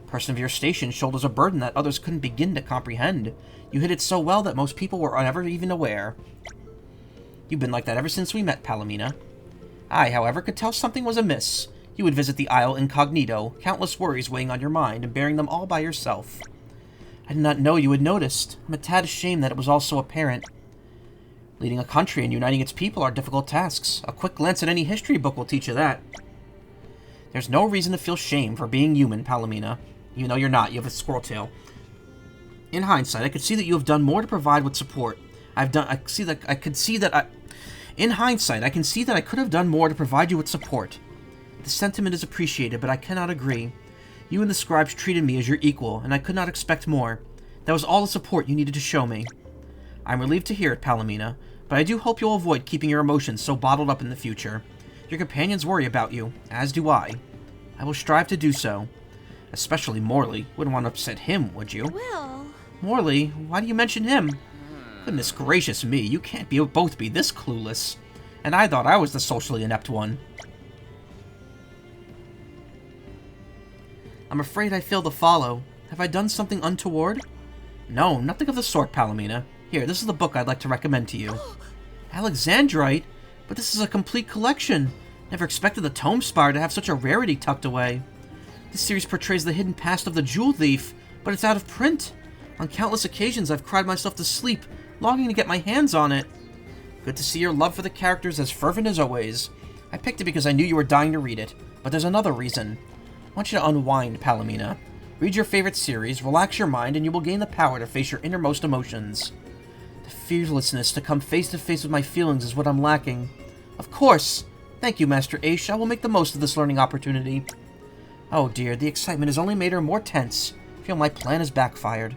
A person of your station shoulders a burden that others couldn't begin to comprehend. You hid it so well that most people were never even aware. You've been like that ever since we met, Palomina. I, however, could tell something was amiss. You would visit the Isle incognito, countless worries weighing on your mind, and bearing them all by yourself. I did not know you had noticed. I'm a tad ashamed that it was all so apparent. Leading a country and uniting its people are difficult tasks. A quick glance at any history book will teach you that. There's no reason to feel shame for being human, Palomina. Even though you're not, you have a squirrel tail. In hindsight, I could see that you have done more to provide with support. In hindsight, I can see that I could have done more to provide you with support. The sentiment is appreciated, but I cannot agree. You and the scribes treated me as your equal, and I could not expect more. That was all the support you needed to show me. I'm relieved to hear it, Palomina, but I do hope you'll avoid keeping your emotions so bottled up in the future. Your companions worry about you, as do I. I will strive to do so. Especially Morley. Wouldn't want to upset him, would you? Well... Morley? Why do you mention him? Goodness gracious me, you can't both be this clueless. And I thought I was the socially inept one. I'm afraid I failed to follow. Have I done something untoward? No, nothing of the sort, Palomina. Here, this is the book I'd like to recommend to you. Alexandrite? But this is a complete collection. Never expected the Tome Spire to have such a rarity tucked away. This series portrays the hidden past of the jewel thief, but it's out of print. On countless occasions, I've cried myself to sleep, longing to get my hands on it. Good to see your love for the characters as fervent as always. I picked it because I knew you were dying to read it, but there's another reason. I want you to unwind, Palomina. Read your favorite series, relax your mind, and you will gain the power to face your innermost emotions. The fearlessness to come face to face with my feelings is what I'm lacking. Of course! Thank you, Master Aish. I will make the most of this learning opportunity. Oh dear, the excitement has only made her more tense. I feel my plan has backfired.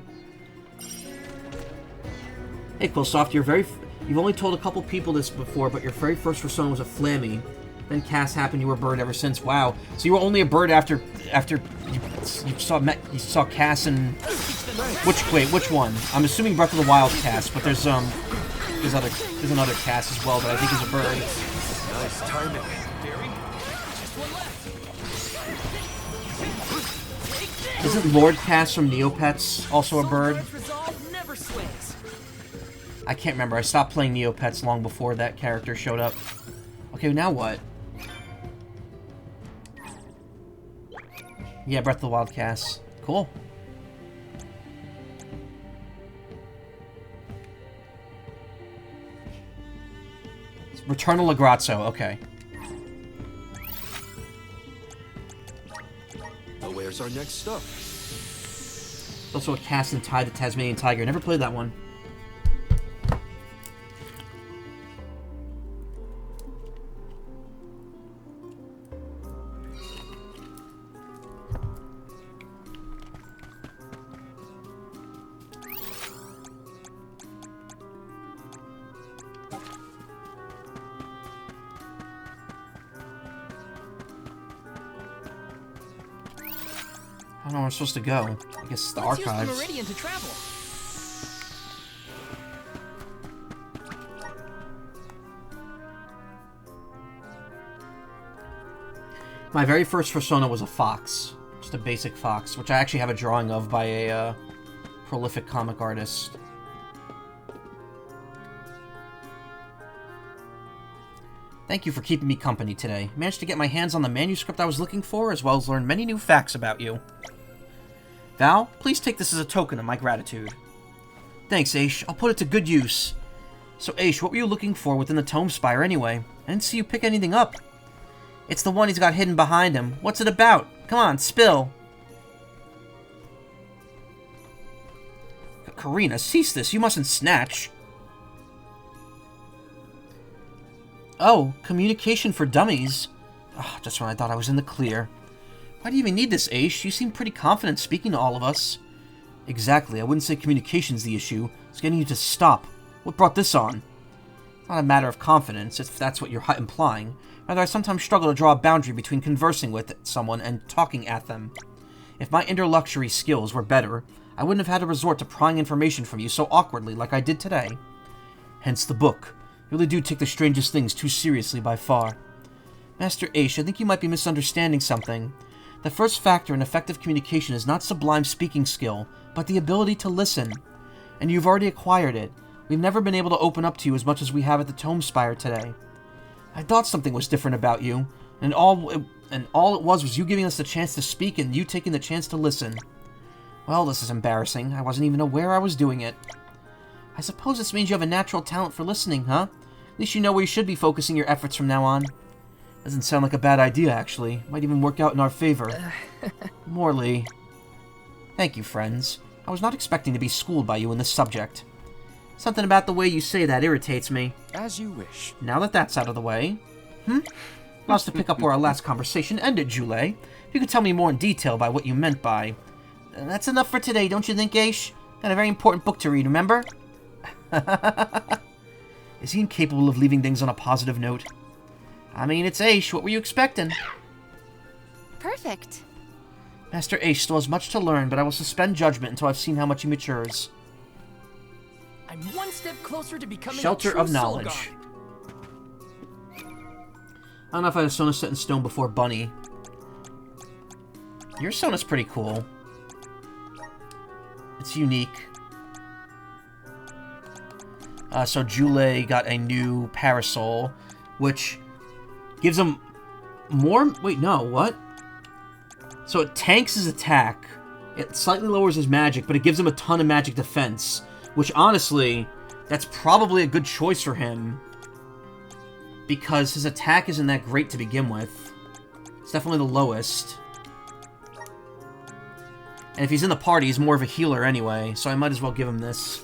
Hey, Quillsoft, you've only told a couple people this before, but your very first persona was a Flammy. Then Cass happened, you were a bird ever since. Wow. So you were only a bird after you saw Cass and... Which one? I'm assuming Breath of the Wild Cass, but there's another Cass as well that I think is a bird. Nice timing. Isn't Lord Cass from Neopets also a bird? I can't remember. I stopped playing Neopets long before that character showed up. Okay, now what? Yeah, Breath of the Wild Cass. Cool. Return to Legrazzo, okay. Well, where's our next stop? There's also a Cass and Ty the Tasmanian Tiger. Never played that one. I don't know where I'm supposed to go. I guess the Let's archives. use the Meridian to travel. My very first persona was a fox. Just a basic fox, which I actually have a drawing of by a prolific comic artist. Thank you for keeping me company today. Managed to get my hands on the manuscript I was looking for, as well as learn many new facts about you. Val, please take this as a token of my gratitude. Thanks, Aish. I'll put it to good use. So, Aish, what were you looking for within the Tome Spire anyway? I didn't see you pick anything up. It's the one he's got hidden behind him. What's it about? Come on, spill. Karina, cease this. You mustn't snatch. Oh, communication for dummies. Oh, just when I thought I was in the clear. Why do you even need this, Aish? You seem pretty confident speaking to all of us. Exactly. I wouldn't say communication's the issue. It's getting you to stop. What brought this on? It's not a matter of confidence, if that's what you're implying. Rather, I sometimes struggle to draw a boundary between conversing with someone and talking at them. If my interlocutory skills were better, I wouldn't have had to resort to prying information from you so awkwardly like I did today. Hence the book. You really do take the strangest things too seriously by far. Master Aish, I think you might be misunderstanding something. The first factor in effective communication is not sublime speaking skill, but the ability to listen. And you've already acquired it. We've never been able to open up to you as much as we have at the Tome Spire today. I thought something was different about you, and all it was you giving us the chance to speak and you taking the chance to listen. Well, this is embarrassing. I wasn't even aware I was doing it. I suppose this means you have a natural talent for listening, huh? At least you know where you should be focusing your efforts from now on. Doesn't sound like a bad idea, actually. Might even work out in our favor. Morley. Thank you, friends. I was not expecting to be schooled by you in this subject. Something about the way you say that irritates me. As you wish. Now that that's out of the way... Allow us to pick up where our last conversation ended, Jule. If you could tell me more in detail by what you meant by... That's enough for today, don't you think, Aish? Got a very important book to read, remember? Is he incapable of leaving things on a positive note? I mean, it's Aish. What were you expecting? Perfect. Master Aish still has much to learn, but I will suspend judgment until I've seen how much he matures. I'm one step closer to becoming Shelter a true of knowledge. Soul I don't know if I have Sona set in stone before Bunny. Your Sona's pretty cool. It's unique. So Jule got a new parasol, which gives him more... Wait, no, what? So it tanks his attack. It slightly lowers his magic, but it gives him a ton of magic defense. Which, honestly, that's probably a good choice for him. Because his attack isn't that great to begin with. It's definitely the lowest. And if he's in the party, he's more of a healer anyway, so I might as well give him this.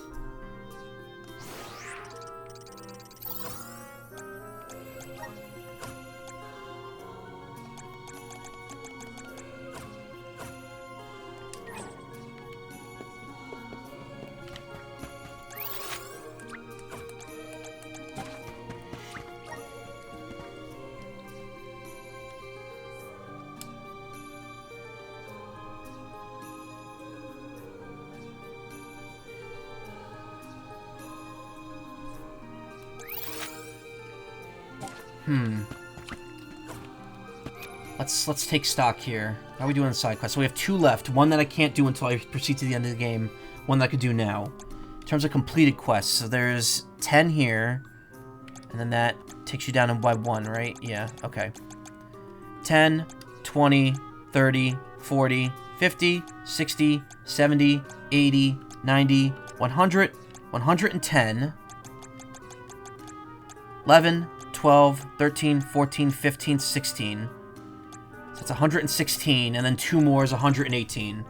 Let's take stock here. How are we doing on side quests? So we have 2 left. One that I can't do until I proceed to the end of the game. One that I could do now. In terms of completed quests, so there's 10 here. And then that takes you down by 1, right? Yeah, okay. 10, 20, 30, 40, 50, 60, 70, 80, 90, 100, 110, 11, 12, 13, 14, 15, 16. So it's 116, and then 2 more is 118.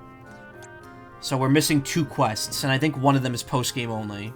So we're missing 2 quests, and I think one of them is post-game only.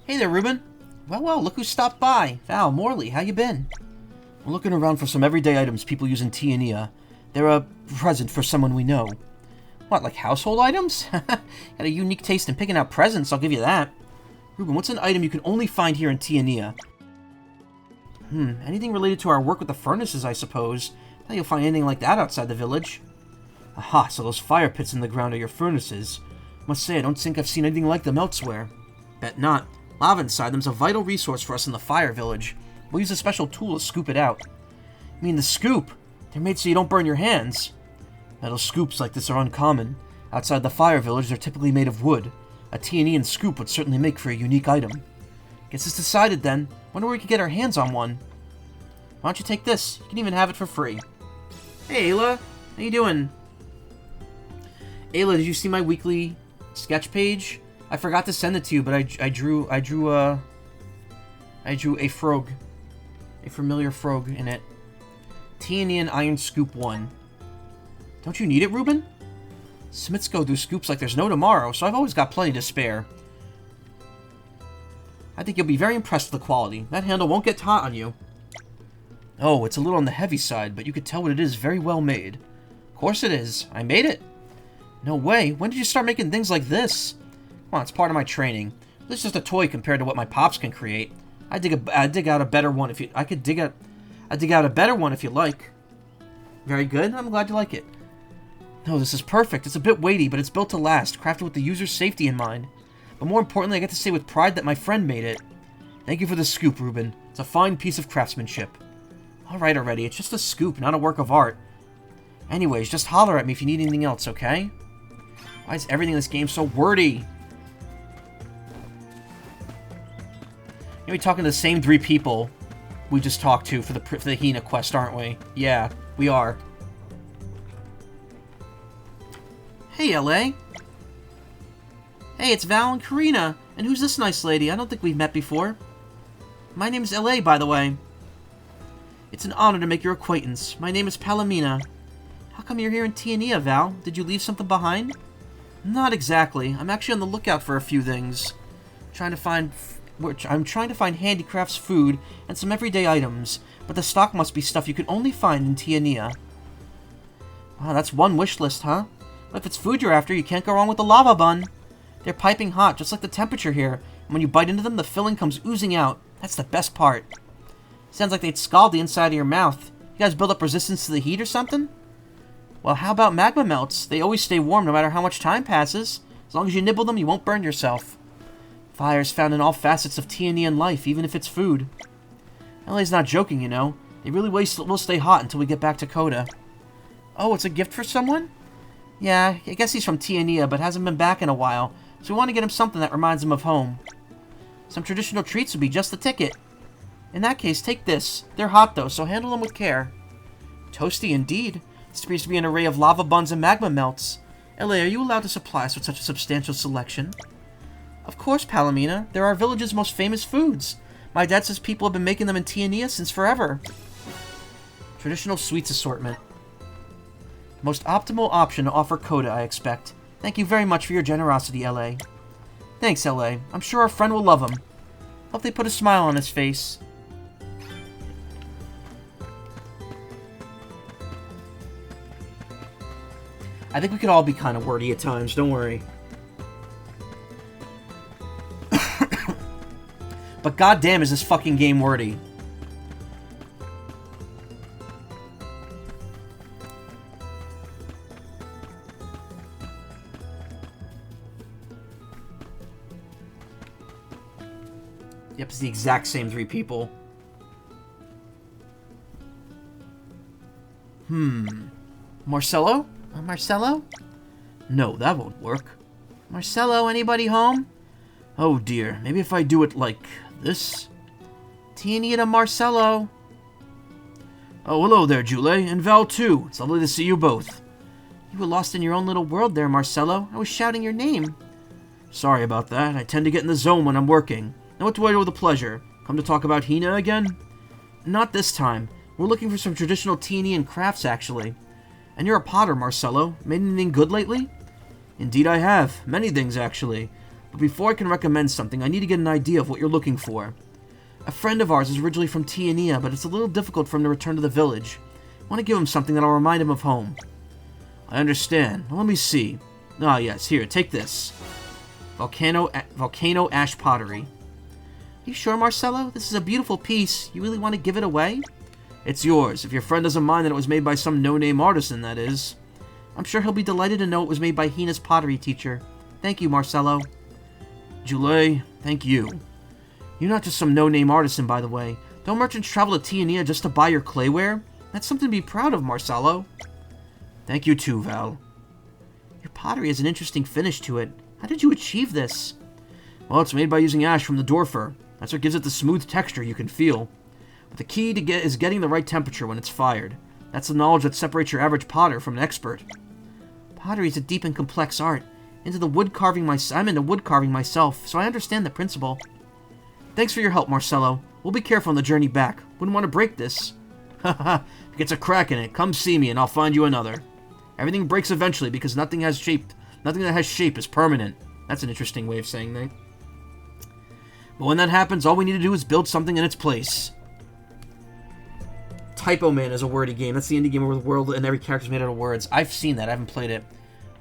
Hey there, Ruben. Well, look who stopped by. Val, Morley, how you been? We're looking around for some everyday items people use in Tiania. They're a present for someone we know. What, like household items? Got a unique taste in picking out presents, I'll give you that. Ruben, what's an item you can only find here in Tiania? Anything related to our work with the furnaces, I suppose. Now you'll find anything like that outside the village. Aha, so those fire pits in the ground are your furnaces. Must say, I don't think I've seen anything like them elsewhere. Bet not. Lava inside them's a vital resource for us in the fire village. We'll use a special tool to scoop it out. I mean, the scoop? They're made so you don't burn your hands. Metal scoops like this are uncommon. Outside the fire village, they're typically made of wood. A T&E scoop would certainly make for a unique item. Guess it's decided then. Wonder where we could get our hands on one. Why don't you take this? You can even have it for free. Hey, Ayla. How you doing? Ayla, did you see my weekly sketch page? I forgot to send it to you, but I drew a frog. A familiar frog in it. T&E and Iron Scoop 1. Don't you need it, Ruben? Smiths go through scoops like there's no tomorrow, so I've always got plenty to spare. I think you'll be very impressed with the quality. That handle won't get hot on you. Oh, it's a little on the heavy side, but you could tell what it is very well made. Of course it is. I made it. No way. When did you start making things like this? Come on, it's part of my training. This is just a toy compared to what my pops can create. I'd dig out a better one if you... I'd dig out a better one if you like. Very good. I'm glad you like it. No, this is perfect. It's a bit weighty, but it's built to last, crafted with the user's safety in mind. But more importantly, I get to say with pride that my friend made it. Thank you for the scoop, Ruben. It's a fine piece of craftsmanship. Alright already, it's just a scoop, not a work of art. Anyways, just holler at me if you need anything else, okay? Why is everything in this game so wordy? You're gonna be talking to the same 3 people we just talked to for the Hina quest, aren't we? Yeah, we are. Hey, LA. Hey, it's Val and Karina. And who's this nice lady? I don't think we've met before. My name's LA, by the way. It's an honor to make your acquaintance. My name is Palomina. How come you're here in Tiania, Val? Did you leave something behind? Not exactly. I'm actually on the lookout for a few things. I'm trying to find handicrafts, food, and some everyday items, but the stock must be stuff you can only find in Tiania. Wow, that's one wish list, huh? But if it's food you're after, you can't go wrong with the lava bun. They're piping hot, just like the temperature here, and when you bite into them, the filling comes oozing out. That's the best part. Sounds like they'd scald the inside of your mouth. You guys build up resistance to the heat or something? Well, how about magma melts? They always stay warm no matter how much time passes. As long as you nibble them, you won't burn yourself. Fire's found in all facets of Tianian life, even if it's food. LA's not joking, you know. They really will stay hot until we get back to Coda. Oh, it's a gift for someone? Yeah, I guess he's from Tiania, but hasn't been back in a while, so we want to get him something that reminds him of home. Some traditional treats would be just the ticket. In that case, take this. They're hot, though, so handle them with care. Toasty indeed. This appears to be an array of lava buns and magma melts. LA, are you allowed to supply us with such a substantial selection? Of course, Palomina. They're our village's most famous foods. My dad says people have been making them in Tiania since forever. Traditional sweets assortment. Most optimal option to offer Coda, I expect. Thank you very much for your generosity, LA. Thanks, LA. I'm sure our friend will love them. Hope they put a smile on his face. I think we could all be kind of wordy at times, don't worry. But goddamn is this fucking game wordy. Yep, it's the exact same 3 people. Marcelo? Marcelo? No, that won't work. Marcelo, anybody home? Oh dear, maybe if I do it like this? Teeny to Marcelo. Oh, hello there, Jule, and Val too. It's lovely to see you both. You were lost in your own little world there, Marcelo. I was shouting your name. Sorry about that. I tend to get in the zone when I'm working. Now what do I do with a pleasure? Come to talk about Hina again? Not this time. We're looking for some traditional Tianian crafts, actually. And you're a potter, Marcelo. Made anything good lately? Indeed I have. Many things, actually. But before I can recommend something, I need to get an idea of what you're looking for. A friend of ours is originally from Tiania, but it's a little difficult for him to return to the village. I want to give him something that'll remind him of home. I understand. Well, let me see. Ah, yes. Here, take this. Volcano Ash Pottery. You sure, Marcelo? This is a beautiful piece. You really want to give it away? It's yours, if your friend doesn't mind that it was made by some no-name artisan, that is. I'm sure he'll be delighted to know it was made by Hina's pottery teacher. Thank you, Marcelo. Julie, thank you. You're not just some no-name artisan, by the way. Don't merchants travel to Tiania just to buy your clayware? That's something to be proud of, Marcelo. Thank you too, Val. Your pottery has an interesting finish to it. How did you achieve this? Well, it's made by using ash from the Dorfer. That's what gives it the smooth texture you can feel. But the key to is getting the right temperature when it's fired. That's the knowledge that separates your average potter from an expert. Pottery is a deep and complex art. I'm into wood carving myself, so I understand the principle. Thanks for your help, Marcelo. We'll be careful on the journey back. Wouldn't want to break this. Haha, if it gets a crack in it, come see me and I'll find you another. Everything breaks eventually because nothing that has shape is permanent. That's an interesting way of saying that. But when that happens, all we need to do is build something in its place. Typo Man is a wordy game. That's the indie game where the world and every character is made out of words. I've seen that. I haven't played it.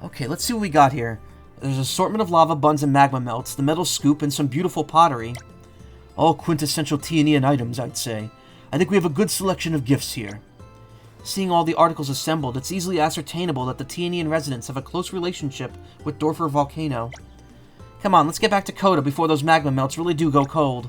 Okay, let's see what we got here. There's an assortment of lava buns and magma melts, the metal scoop, and some beautiful pottery. All quintessential Tianian items, I'd say. I think we have a good selection of gifts here. Seeing all the articles assembled, it's easily ascertainable that the Tianian residents have a close relationship with Dorfer Volcano. Come on, let's get back to Coda before those magma melts really do go cold.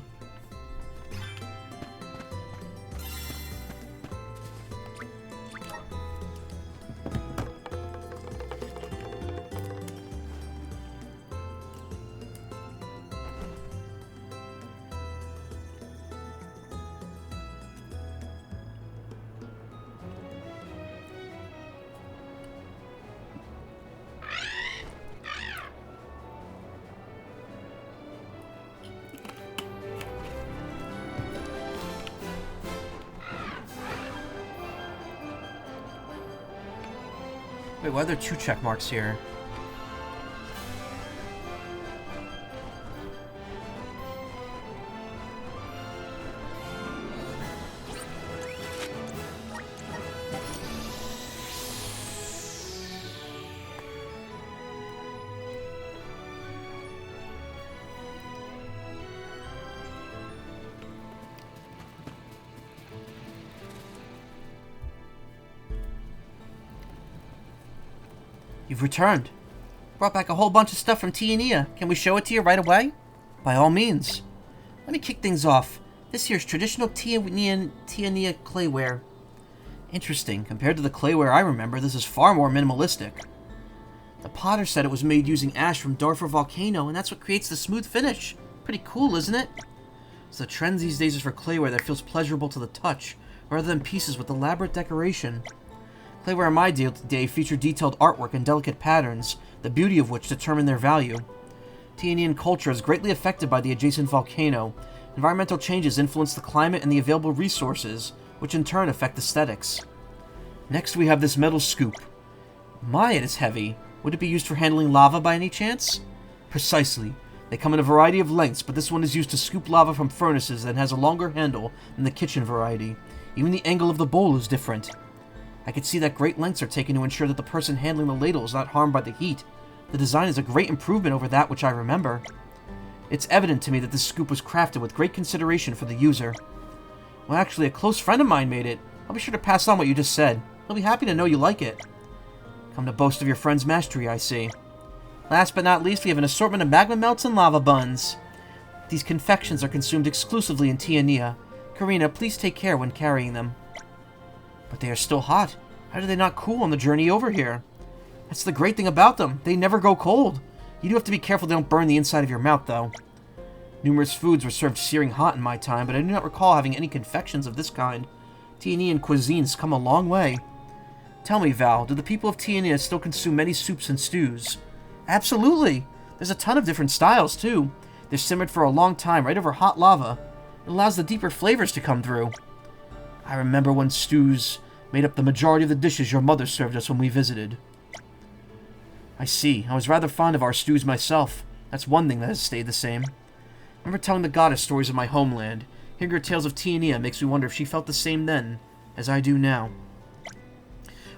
Wait, why are there 2 check marks here? You've returned. Brought back a whole bunch of stuff from Tiania. Can we show it to you right away? By all means. Let me kick things off. This here's traditional Tiania clayware. Interesting. Compared to the clayware I remember, this is far more minimalistic. The potter said it was made using ash from Dorfer Volcano, and that's what creates the smooth finish. Pretty cool, isn't it? So the trend these days is for clayware that feels pleasurable to the touch, rather than pieces with elaborate decoration. Clayware in my day featured detailed artwork and delicate patterns, the beauty of which determined their value. Tianian culture is greatly affected by the adjacent volcano. Environmental changes influence the climate and the available resources, which in turn affect aesthetics. Next we have this metal scoop. My, it is heavy. Would it be used for handling lava by any chance? Precisely. They come in a variety of lengths, but this one is used to scoop lava from furnaces and has a longer handle than the kitchen variety. Even the angle of the bowl is different. I could see that great lengths are taken to ensure that the person handling the ladle is not harmed by the heat. The design is a great improvement over that which I remember. It's evident to me that this scoop was crafted with great consideration for the user. Well, actually, a close friend of mine made it. I'll be sure to pass on what you just said. He'll be happy to know you like it. Come to boast of your friend's mastery, I see. Last but not least, we have an assortment of magma melts and lava buns. These confections are consumed exclusively in Tiania. Karina, please take care when carrying them. But they are still hot. How do they not cool on the journey over here? That's the great thing about them. They never go cold. You do have to be careful they don't burn the inside of your mouth, though. Numerous foods were served searing hot in my time, but I do not recall having any confections of this kind. Tianian cuisines come a long way. Tell me, Val, do the people of Tiania still consume many soups and stews? Absolutely! There's a ton of different styles, too. They're simmered for a long time right over hot lava. It allows the deeper flavors to come through. I remember when stews made up the majority of the dishes your mother served us when we visited. I see. I was rather fond of our stews myself. That's one thing that has stayed the same. I remember telling the goddess stories of my homeland. Hearing her tales of Tiania makes me wonder if she felt the same then, as I do now.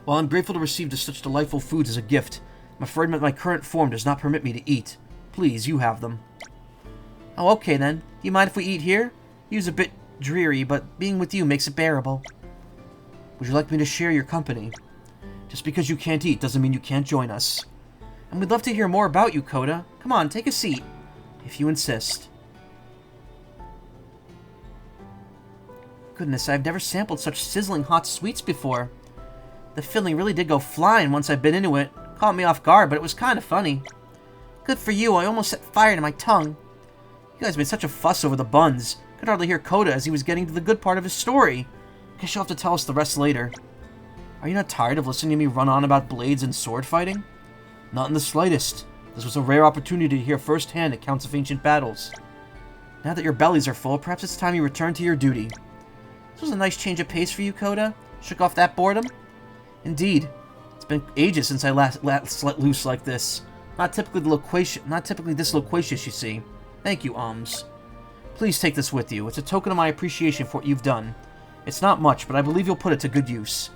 While I'm grateful to receive such delightful foods as a gift, I'm afraid my current form does not permit me to eat. Please, you have them. Oh, okay then. Do you mind if we eat here? Use a bit dreary, but being with you makes it bearable. Would you like me to share your company? Just because you can't eat doesn't mean you can't join us. And we'd love to hear more about you, Coda. Come on, take a seat. If you insist. Goodness, I've never sampled such sizzling hot sweets before. The filling really did go flying once I've been into it. Caught me off guard, but it was kind of funny. Good for you, I almost set fire to my tongue. You guys made such a fuss over the buns. Could hardly hear Coda as he was getting to the good part of his story. Guess you'll have to tell us the rest later. Are you not tired of listening to me run on about blades and sword fighting? Not in the slightest. This was a rare opportunity to hear firsthand accounts of ancient battles. Now that your bellies are full, perhaps it's time you return to your duty. This was a nice change of pace for you, Coda. Shook off that boredom? Indeed. It's been ages since I last let loose like this. Not typically this loquacious, you see. Thank you, Ums. Please take this with you. It's a token of my appreciation for what you've done. It's not much, but I believe you'll put it to good use.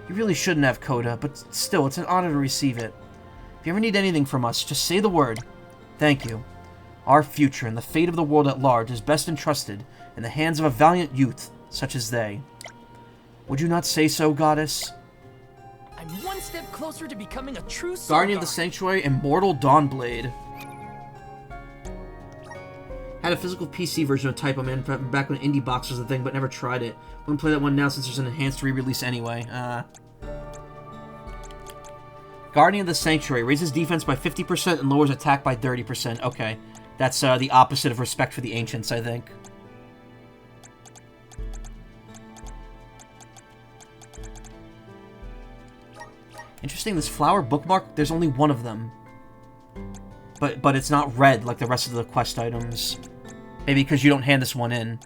You really shouldn't have, Coda, but still, it's an honor to receive it. If you ever need anything from us, just say the word. Thank you. Our future and the fate of the world at large is best entrusted in the hands of a valiant youth such as they. Would you not say so, Goddess? I'm one step closer to becoming a true soul Guardian of the Sanctuary, Immortal Dawnblade. Had a physical PC version of Type O Man back when Indie Box was the thing, but never tried it. Wouldn't play that one now since there's an enhanced re-release anyway. Guardian of the Sanctuary raises defense by 50% and lowers attack by 30%. Okay, that's the opposite of Respect for the Ancients, I think. Interesting, this flower bookmark, there's only one of them. But it's not red like the rest of the quest items. Maybe because you don't hand this one in.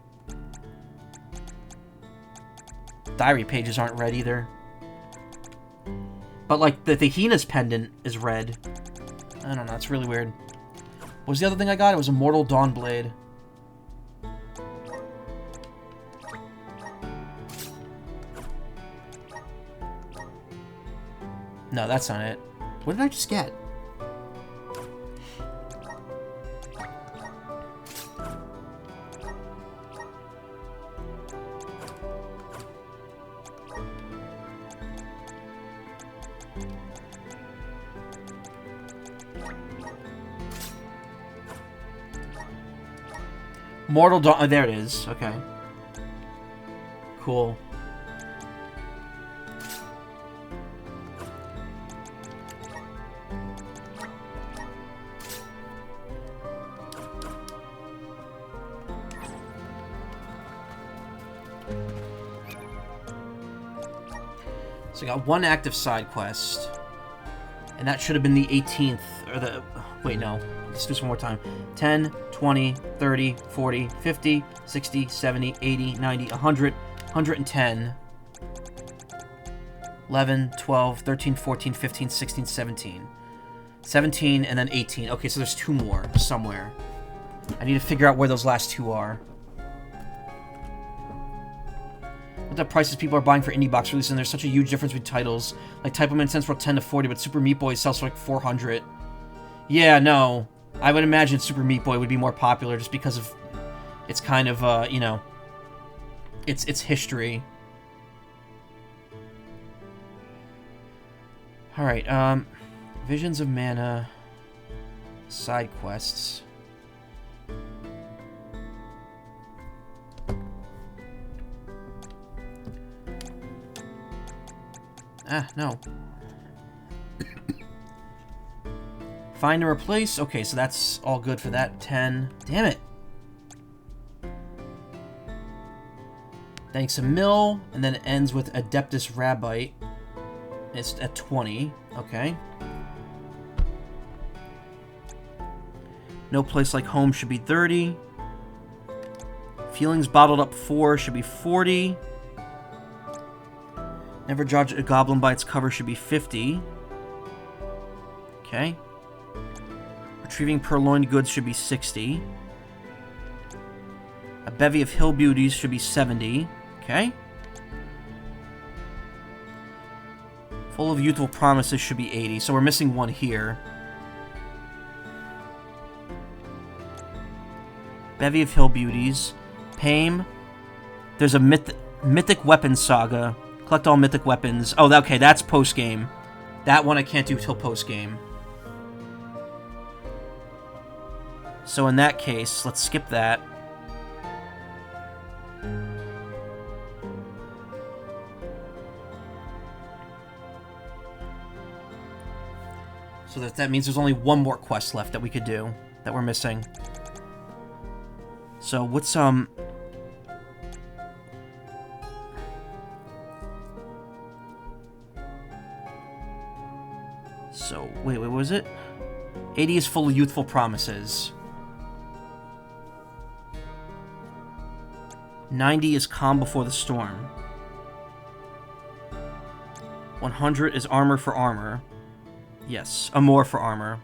Diary pages aren't red either. But like the Hina's pendant is red. I don't know, it's really weird. What was the other thing I got? It was Immortal Dawnblade. No, that's not it. What did I just get? Mortal Dawn. Oh, there it is. Okay. Cool. So I got one active side quest. And that should have been the 18th. Or the... Wait, no. Let's do this one more time. 10, 20, 30, 40, 50, 60, 70, 80, 90, 100, 110, 11, 12, 13, 14, 15, 16, 17. 17 and then 18. Okay, so there's two more somewhere. I need to figure out where those last two are. What the prices people are buying for indie box releases, and there's such a huge difference between titles. Like Type O Man sells for 10 to 40, but Super Meat Boy sells for like 400. Yeah, no. I would imagine Super Meat Boy would be more popular just because of its kind of, you know, its history. Alright, Visions of Mana, side quests. Ah, no. Find and replace. Okay, so that's all good for that. 10. Damn it. Thanks a mill, and then it ends with Adeptus Rabite. It's at 20. Okay. No Place Like Home should be 30. Feelings Bottled Up 4 should be 40. Never Judge a Goblin by its cover should be 50. Okay. Retrieving Purloined Goods should be 60. A Bevy of Hill Beauties should be 70. Okay. Full of Youthful Promises should be 80. So we're missing one here. Bevy of Hill Beauties. Pame. There's a Mythic Weapon Saga. Collect all mythic weapons. Oh, okay, that's post-game. That one I can't do till post-game. So in that case, let's skip that. So that means there's only one more quest left that we could do, that we're missing. So what's, So, wait, what was it? 80 is full of youthful promises. 90 is calm before the storm. 100 is armor for armor. Yes, amour for armor.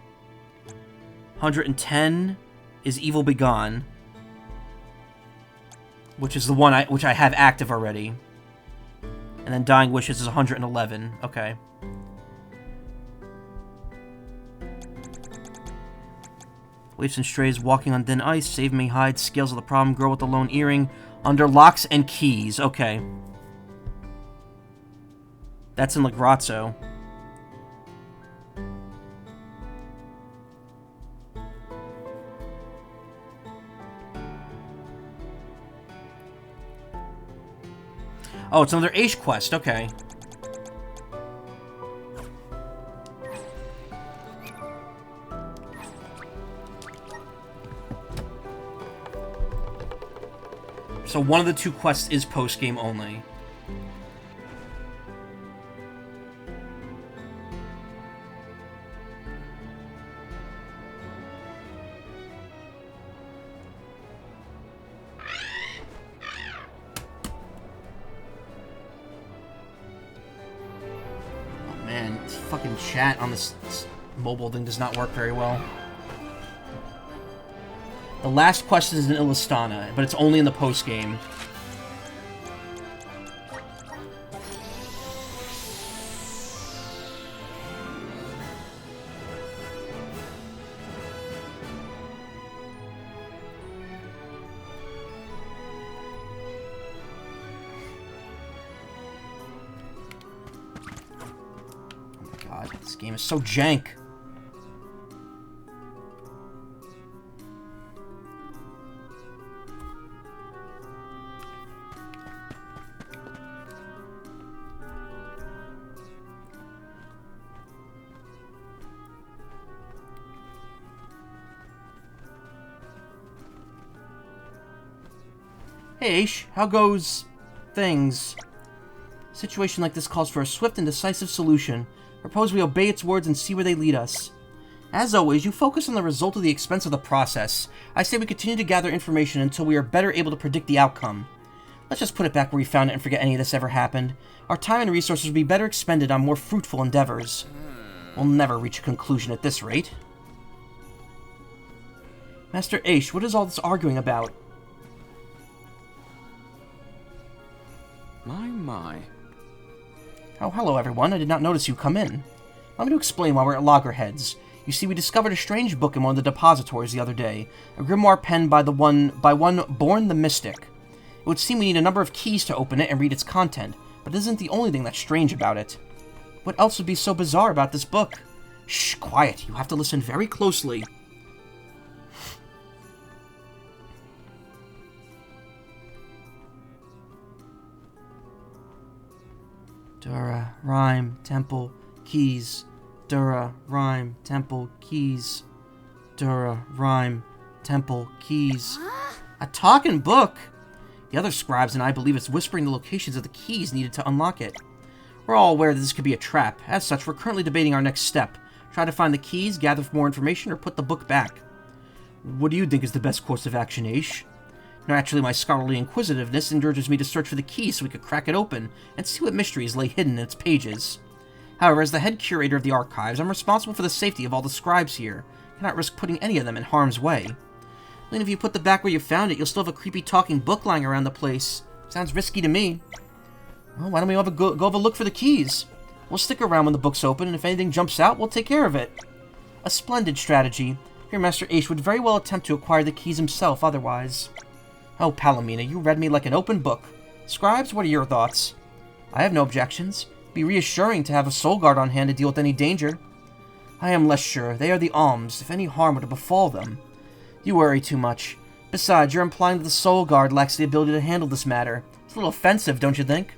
110 is evil begone, which is the one which I have active already. And then dying wishes is 111. Okay. Waifs and strays walking on thin ice, save me hide, scales of the problem, girl with the lone earring, under locks and keys. Okay. That's in Lagrazzo. Oh, it's another Aish quest, okay. So one of the two quests is post-game only. Oh man, this fucking chat on this mobile thing does not work very well. The last quest is in Illistana, but it's only in the post-game. Oh my god, this game is so jank. Hey, Aish, how goes things? A situation like this calls for a swift and decisive solution. Propose we obey its words and see where they lead us. As always, you focus on the result at the expense of the process. I say we continue to gather information until we are better able to predict the outcome. Let's just put it back where we found it and forget any of this ever happened. Our time and resources will be better expended on more fruitful endeavors. We'll never reach a conclusion at this rate. Master Aish, what is all this arguing about? My. Oh, hello everyone. I did not notice you come in. Allow me to explain why we're at loggerheads. You see, we discovered a strange book in one of the depositories the other day. A grimoire penned by one Born the Mystic. It would seem we need a number of keys to open it and read its content, but it isn't the only thing that's strange about it. What else would be so bizarre about this book? Shh, quiet. You have to listen very closely. Dura, rhyme, temple, keys. Dura, rhyme, temple, keys. Dura, rhyme, temple, keys. A talking book! The other scribes and I believe it's whispering the locations of the keys needed to unlock it. We're all aware that this could be a trap. As such, we're currently debating our next step. Try to find the keys, gather more information, or put the book back. What do you think is the best course of action, Aish? Naturally, my scholarly inquisitiveness urges me to search for the key so we could crack it open and see what mysteries lay hidden in its pages. However, as the head curator of the archives, I'm responsible for the safety of all the scribes here. I cannot risk putting any of them in harm's way. Even if you put the back where you found it, you'll still have a creepy talking book lying around the place. Sounds risky to me. Well, why don't we go have a look for the keys? We'll stick around when the book's open, and if anything jumps out, we'll take care of it. A splendid strategy. Your Master Aish would very well attempt to acquire the keys himself otherwise. Oh, Palomina, you read me like an open book. Scribes, what are your thoughts? I have no objections. It'd be reassuring to have a soul guard on hand to deal with any danger. I am less sure. They are the alms, if any harm were to befall them. You worry too much. Besides, you're implying that the soul guard lacks the ability to handle this matter. It's a little offensive, don't you think?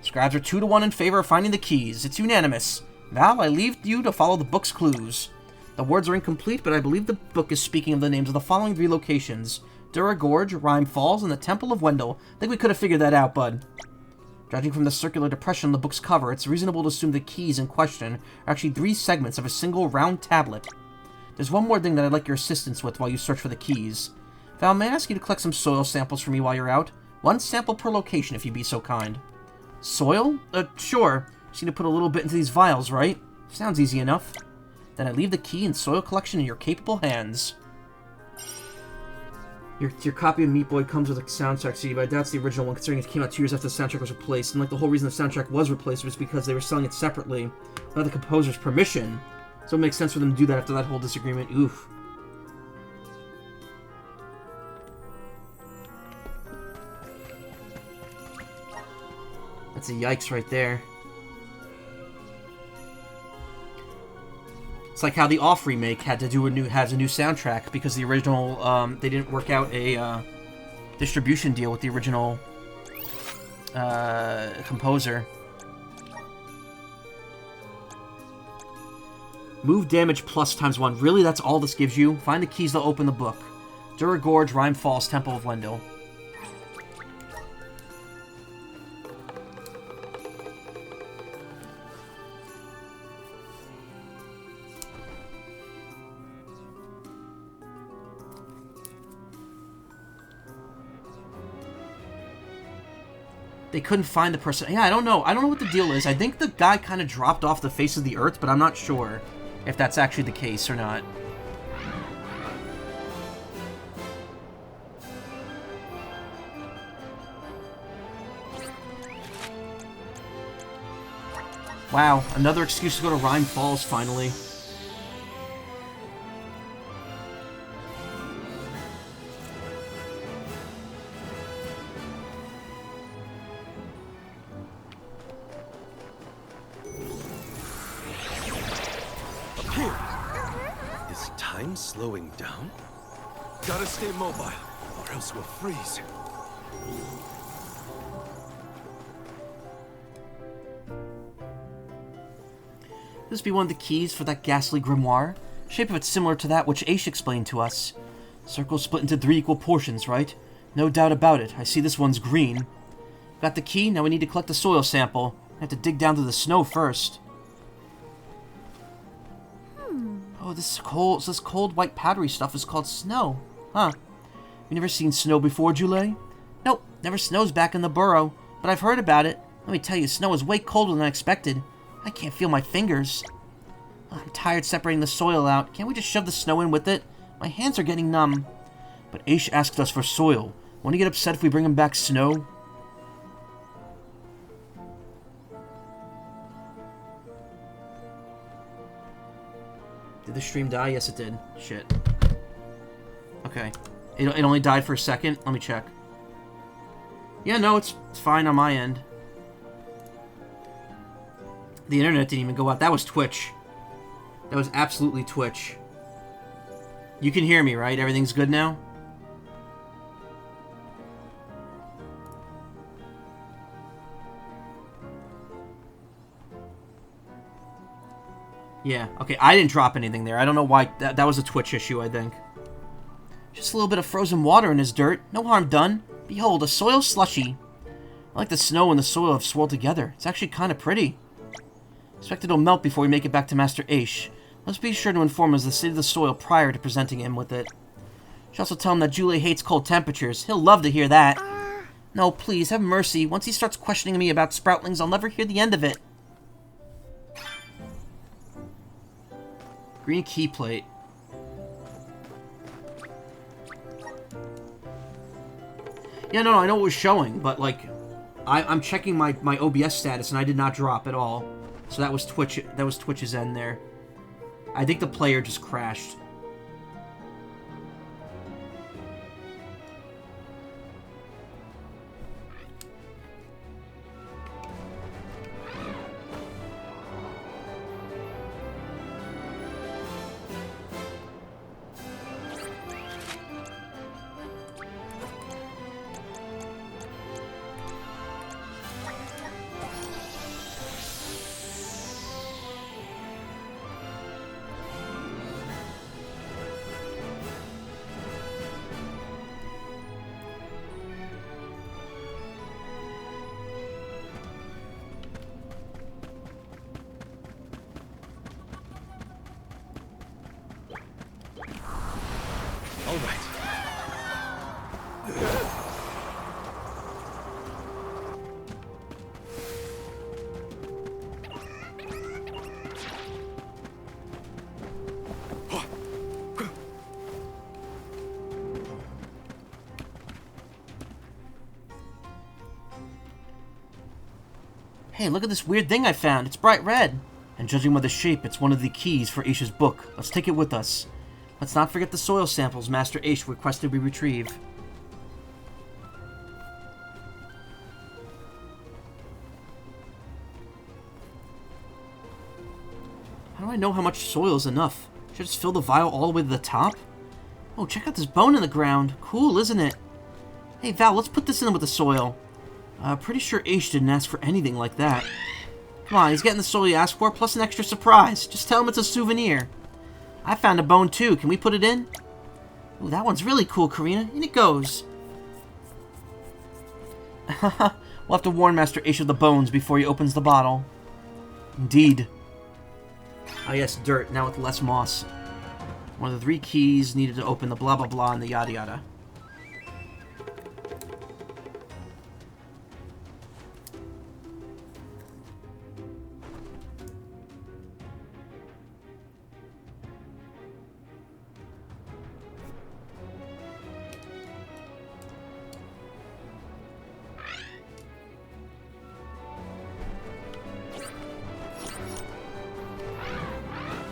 Scribes are 2-1 in favor of finding the keys. It's unanimous. Val, I leave you to follow the book's clues. The words are incomplete, but I believe the book is speaking of the names of the following 3 locations. Dura Gorge, Rhyme Falls, and the Temple of Wendell. I think we could have figured that out, bud. Judging from the circular depression on the book's cover, it's reasonable to assume the keys in question are actually 3 segments of a single round tablet. There's one more thing that I'd like your assistance with while you search for the keys. Val, may I ask you to collect some soil samples for me while you're out? 1 sample per location, if you'd be so kind. Soil? Sure. Just need to put a little bit into these vials, right? Sounds easy enough. Then I leave the key and soil collection in your capable hands. Your copy of Meat Boy comes with a soundtrack CD, but I doubt it's the original one, considering it came out 2 years after the soundtrack was replaced. And like the whole reason the soundtrack was replaced was because they were selling it separately, without the composer's permission. So it makes sense for them to do that after that whole disagreement. Oof. That's a yikes right there. It's like how the Off remake had to do has a new soundtrack because the original they didn't work out a distribution deal with the original composer. Move damage plus ×1. Really, that's all this gives you? Find the keys to open the book. Dura Gorge, Rhyme Falls, Temple of Wendell. They couldn't find the person. Yeah, I don't know. I don't know what the deal is. I think the guy kind of dropped off the face of the earth, but I'm not sure if that's actually the case or not. Wow, another excuse to go to Rhyme Falls, finally. Slowing down? Gotta stay mobile, or else we'll freeze. This be one of the keys for that ghastly grimoire. Shape of it's similar to that which Aish explained to us. Circle split into 3 equal portions, right? No doubt about it. I see this one's green. Got the key, now we need to collect the soil sample. I have to dig down through the snow first. Oh, this cold white powdery stuff is called snow. Huh. You never seen snow before, Jule? Nope, never snows back in the burrow, but I've heard about it. Let me tell you, snow is way colder than I expected. I can't feel my fingers. I'm tired separating the soil out. Can't we just shove the snow in with it? My hands are getting numb. But Aish asked us for soil. Won't he get upset if we bring him back snow? Did the stream die? Yes, it did. Shit. Okay. It only died for a second. Let me check. Yeah, no, it's fine on my end. The internet didn't even go out. That was Twitch. That was absolutely Twitch. You can hear me, right? Everything's good now? Yeah, okay, I didn't drop anything there. I don't know why. That was a Twitch issue, I think. Just a little bit of frozen water in his dirt. No harm done. Behold, a soil slushy. I like the snow and the soil have swirled together. It's actually kind of pretty. Expect it'll melt before we make it back to Master Aish. Let's be sure to inform us of the state of the soil prior to presenting him with it. Should also tell him that Jule hates cold temperatures. He'll love to hear that. No, please, have mercy. Once he starts questioning me about sproutlings, I'll never hear the end of it. Green key plate. Yeah, no, I know it was showing, but, like, I'm checking my OBS status, and I did not drop at all. So that was Twitch's end there. I think the player just crashed. Hey, look at this weird thing I found. It's bright red. And judging by the shape, it's one of the keys for Aisha's book. Let's take it with us. Let's not forget the soil samples Master Aish requested we retrieve. How do I know how much soil is enough? Should I just fill the vial all the way to the top? Oh, check out this bone in the ground. Cool, isn't it? Hey, Val, let's put this in with the soil. Pretty sure Aish didn't ask for anything like that. Come on, he's getting the soil you asked for, plus an extra surprise. Just tell him it's a souvenir. I found a bone, too. Can we put it in? Ooh, that one's really cool, Karina. In it goes. We'll have to warn Master Aish of the bones before he opens the bottle. Indeed. Ah, yes, dirt, now with less moss. One of the 3 keys needed to open the blah blah blah and the yada yada.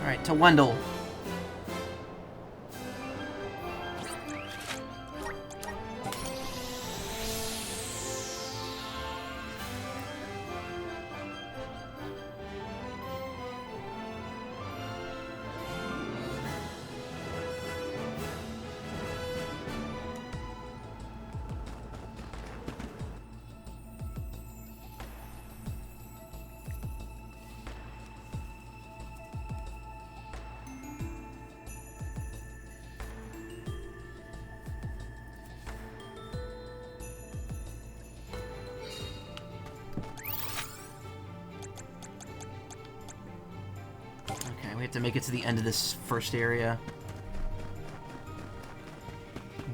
Alright, to Wendell. We have to make it to the end of this first area.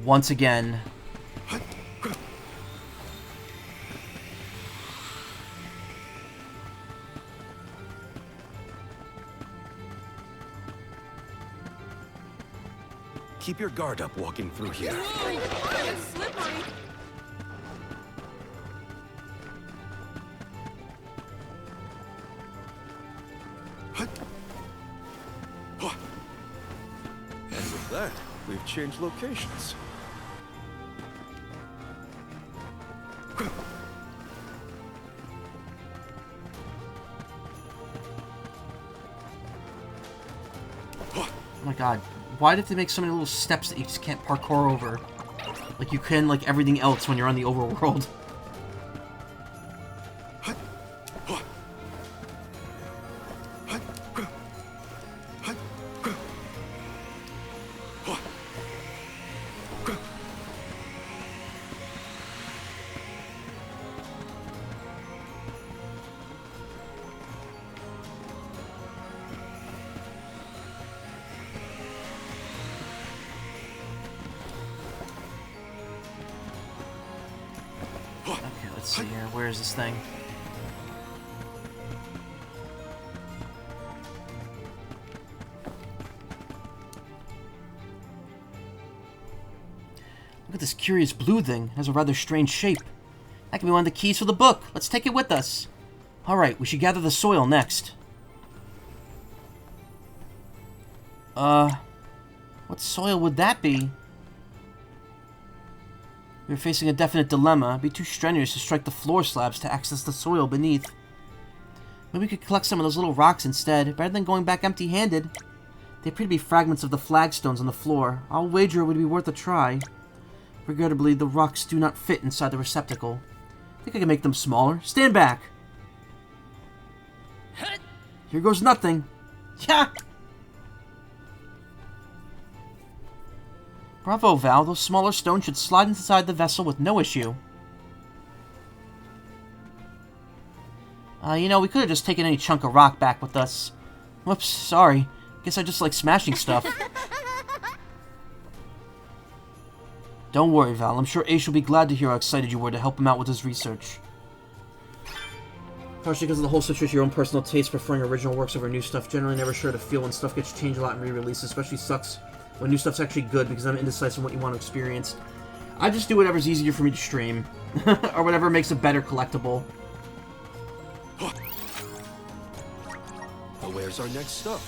Once again. Keep your guard up walking through here. Whoa, it's slippery. And with that, we've changed locations. Oh my god. Why did they make so many little steps that you just can't parkour over? Like you can, like, everything else when you're on the overworld. Let's see here. Where is this thing? Look at this curious blue thing. It has a rather strange shape. That can be one of the keys for the book. Let's take it with us. Alright, we should gather the soil next. What soil would that be? We're facing a definite dilemma. It'd be too strenuous to strike the floor slabs to access the soil beneath. Maybe we could collect some of those little rocks instead, better than going back empty-handed. They appear to be fragments of the flagstones on the floor. I'll wager it would be worth a try. Regrettably, the rocks do not fit inside the receptacle. I think I can make them smaller. Stand back! Here goes nothing. Yeah! Bravo, Val. Those smaller stones should slide inside the vessel with no issue. You know, we could have just taken any chunk of rock back with us. Whoops, sorry. Guess I just like smashing stuff. Don't worry, Val. I'm sure Aish will be glad to hear how excited you were to help him out with his research. Partially because of the whole situation, your own personal taste, preferring original works over new stuff. Generally never sure to feel when stuff gets changed a lot in re-releases. Especially sucks when new stuff's actually good, because I'm indecisive on what you want to experience. I just do whatever's easier for me to stream. Or whatever makes a better collectible. Where's our next stop?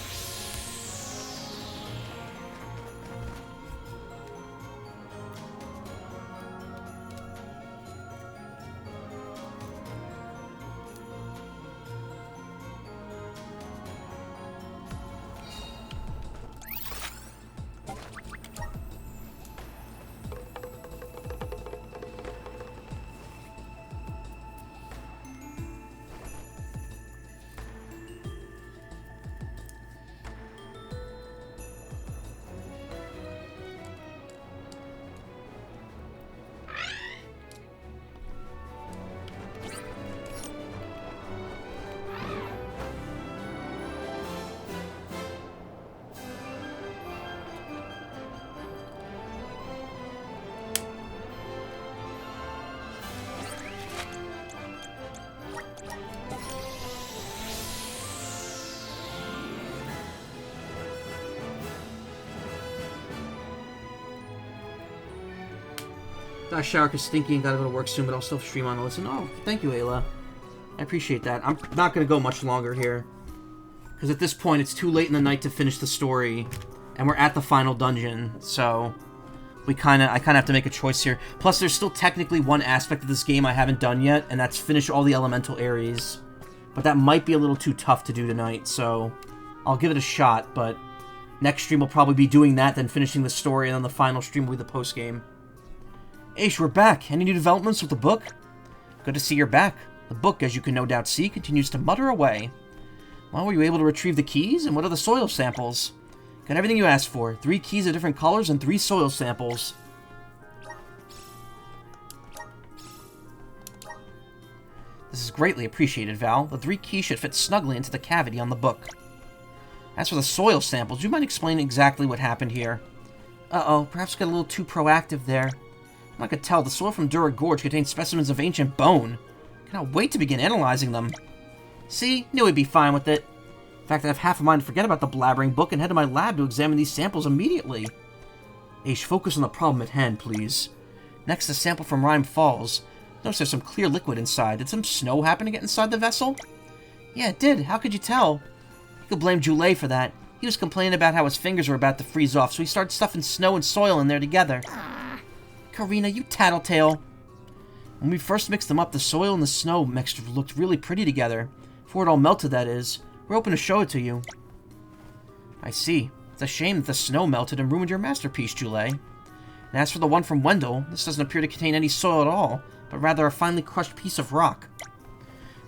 That shower is stinky and gotta go to work soon, but I'll still stream on and listen. Oh, thank you, Ayla. I appreciate that. I'm not gonna go much longer here. Because at this point, it's too late in the night to finish the story. And we're at the final dungeon, so... I kinda have to make a choice here. Plus, there's still technically one aspect of this game I haven't done yet, and that's finish all the elemental areas. But that might be a little too tough to do tonight, so... I'll give it a shot, but... Next stream will probably be doing that, then finishing the story, and then the final stream will be the post-game. Aish, we're back. Any new developments with the book? Good to see you're back. The book, as you can no doubt see, continues to mutter away. Well, were you able to retrieve the keys? And what are the soil samples? Got everything you asked for. 3 keys of different colors and 3 soil samples. This is greatly appreciated, Val. The 3 keys should fit snugly into the cavity on the book. As for the soil samples, do you mind explaining exactly what happened here? Uh-oh, perhaps got a little too proactive there. I could tell the soil from Dura Gorge contains specimens of ancient bone. Cannot wait to begin analyzing them. See? Knew he'd be fine with it. In fact, I have half a mind to forget about the blabbering book and head to my lab to examine these samples immediately. Aish, focus on the problem at hand, please. Next, the sample from Rhyme Falls. Notice there's some clear liquid inside. Did some snow happen to get inside the vessel? Yeah, it did. How could you tell? You could blame Joulet for that. He was complaining about how his fingers were about to freeze off, so he started stuffing snow and soil in there together. Karina, you tattletale. When we first mixed them up, the soil and the snow mixture looked really pretty together. Before it all melted, that is. We're hoping to show it to you. I see. It's a shame that the snow melted and ruined your masterpiece, Joulet. And as for the one from Wendell, this doesn't appear to contain any soil at all, but rather a finely crushed piece of rock.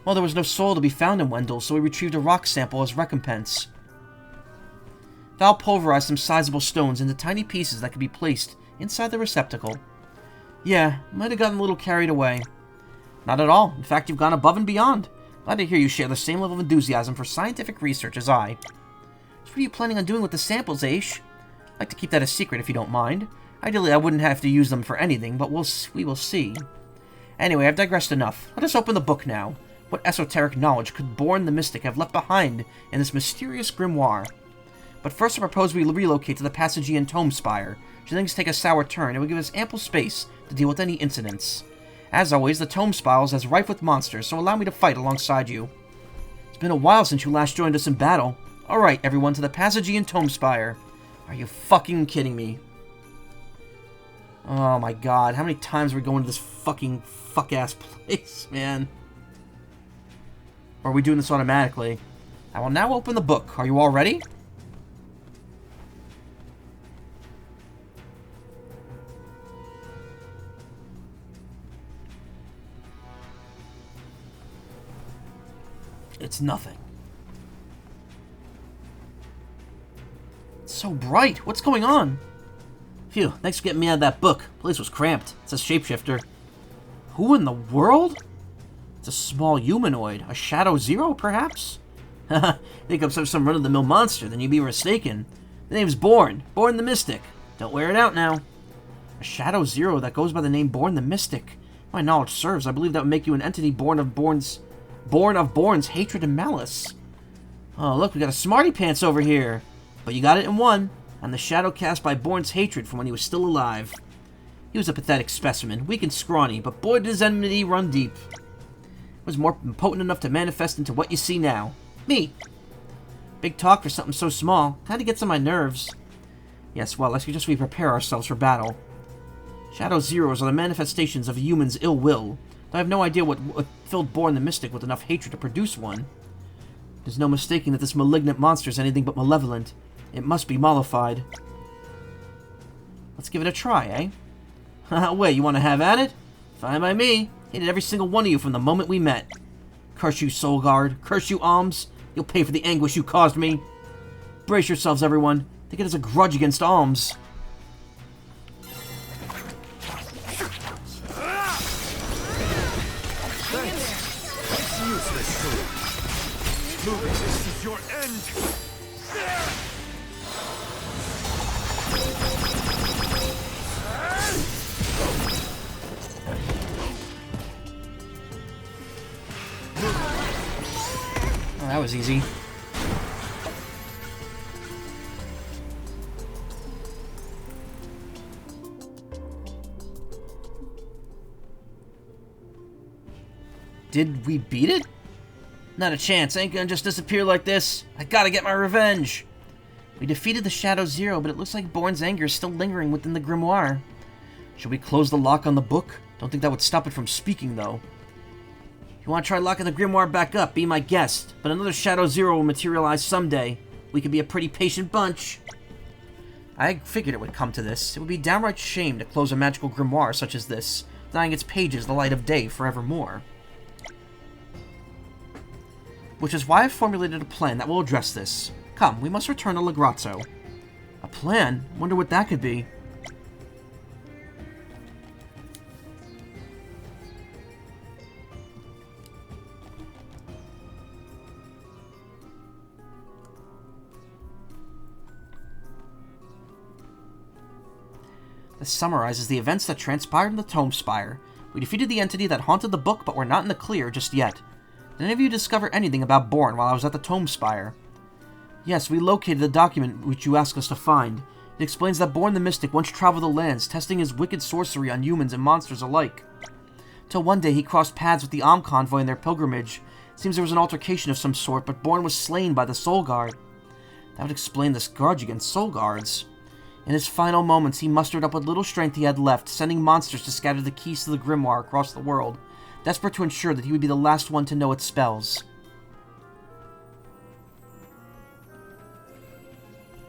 Well, there was no soil to be found in Wendell, so we retrieved a rock sample as recompense. Val pulverized some sizable stones into tiny pieces that could be placed inside the receptacle. Yeah, might have gotten a little carried away. Not at all. In fact, you've gone above and beyond. Glad to hear you share the same level of enthusiasm for scientific research as I. So what are you planning on doing with the samples, Aish? I'd like to keep that a secret if you don't mind. Ideally, I wouldn't have to use them for anything, but we will see. Anyway, I've digressed enough. Let us open the book now. What esoteric knowledge could Born the Mystic have left behind in this mysterious grimoire? But first I propose we relocate to the Passagean Tome Spire. Should things take a sour turn, it will give us ample space to deal with any incidents. As always, the Tome Spire is as rife with monsters, so allow me to fight alongside you. It's been a while since you last joined us in battle. Alright, everyone, to the Passagean Tome Spire. Are you fucking kidding me? Oh my god, how many times are we going to this fucking fuck-ass place, man? Or are we doing this automatically? I will now open the book. Are you all ready? It's nothing. It's so bright. What's going on? Phew, thanks for getting me out of that book. The place was cramped. It's a shapeshifter. Who in the world? It's a small humanoid. A Shadow Zero, perhaps? Haha, think I'm some run-of-the-mill monster, then you'd be mistaken. The name's Born. Born the Mystic. Don't wear it out now. A Shadow Zero that goes by the name Born the Mystic. If my knowledge serves, I believe that would make you an entity born of Born's hatred and malice. Oh, look, we got a smarty pants over here. But you got it in one. I'm the shadow cast by Born's hatred from when he was still alive. He was a pathetic specimen, weak and scrawny, but boy did his enmity run deep. It was more potent enough to manifest into what you see now. Me. Big talk for something so small. Kinda gets on my nerves. Yes, well, let's suggest we prepare ourselves for battle. Shadow Zeros are the manifestations of a human's ill will. I have no idea what filled Born the Mystic with enough hatred to produce one. There's no mistaking that this malignant monster is anything but malevolent. It must be mollified. Let's give it a try, eh? Wait, you want to have at it? Fine by me. Hated every single one of you from the moment we met. Curse you, Soul Guard. Curse you, Alms. You'll pay for the anguish you caused me. Brace yourselves, everyone. Think it has a grudge against Alms. It's useless, Tura. Moving, this is your end. Oh, that was easy. Did we beat it? Not a chance. I ain't gonna just disappear like this. I gotta get my revenge. We defeated the Shadow Zero, but it looks like Born's anger is still lingering within the grimoire. Should we close the lock on the book? Don't think that would stop it from speaking, though. If you want to try locking the grimoire back up, be my guest. But another Shadow Zero will materialize someday. We could be a pretty patient bunch. I figured it would come to this. It would be downright shame to close a magical grimoire such as this, denying its pages the light of day forevermore. Which is why I've formulated a plan that will address this. Come, we must return to Lagrazzo. A plan? Wonder what that could be. This summarizes the events that transpired in the Tome Spire. We defeated the entity that haunted the book, but we're not in the clear just yet. Did any of you discover anything about Born while I was at the Tome Spire? Yes, we located the document which you asked us to find. It explains that Born the Mystic once traveled the lands, testing his wicked sorcery on humans and monsters alike. Till one day he crossed paths with the Alm convoy in their pilgrimage. It seems there was an altercation of some sort, but Born was slain by the Soul Guard. That would explain this grudge against Soul Guards. In his final moments, he mustered up what little strength he had left, sending monsters to scatter the keys to the grimoire across the world, desperate to ensure that he would be the last one to know its spells.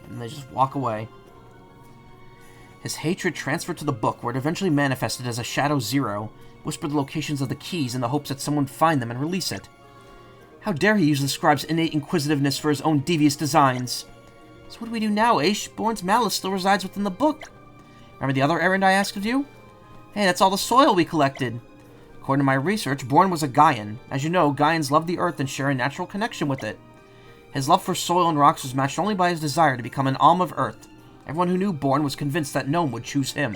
And they just walk away. His hatred transferred to the book, where it eventually manifested as a Shadow Zero, whispered the locations of the keys in the hopes that someone would find them and release it. How dare he use the scribe's innate inquisitiveness for his own devious designs? So what do we do now, Aish? Born's malice still resides within the book. Remember the other errand I asked of you? Hey, that's all the soil we collected. According to my research, Born was a Gaian. As you know, Gaians love the earth and share a natural connection with it. His love for soil and rocks was matched only by his desire to become an Alm of Earth. Everyone who knew Born was convinced that no one would choose him.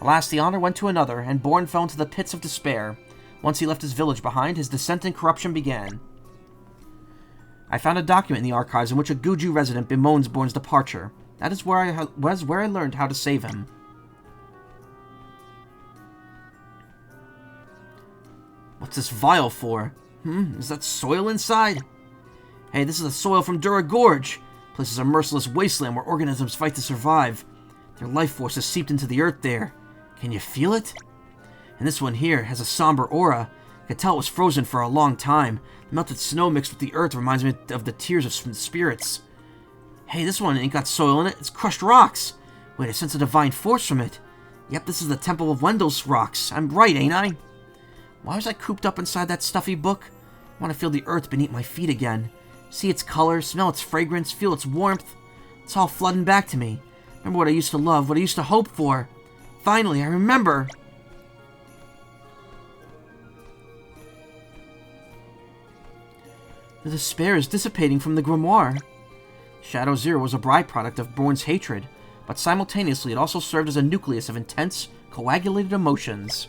Alas, the honor went to another, and Born fell into the pits of despair. Once he left his village behind, his descent in corruption began. I found a document in the archives in which a Guju resident bemoans Born's departure. That is where I learned how to save him. What's this vial for? Is that soil inside? Hey, this is the soil from Dura Gorge. This is a merciless wasteland where organisms fight to survive. Their life force is seeped into the earth there. Can you feel it? And this one here has a somber aura. I could tell it was frozen for a long time. The melted snow mixed with the earth reminds me of the tears of spirits. Hey, this one ain't got soil in it. It's crushed rocks. Wait, I sense a divine force from it. Yep, this is the Temple of Wendell's rocks. I'm right, ain't I? Why was I cooped up inside that stuffy book? I want to feel the earth beneath my feet again. See its color, smell its fragrance, feel its warmth. It's all flooding back to me. Remember what I used to love, what I used to hope for. Finally, I remember. The despair is dissipating from the grimoire. Shadow Zero was a byproduct of Born's hatred, but simultaneously it also served as a nucleus of intense, coagulated emotions.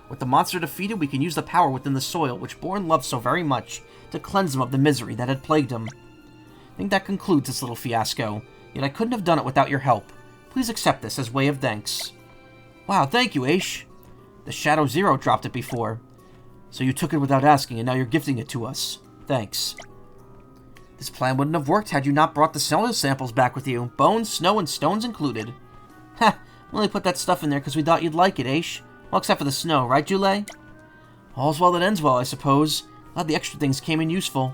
With the monster defeated, we can use the power within the soil, which Born loved so very much, to cleanse him of the misery that had plagued him. I think that concludes this little fiasco, yet I couldn't have done it without your help. Please accept this as way of thanks. Wow, thank you, Aish. The Shadow Zero dropped it before. So you took it without asking, and now you're gifting it to us. Thanks. This plan wouldn't have worked had you not brought the soil samples back with you. Bones, snow, and stones included. Ha! We only put that stuff in there because we thought you'd like it, Aish. Well, except for the snow, right, Jule? All's well that ends well, I suppose. Glad the extra things came in useful.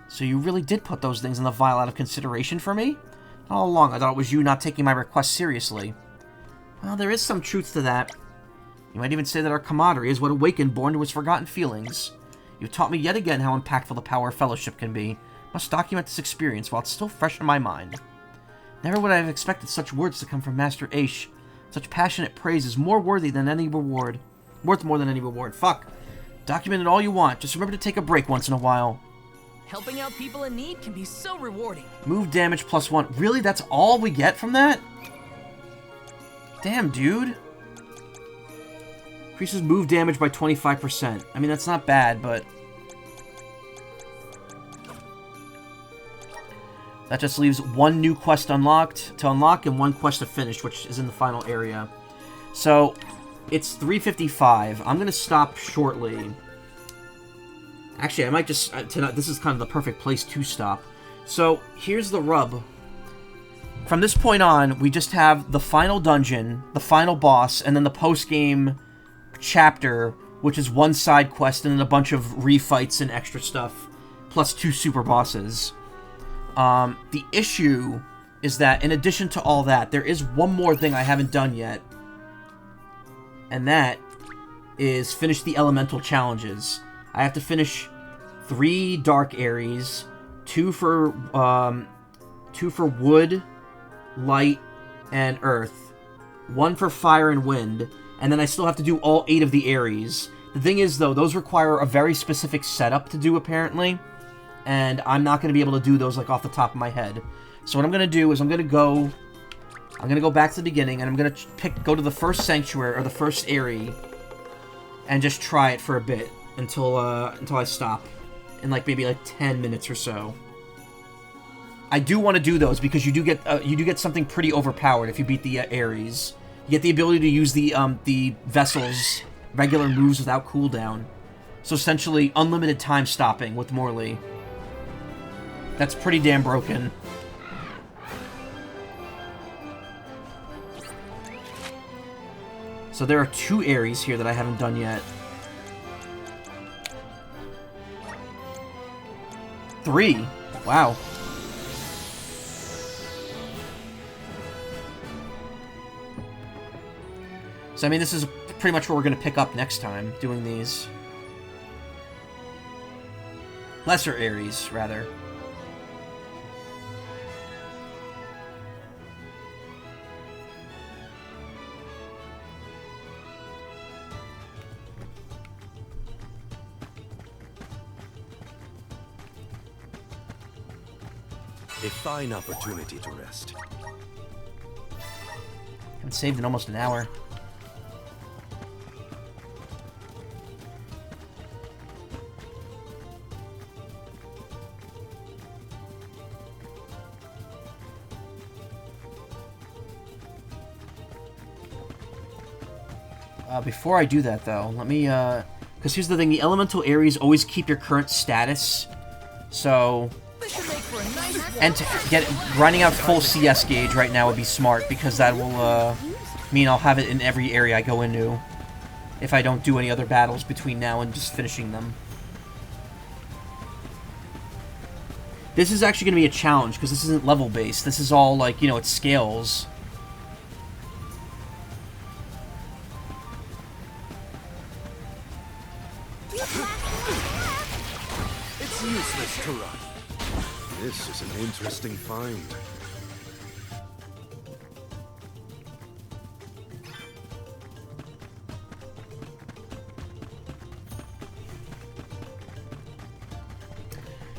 So you really did put those things in the vial out of consideration for me? All along, I thought it was you not taking my request seriously. Well, there is some truth to that. You might even say that our camaraderie is what awakened Born to his forgotten feelings. You taught me yet again how impactful the power of fellowship can be. Must document this experience while it's still fresh in my mind. Never would I have expected such words to come from Master Aish. Such passionate praise is more worthy than any reward. Worth more than any reward. Fuck. Document it all you want. Just remember to take a break once in a while. Helping out people in need can be so rewarding. Move damage +1. Really? That's all we get from that? Damn, dude. Increases move damage by 25%. I mean, that's not bad, but... that just leaves one new quest to unlock and one quest to finish, which is in the final area. So, it's 3:55. I'm going to stop shortly. Actually, I might just... this is kind of the perfect place to stop. So, here's the rub. From this point on, we just have the final dungeon, the final boss, and then the post-game chapter, which is one side quest and then a bunch of refights and extra stuff, plus 2 super bosses. The issue is that, in addition to all that, there is one more thing I haven't done yet. And that is finish the elemental challenges. I have to finish 3 dark areas, 2 for wood, light, and earth, 1 for fire and wind, and then I still have to do all 8 of the areas. The thing is, though, those require a very specific setup to do, apparently, and I'm not going to be able to do those, like, off the top of my head. So what I'm going to do is I'm going to go back to the beginning, and I'm going to go to the first sanctuary, or the first area, and just try it for a bit, until I stop, in, like, maybe, like, 10 minutes or so. I do want to do those, because you do get something pretty overpowered if you beat the Ares. You get the ability to use the vessel's regular moves without cooldown. So essentially, unlimited time stopping with Morley. That's pretty damn broken. So there are 2 Ares here that I haven't done yet. 3? Wow. So, I mean, this is pretty much where we're going to pick up next time, doing these. Lesser Ares, rather. A fine opportunity to rest. Haven't saved in almost an hour. Before I do that, though, let me, because here's the thing, the elemental areas always keep your current status, so... This should make for a nice and to get grinding out full CS gauge right now would be smart, because that will, mean I'll have it in every area I go into, if I don't do any other battles between now and just finishing them. This is actually going to be a challenge, because this isn't level-based, this is all, like, you know, it scales. It's useless to run. This is an interesting find.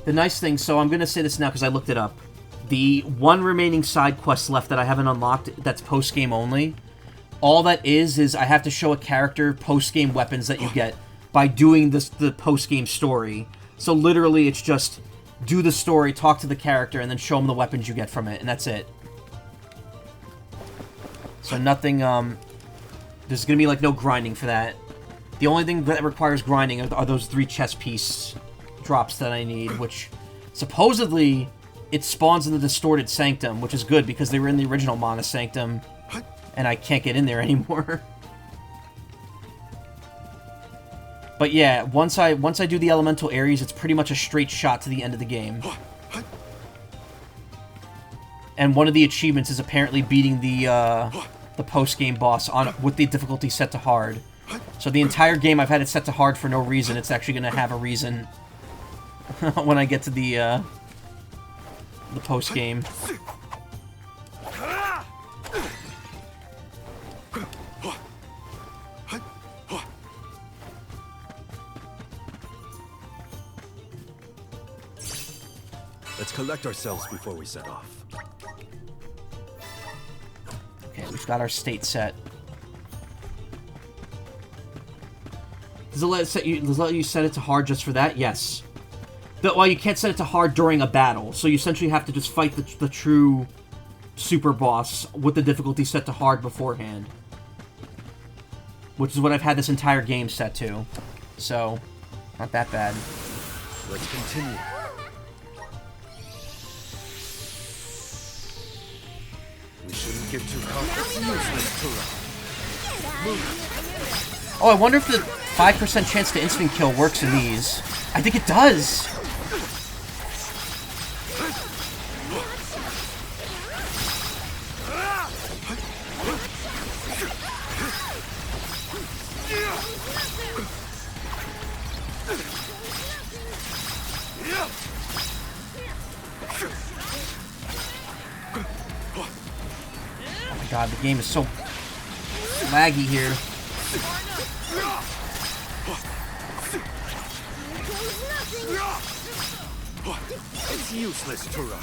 The nice thing, so I'm going to say this now because I looked it up. The one remaining side quest left that I haven't unlocked that's post-game only, all that is I have to show a character post-game weapons that you get by doing the post-game story. So literally it's just do the story, talk to the character, and then show them the weapons you get from it, and that's it. So nothing, there's gonna be, like, no grinding for that. The only thing that requires grinding are those 3 chess piece drops that I need, which Supposedly, it spawns in the Distorted Sanctum, which is good because they were in the original Mana Sanctum, and I can't get in there anymore. But yeah, once I do the elemental areas, it's pretty much a straight shot to the end of the game. And one of the achievements is apparently beating the post-game boss with the difficulty set to hard. So the entire game I've had it set to hard for no reason. It's actually going to have a reason when I get to the post-game. Let's collect ourselves before we set off. Okay, we've got our state set. Does it let you set it to hard just for that? Yes. But, well, you can't set it to hard during a battle, so you essentially have to just fight the true super boss with the difficulty set to hard beforehand. Which is what I've had this entire game set to. So, not that bad. Let's continue. We shouldn't get too useless, Tura. Oh, I wonder if the 5% chance to instant kill works in these. I think it does! Oh my god, the game is so laggy here. It's useless, Tura.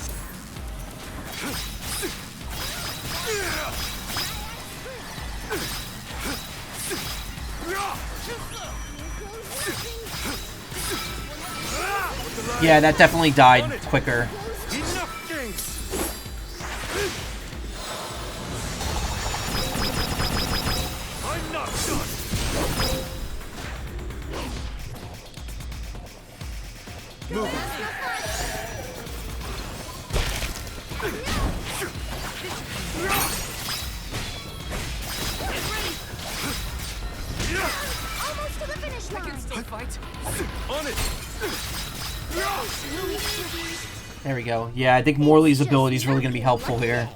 Yeah, that definitely died quicker. Enough games. I'm not done. Almost to the finish line. I can still fight. On it. There we go. Yeah, I think Morley's ability is really going to be helpful here.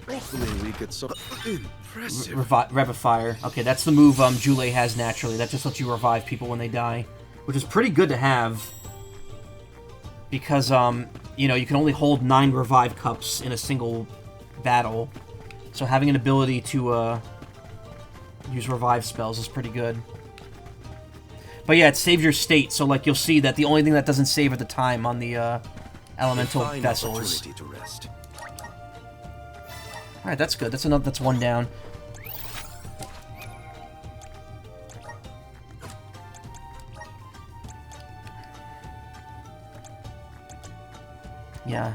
Hopefully we get some impressive. Revivifier. Okay, that's the move Jule has naturally. That just lets you revive people when they die. Which is pretty good to have. Because, you know, you can only hold 9 revive cups in a single battle. So having an ability to use revive spells is pretty good. But yeah, it saves your state, so like you'll see that the only thing that doesn't save at the time on the elemental vessels. To rest. Alright, that's good. That's one down. Yeah.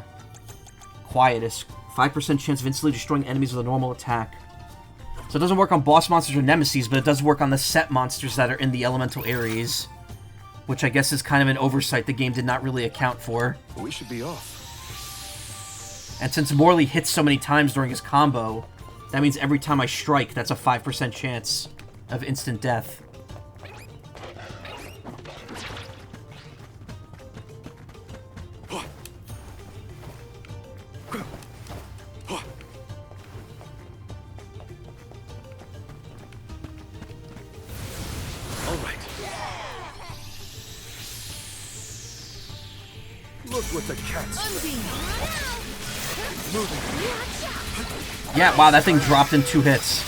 Quietus. 5% chance of instantly destroying enemies with a normal attack. So it doesn't work on boss monsters or nemesis, but it does work on the set monsters that are in the elemental areas. Which I guess is kind of an oversight the game did not really account for. We should be off. And since Morley hits so many times during his combo, that means every time I strike, that's a 5% chance of instant death. Look what the cat's moving. Yeah, wow, that thing dropped in 2 hits.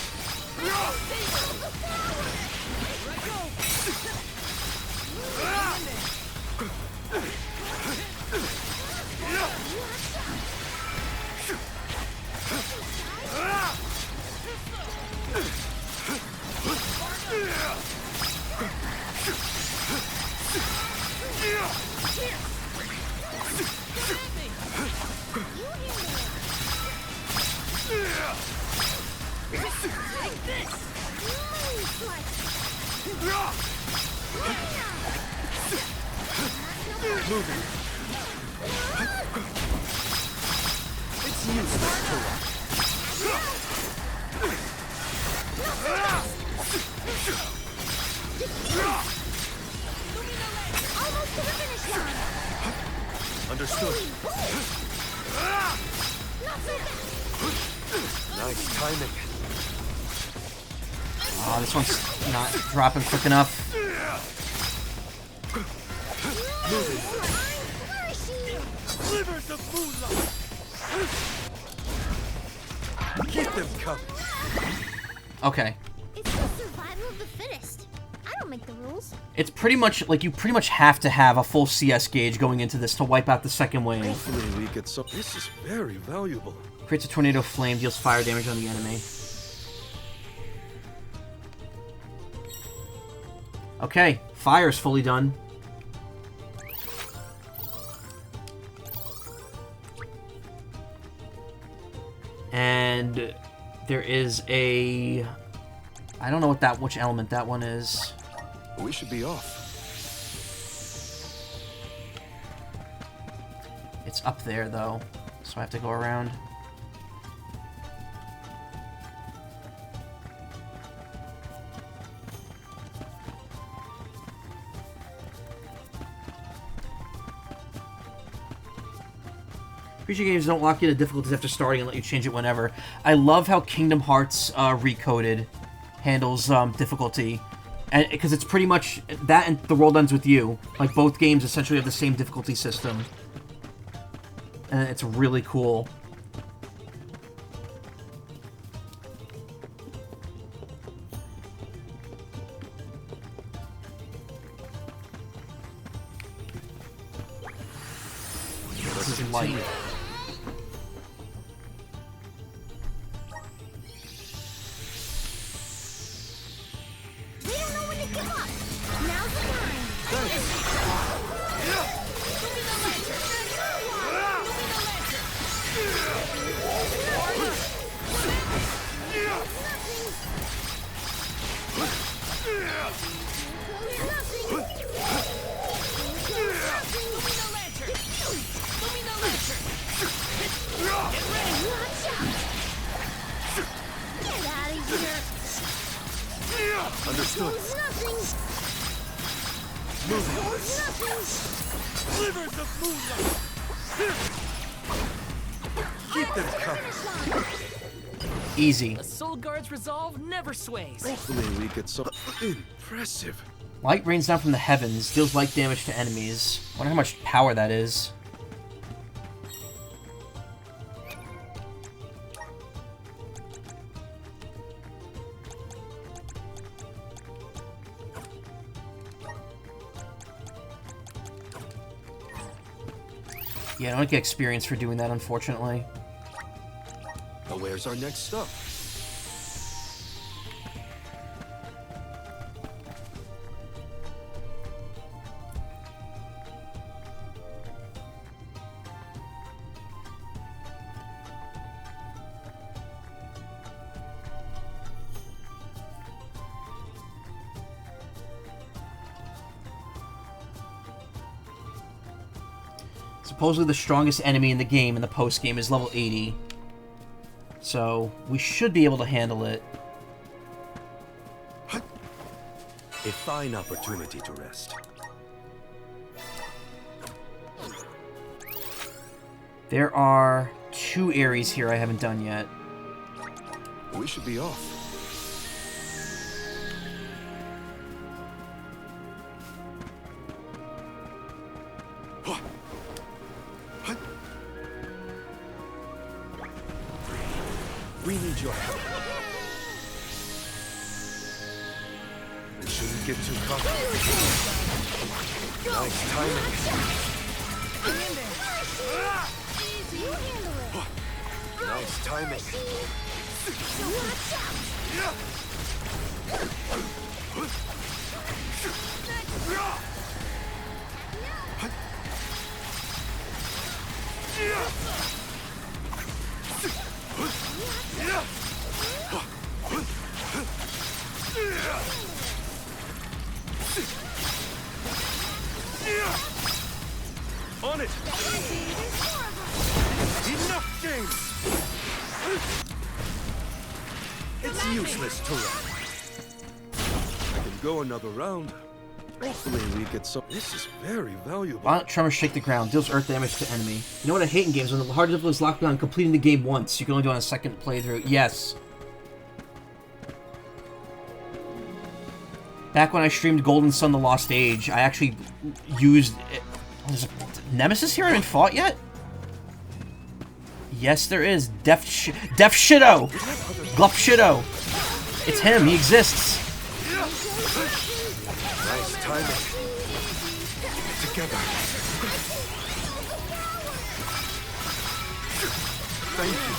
Moving. It's useless to run. Almost to the finish line. Understood. Not so fast. Nice timing. Oh, this one's not dropping quick enough. Flourishing. Slivers of moonlight. Keep them coming. Okay. It's the survival of the fittest. I don't make the rules. It's pretty much, like, you pretty much have to have a full CS gauge going into this to wipe out the second wave. Hopefully we get some. This is very valuable. Creates a tornado flame, deals fire damage on the enemy. Okay, fire's fully done. And there is a... I don't know which element that one is. We should be off. It's up there, though, so I have to go around. Creature games don't lock you to difficulties after starting and let you change it whenever. I love how Kingdom Hearts Recoded handles difficulty. And because it's pretty much that and The World Ends With You. Like, both games essentially have the same difficulty system. And it's really cool. This is light. We don't know when to give up. Now's the time. Get out of here. Understood. It's nothing. Moving. It's nothing. Slivers of moonlight. Keep them coming. Easy. A Soul Guard's resolve never sways. Hopefully we get some. Impressive. Light rains down from the heavens, deals light damage to enemies. Wonder how much power that is. Yeah, I don't get experience for doing that, unfortunately. Now where's our next stop? Supposedly the strongest enemy in the game, in the post-game, is level 80. So, we should be able to handle it. A fine opportunity to rest. There are 2 areas here I haven't done yet. We should be off. We need your help. We shouldn't get too cocky. Nice timing. You handle it. Nice timing. Watch out. useless to run. I can go another round. Hopefully we get some. This is very valuable. Violent tremor shake the ground. Deals earth damage to enemy. You know what I hate in games? When the hard difficulty is locked on completing the game once. You can only do it on a second playthrough. Yes. Back when I streamed Golden Sun: The Lost Age, I actually used... There's a Nemesis here I haven't fought yet? Yes, there is. Def Shido! Glup Shido! It's him. He exists. Nice timing. Together. Thank you.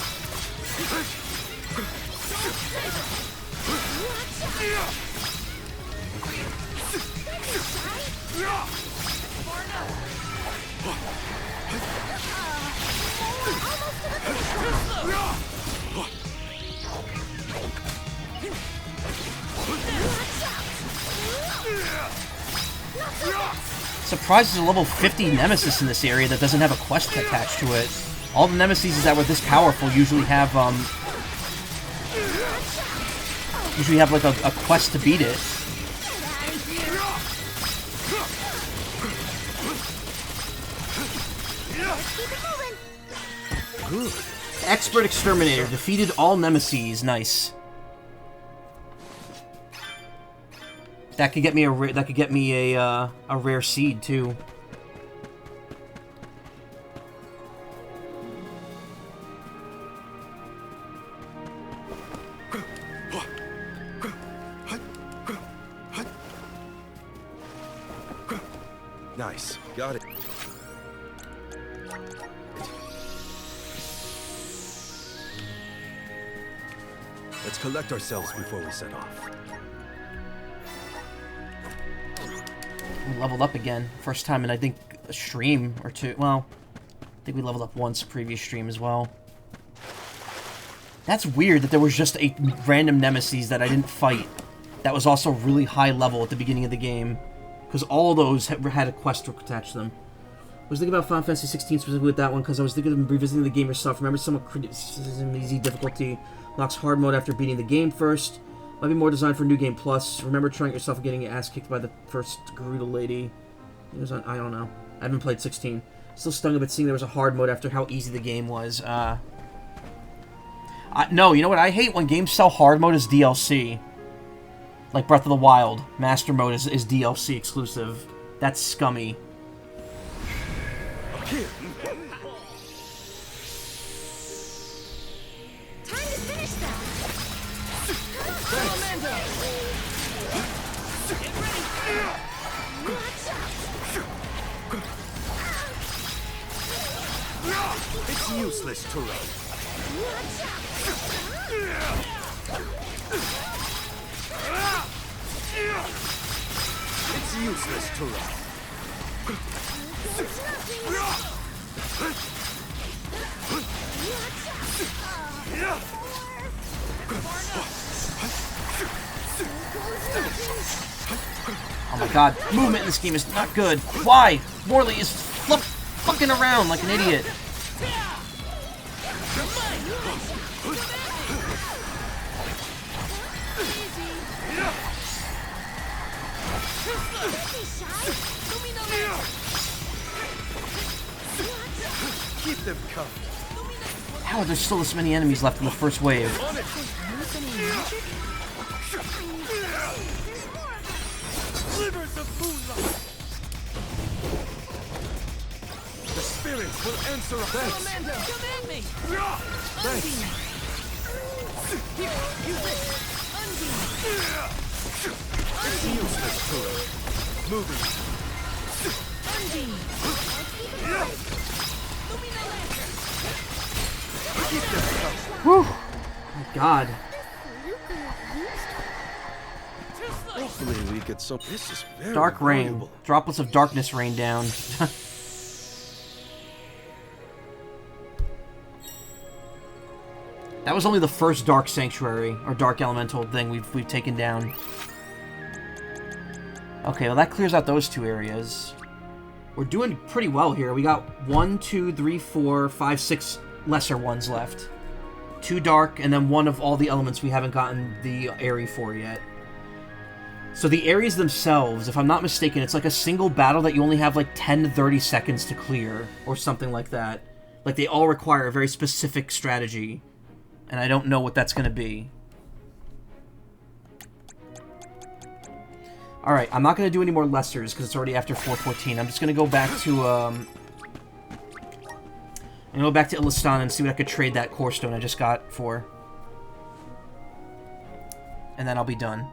Surprised there's a level 50 Nemesis in this area that doesn't have a quest attached to it. All the Nemesis that were this powerful usually have like a quest to beat it. Good. Expert Exterminator defeated all Nemesis. Nice. That could get me a rare seed too. Nice. Got it. Let's collect ourselves before we set off. We leveled up again. First time in, I think, a stream or two. Well, I think we leveled up once previous stream as well. That's weird that there was just a random Nemesis that I didn't fight. That was also really high level at the beginning of the game. Because all those had a quest to attach to them. I was thinking about Final Fantasy 16 specifically with that one because I was thinking of revisiting the game yourself. Remember, some criticism, easy difficulty locks hard mode after beating the game first. Might be more designed for New Game Plus. Remember trying it yourself and getting your ass kicked by the first Gerudo lady. It was on, I don't know. I haven't played 16. Still stung a bit seeing there was a hard mode after how easy the game was. No, you know what? I hate when games sell hard mode as DLC. Like Breath of the Wild. Master mode is DLC exclusive. That's scummy. Here. Time to finish that. It's useless to run. It's useless to run. Oh my god, movement in this game is not good. Why? Morley is fucking around like an idiot. Keep them coming. How are there still this many enemies left in the first wave? Slivers of moonlight. The spirits will answer us. Thanks. Command me! Thanks. Here, use this! It's useless to run. Moving. Keep them coming. Whew. Oh my god. Hopefully we get some. This is very Dark rain. valuable. Droplets of darkness rain down. That was only the first Dark Sanctuary, or Dark Elemental thing we've taken down. Okay, well that clears out those two areas. We're doing pretty well here. We got 1, 2, 3, 4, 5, 6 lesser ones left. 2 dark, and then 1 of all the elements we haven't gotten the Airy for yet. So the Airies themselves, if I'm not mistaken, it's like a single battle that you only have like 10 to 30 seconds to clear, or something like that. Like, they all require a very specific strategy, and I don't know what that's going to be. Alright, I'm not going to do any more Lessers, because it's already after 4:14. I'm just going to go back to, I'm going to go back to Illustan and see what I could trade that Core Stone I just got for. And then I'll be done.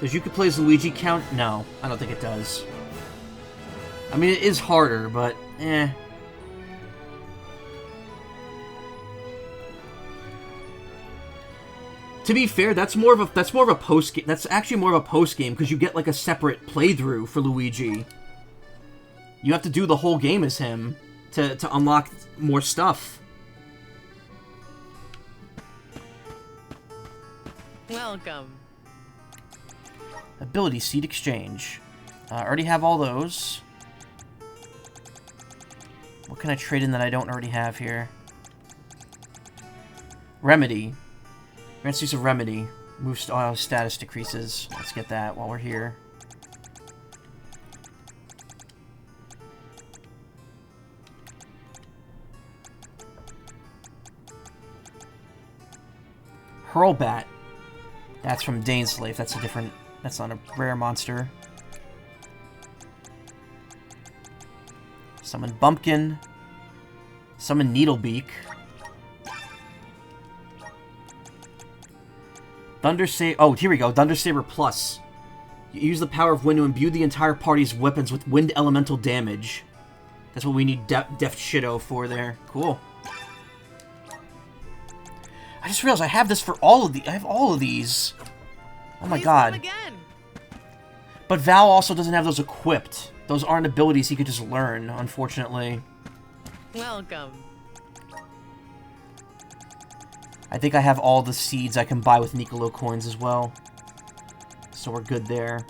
Does you could play as Luigi count? No, I don't think it does. I mean, it is harder, but eh. To be fair, that's more of a post game. That's actually more of a post game because you get like a separate playthrough for Luigi. You have to do the whole game as him to unlock more stuff. Welcome. Ability Seed Exchange. I already have all those. What can I trade in that I don't already have here? Remedy. Grants use of Remedy. Moves status decreases. Let's get that while we're here. Hurlbat. That's from Daneslave. That's a different... That's not a rare monster. Summon Bumpkin. Summon Needlebeak. Thunder Saber. Oh, here we go. Thunder Saber Plus. You use the power of wind to imbue the entire party's weapons with wind elemental damage. That's what we need Deft Shido for there. Cool. I just realized I have this for all of the. I have all of these. Oh my god. But Val also doesn't have those equipped. Those aren't abilities he could just learn, unfortunately. Welcome. I think I have all the seeds I can buy with Nicolo coins as well. So we're good there.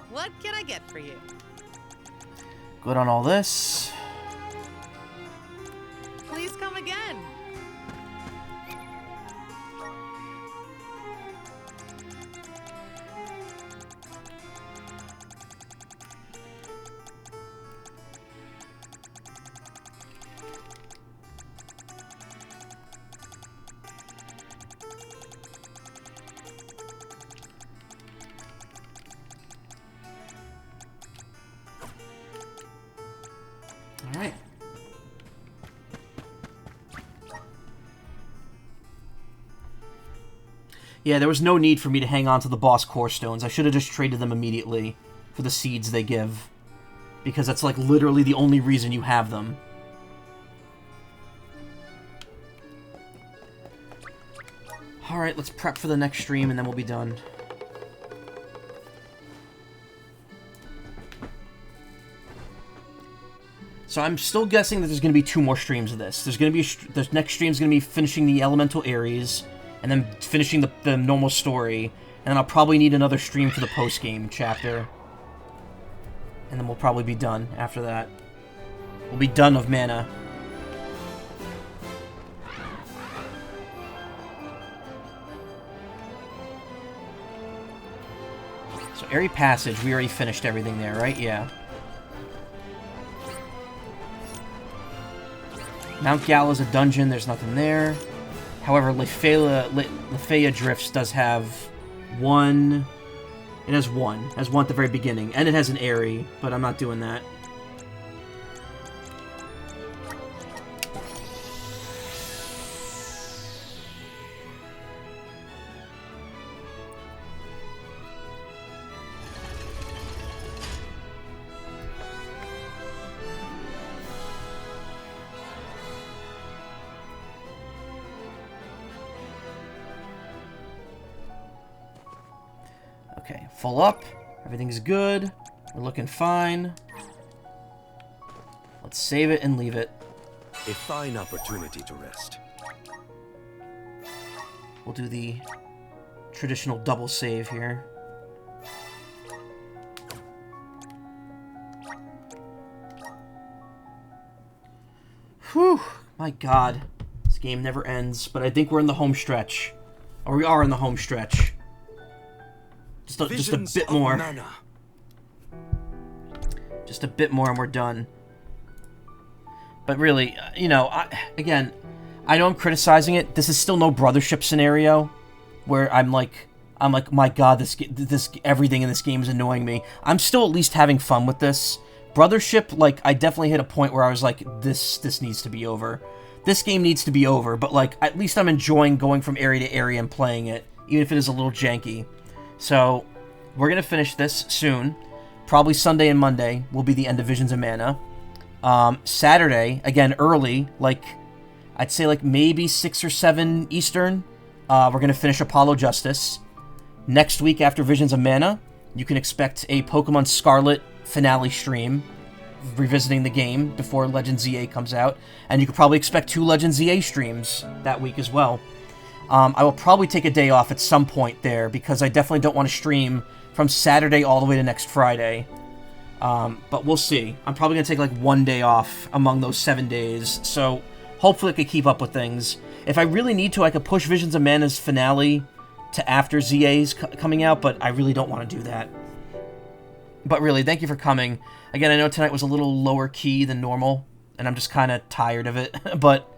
What can I get for you? Good on all this. Please come again. Alright. Yeah, there was no need for me to hang on to the boss core stones. I should have just traded them immediately for the seeds they give. Because that's like literally the only reason you have them. Alright, let's prep for the next stream and then we'll be done. So I'm still guessing that there's going to be 2 more streams of this. There's going to be the next stream's going to be finishing the Elemental Ares, and then finishing the normal story, and then I'll probably need another stream for the post-game chapter. And then we'll probably be done after that. We'll be done of mana. So Airy Passage, we already finished everything there, right? Yeah. Mount Gala's a dungeon, there's nothing there. However, Lefeya Drifts does have one... It has one. It has one at the very beginning. And it has an Airy, but I'm not doing that. Okay, full up. Everything's good. We're looking fine. Let's save it and leave it. A fine opportunity to rest. We'll do the traditional double save here. Whew, my god. This game never ends, but I think we're in the home stretch. Or we are in the home stretch. Just a bit more. Just a bit more and we're done. But really, you know, again, I know I'm criticizing it. This is still no brothership scenario where I'm like, my god, this everything in this game is annoying me. I'm still at least having fun with this. Brothership, like, I definitely hit a point where I was like, this needs to be over. This game needs to be over, but, like, at least I'm enjoying going from area to area and playing it, even if it is a little janky. So, we're gonna finish this soon. Probably Sunday and Monday will be the end of Visions of Mana. Saturday, again, early, like, I'd say, like, maybe 6 or 7 Eastern, we're gonna finish Apollo Justice. Next week, after Visions of Mana, you can expect a Pokemon Scarlet finale stream, revisiting the game before Legend ZA comes out, and you could probably expect 2 Legend ZA streams that week as well. I will probably take a day off at some point there, because I definitely don't want to stream from Saturday all the way to next Friday. But we'll see. I'm probably going to take like 1 day off among those 7 days, so hopefully I can keep up with things. If I really need to, I could push Visions of Mana's finale to after ZA's coming out, but I really don't want to do that. But really, thank you for coming. Again, I know tonight was a little lower key than normal, and I'm just kind of tired of it. But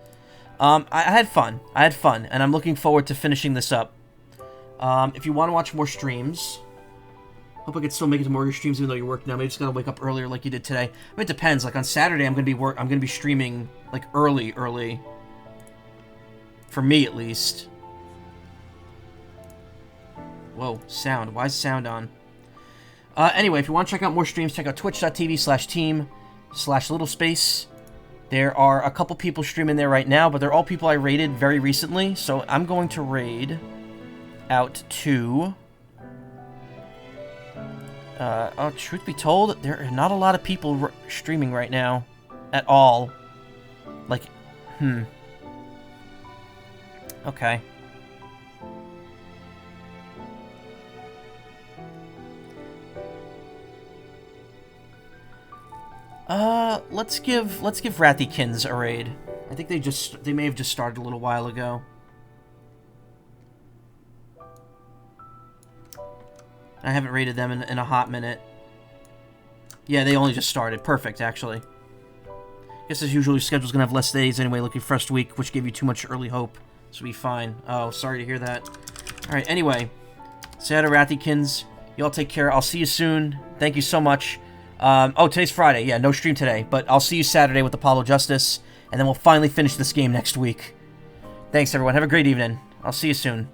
I had fun. I had fun, and I'm looking forward to finishing this up. If you want to watch more streams, hope I can still make it to more of your streams even though you work now. Maybe just gotta wake up earlier like you did today. But it depends. Like on Saturday, I'm gonna be streaming like early. For me, at least. Whoa, sound. Why is sound on? Anyway, if you want to check out more streams, check out twitch.tv/team/littlespace. There are a couple people streaming there right now, but they're all people I raided very recently, so I'm going to raid out to... truth be told, there are not a lot of people streaming right now. At all. Like, Okay. Let's give Rathykins a raid. I think they may have just started a little while ago. I haven't raided them in a hot minute. Yeah, they only just started. Perfect, actually. Guess as usual, your schedule's gonna have less days anyway, looking first week, which gave you too much early hope. So be fine. Oh, sorry to hear that. Alright, anyway. Say hi to Rathykins. Y'all take care. I'll see you soon. Thank you so much. Today's Friday. Yeah, no stream today. But I'll see you Saturday with Apollo Justice. And then we'll finally finish this game next week. Thanks, everyone. Have a great evening. I'll see you soon.